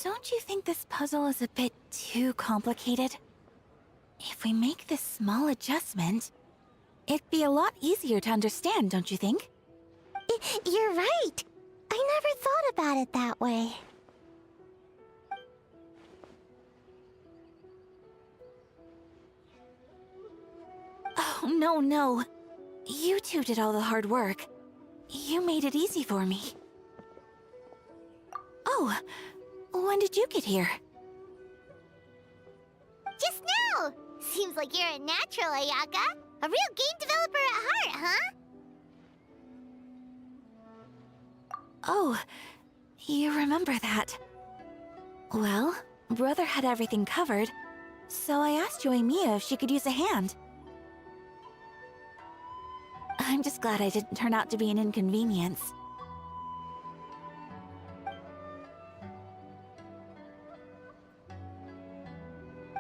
Don't you think this puzzle is a bit too complicated? If we make this small adjustment, it'd be a lot easier to understand, don't you think? You're right. I never thought about it that way. Oh, no. You two did all the hard work. You made it easy for me. Oh, when did you get here? Just now! Seems like you're a natural, Ayaka. A real game developer at heart, huh? Oh, you remember that. Well, Brother had everything covered, so I asked Yoimiya if she could use a hand. I'm just glad I didn't turn out to be an inconvenience.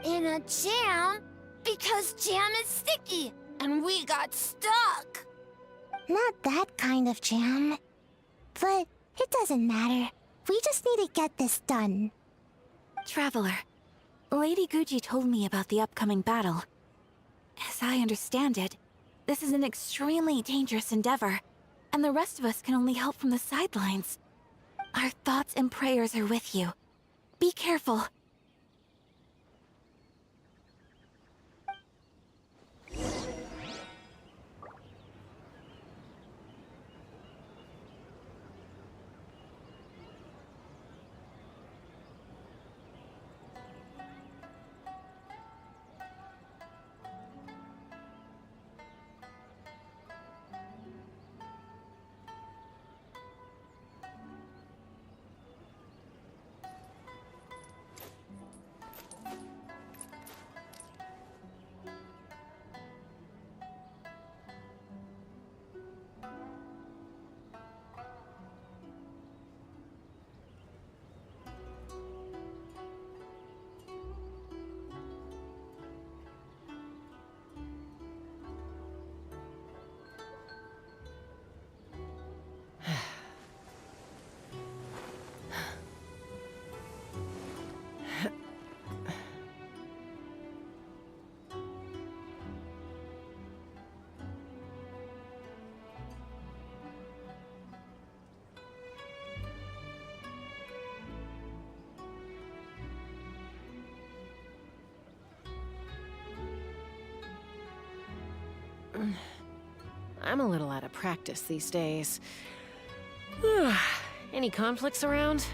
In a jam? Because jam is sticky, and we got stuck. Not that kind of jam. But it doesn't matter. We just need to get this done. Traveler, Lady Guji told me about the upcoming battle. As I understand it, this is an extremely dangerous endeavor, and the rest of us can only help from the sidelines. Our thoughts and prayers are with you. Be careful. I'm a little out of practice these days. Any conflicts around?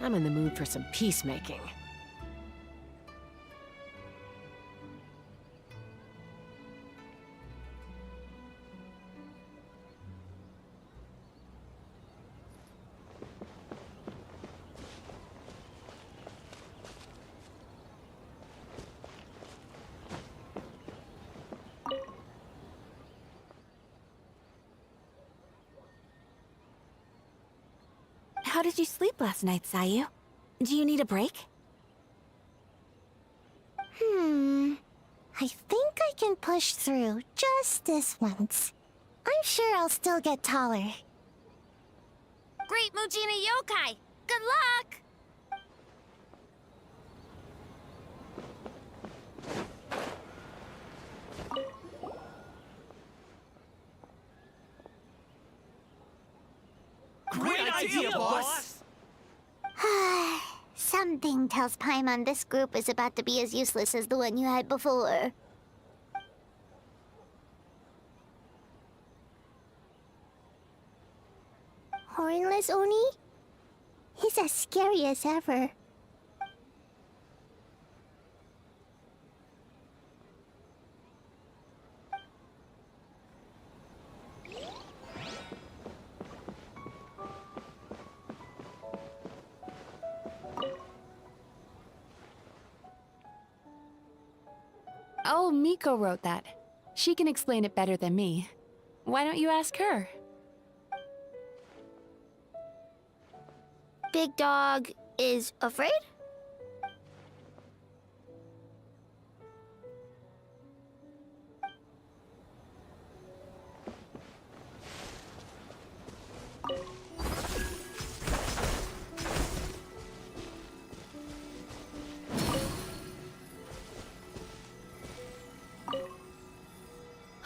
I'm in the mood for some peacemaking. How did you sleep last night, Sayu? Do you need a break? I think I can push through just this once. I'm sure I'll still get taller. Great Mujina Yokai! Good luck! Great idea, boss! Something tells Paimon this group is about to be as useless as the one you had before. Hornless Oni? He's as scary as ever. Oh, Miko wrote that. She can explain it better than me. Why don't you ask her? Big Dog is afraid?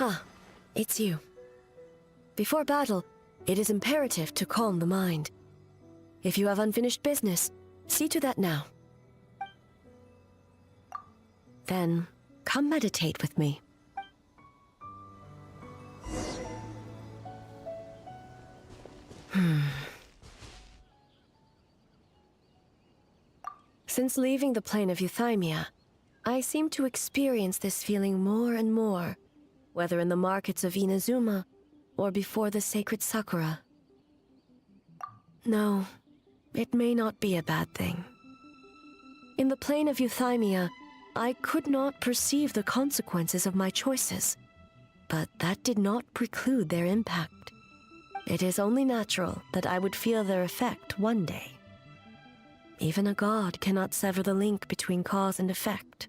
Ah, it's you. Before battle, it is imperative to calm the mind. If you have unfinished business, see to that now. Then, come meditate with me. Since leaving the plane of Euthymia, I seem to experience this feeling more and more, whether in the markets of Inazuma or before the sacred Sakura. No, it may not be a bad thing. In the plane of Euthymia, I could not perceive the consequences of my choices, but that did not preclude their impact. It is only natural that I would feel their effect one day. Even a god cannot sever the link between cause and effect.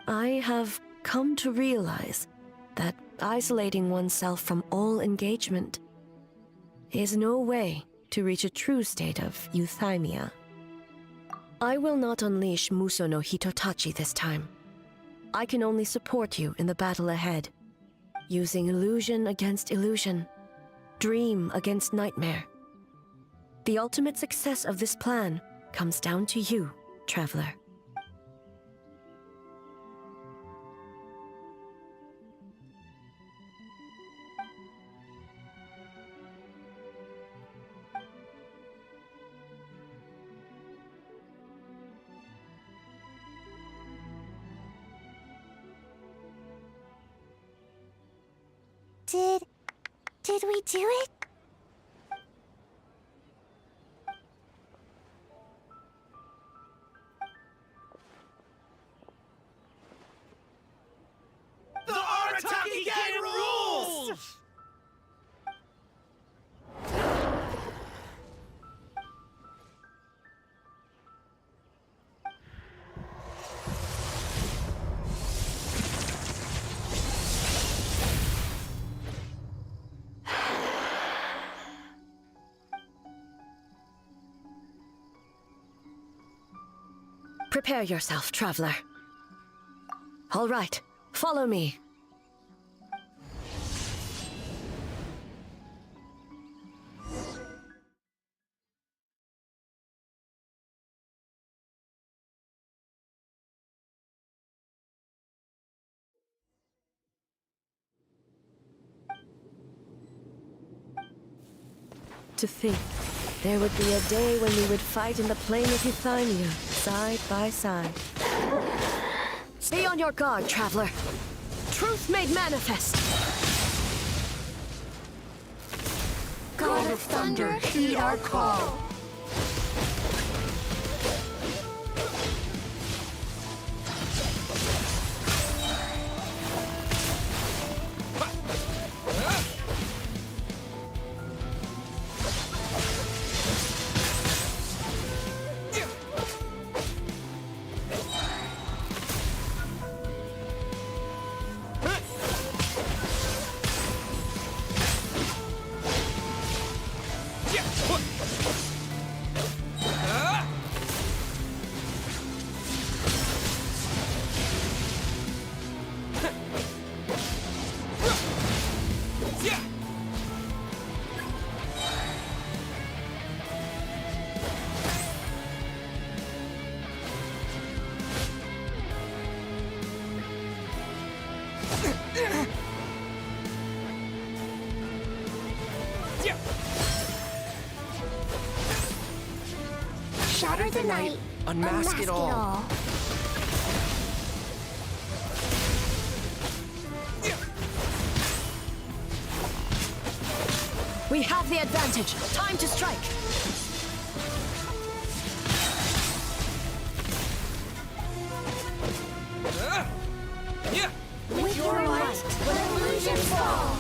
I have come to realize that isolating oneself from all engagement is no way to reach a true state of euthymia. I will not unleash Muso no Hitotachi this time. I can only support you in the battle ahead, using illusion against illusion, dream against nightmare. The ultimate success of this plan comes down to you, traveler. Did we do it? The Arataki Gang rules! Prepare yourself, traveler. All right, follow me. To think, there would be a day when we would fight in the plain of Euthymia, side by side. Be on your guard, traveler. Truth made manifest. God of Thunder, heed our call. Shatter the night, unmask it all. We have the advantage. Time to strike. With your might, let illusions fall.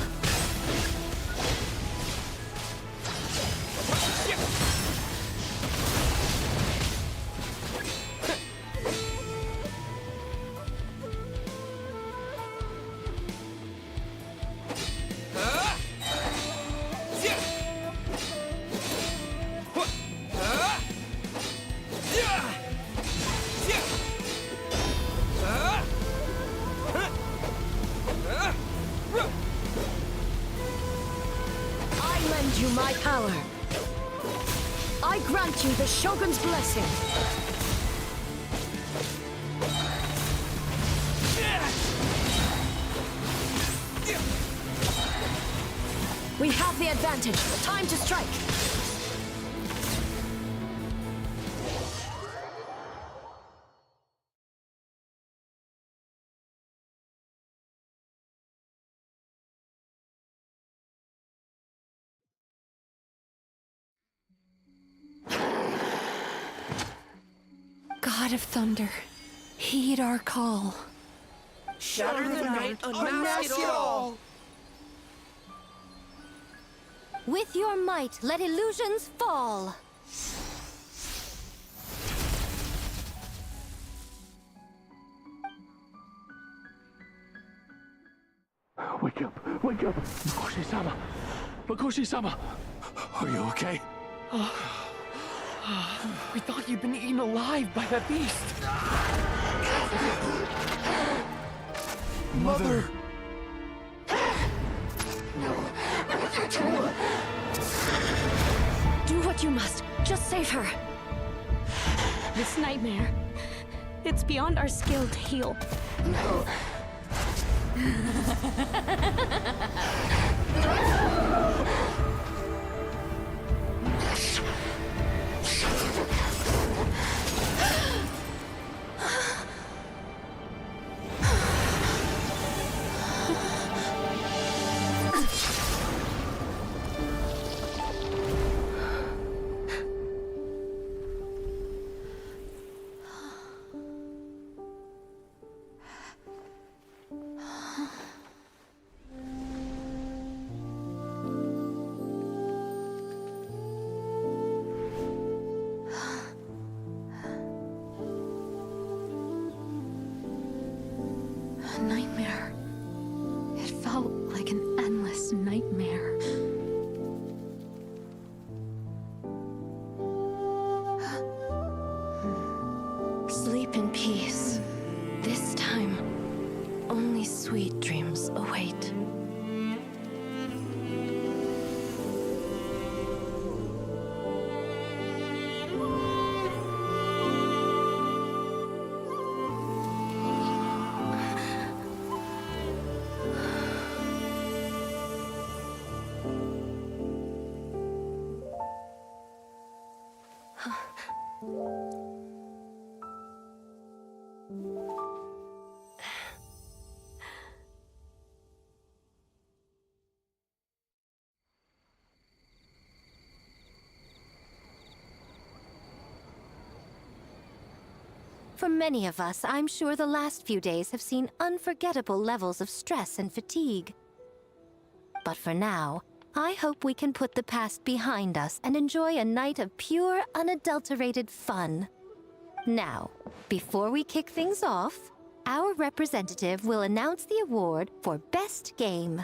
my power. I grant you the Shogun's blessing. We have the advantage. Time to strike. God of Thunder, heed our call. Shatter the night, unmask it all! With your might, let illusions fall! Wake up! Wake up! Makoshi-sama! Makoshi-sama! Are you okay? We thought you'd been eaten alive by that beast. Mother! Do what you must. Just save her. This nightmare, it's beyond our skill to heal. A nightmare. It felt like an endless nightmare. Sleep in peace. This time, only sweet dreams await. For many of us, I'm sure the last few days have seen unforgettable levels of stress and fatigue. But for now, I hope we can put the past behind us and enjoy a night of pure, unadulterated fun. Now, before we kick things off, our representative will announce the award for Best Game.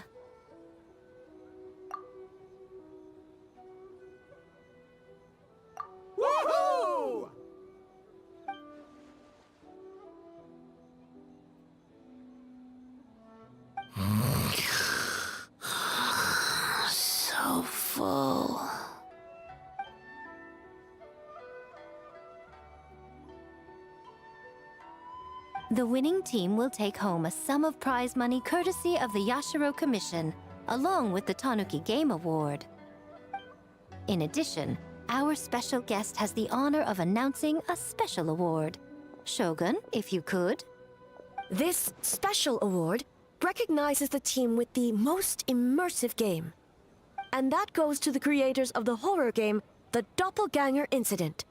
Woohoo! So full. The winning team will take home a sum of prize money courtesy of the Yashiro Commission, along with the Tanuki Game Award. In addition, our special guest has the honor of announcing a special award. Shogun, if you could. This special award recognizes the team with the most immersive game. And that goes to the creators of the horror game, The Doppelganger Incident.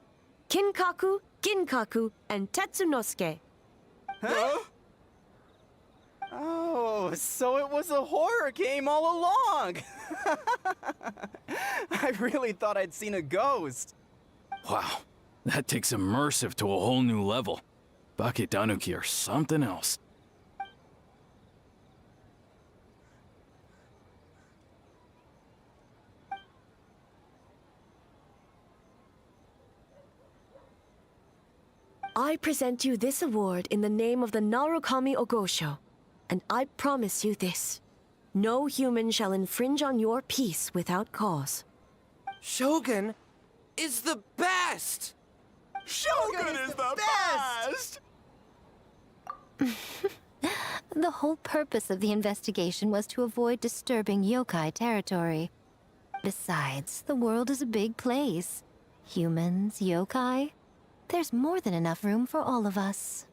Kinkaku, Ginkaku, and Tetsunosuke. Huh? Oh, so it was a horror game all along! I really thought I'd seen a ghost. Wow, that takes immersive to a whole new level. Bake Tanuki are something else. I present you this award in the name of the Narukami Ogosho, and I promise you this. No human shall infringe on your peace without cause. Shogun is the best! Shogun is the best! The whole purpose of the investigation was to avoid disturbing yokai territory. Besides, the world is a big place. Humans, yokai. There's more than enough room for all of us.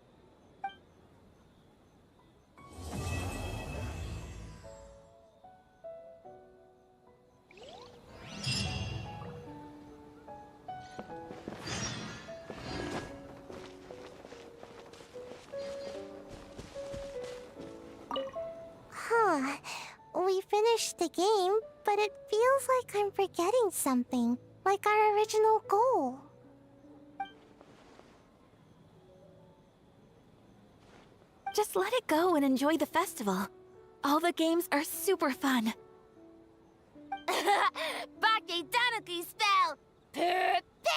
Huh. We finished the game, but it feels like I'm forgetting something. Like our original goal. Just let it go and enjoy the festival. All the games are super fun. Bake Tanuki spell! Pip, pip!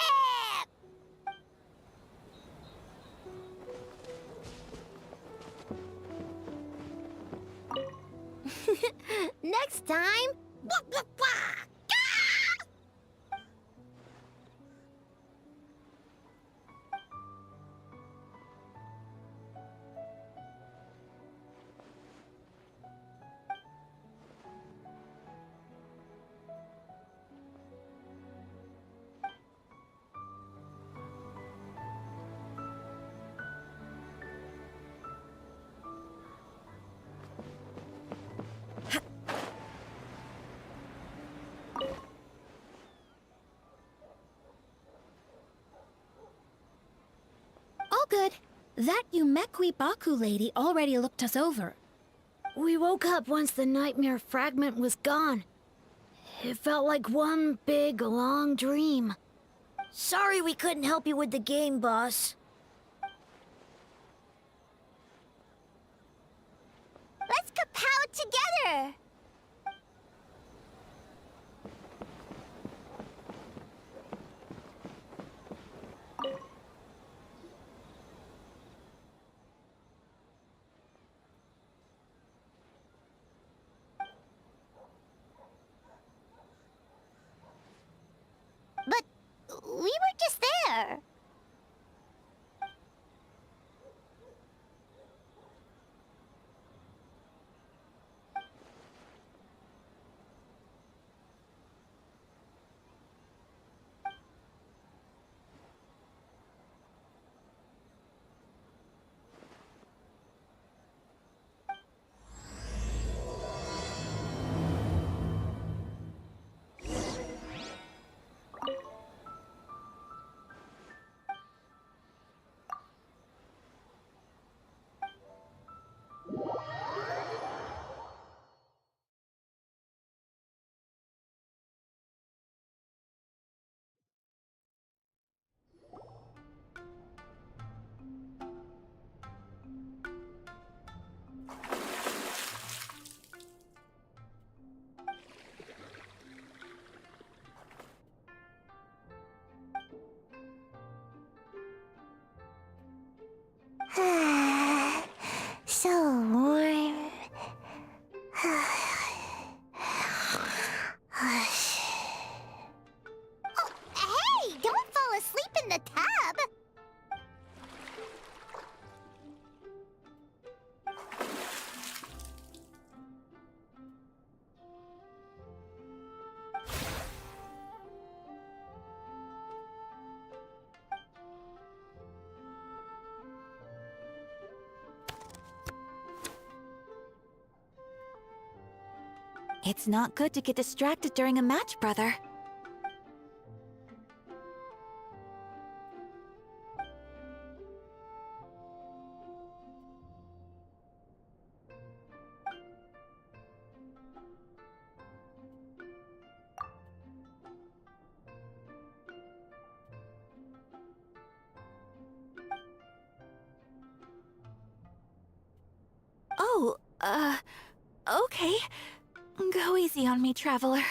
Next time... Wah, wah, wah! All good. That Yumekwi Baku lady already looked us over. We woke up once the nightmare fragment was gone. It felt like one big, long dream. Sorry we couldn't help you with the game, boss. Let's kapow together! But we were just there. So warm. Hey, don't fall asleep in the tub! It's not good to get distracted during a match, brother. Oh, okay. Go easy on me, traveler.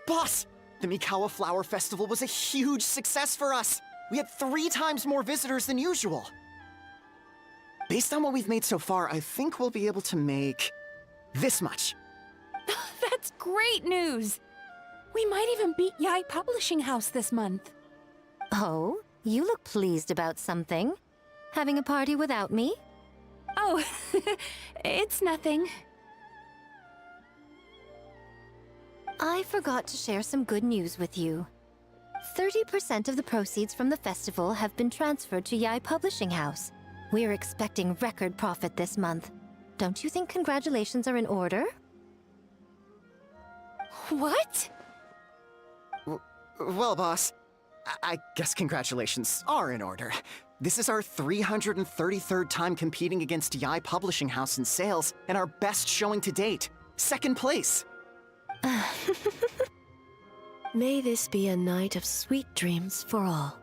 Boss, the Mikawa Flower Festival was a huge success for us. We had 3 times more visitors than usual. Based on what we've made so far, I think we'll be able to make this much. That's great news! We might even beat Yai Publishing House this month. Oh, you look pleased about something. Having a party without me? Oh, it's nothing. I forgot to share some good news with you. 30% of the proceeds from the festival have been transferred to Yai Publishing House. We're expecting record profit this month. Don't you think congratulations are in order? What? Well, boss, I guess congratulations are in order. This is our 333rd time competing against Yai Publishing House in sales, and our best showing to date. 2nd place. May this be a night of sweet dreams for all.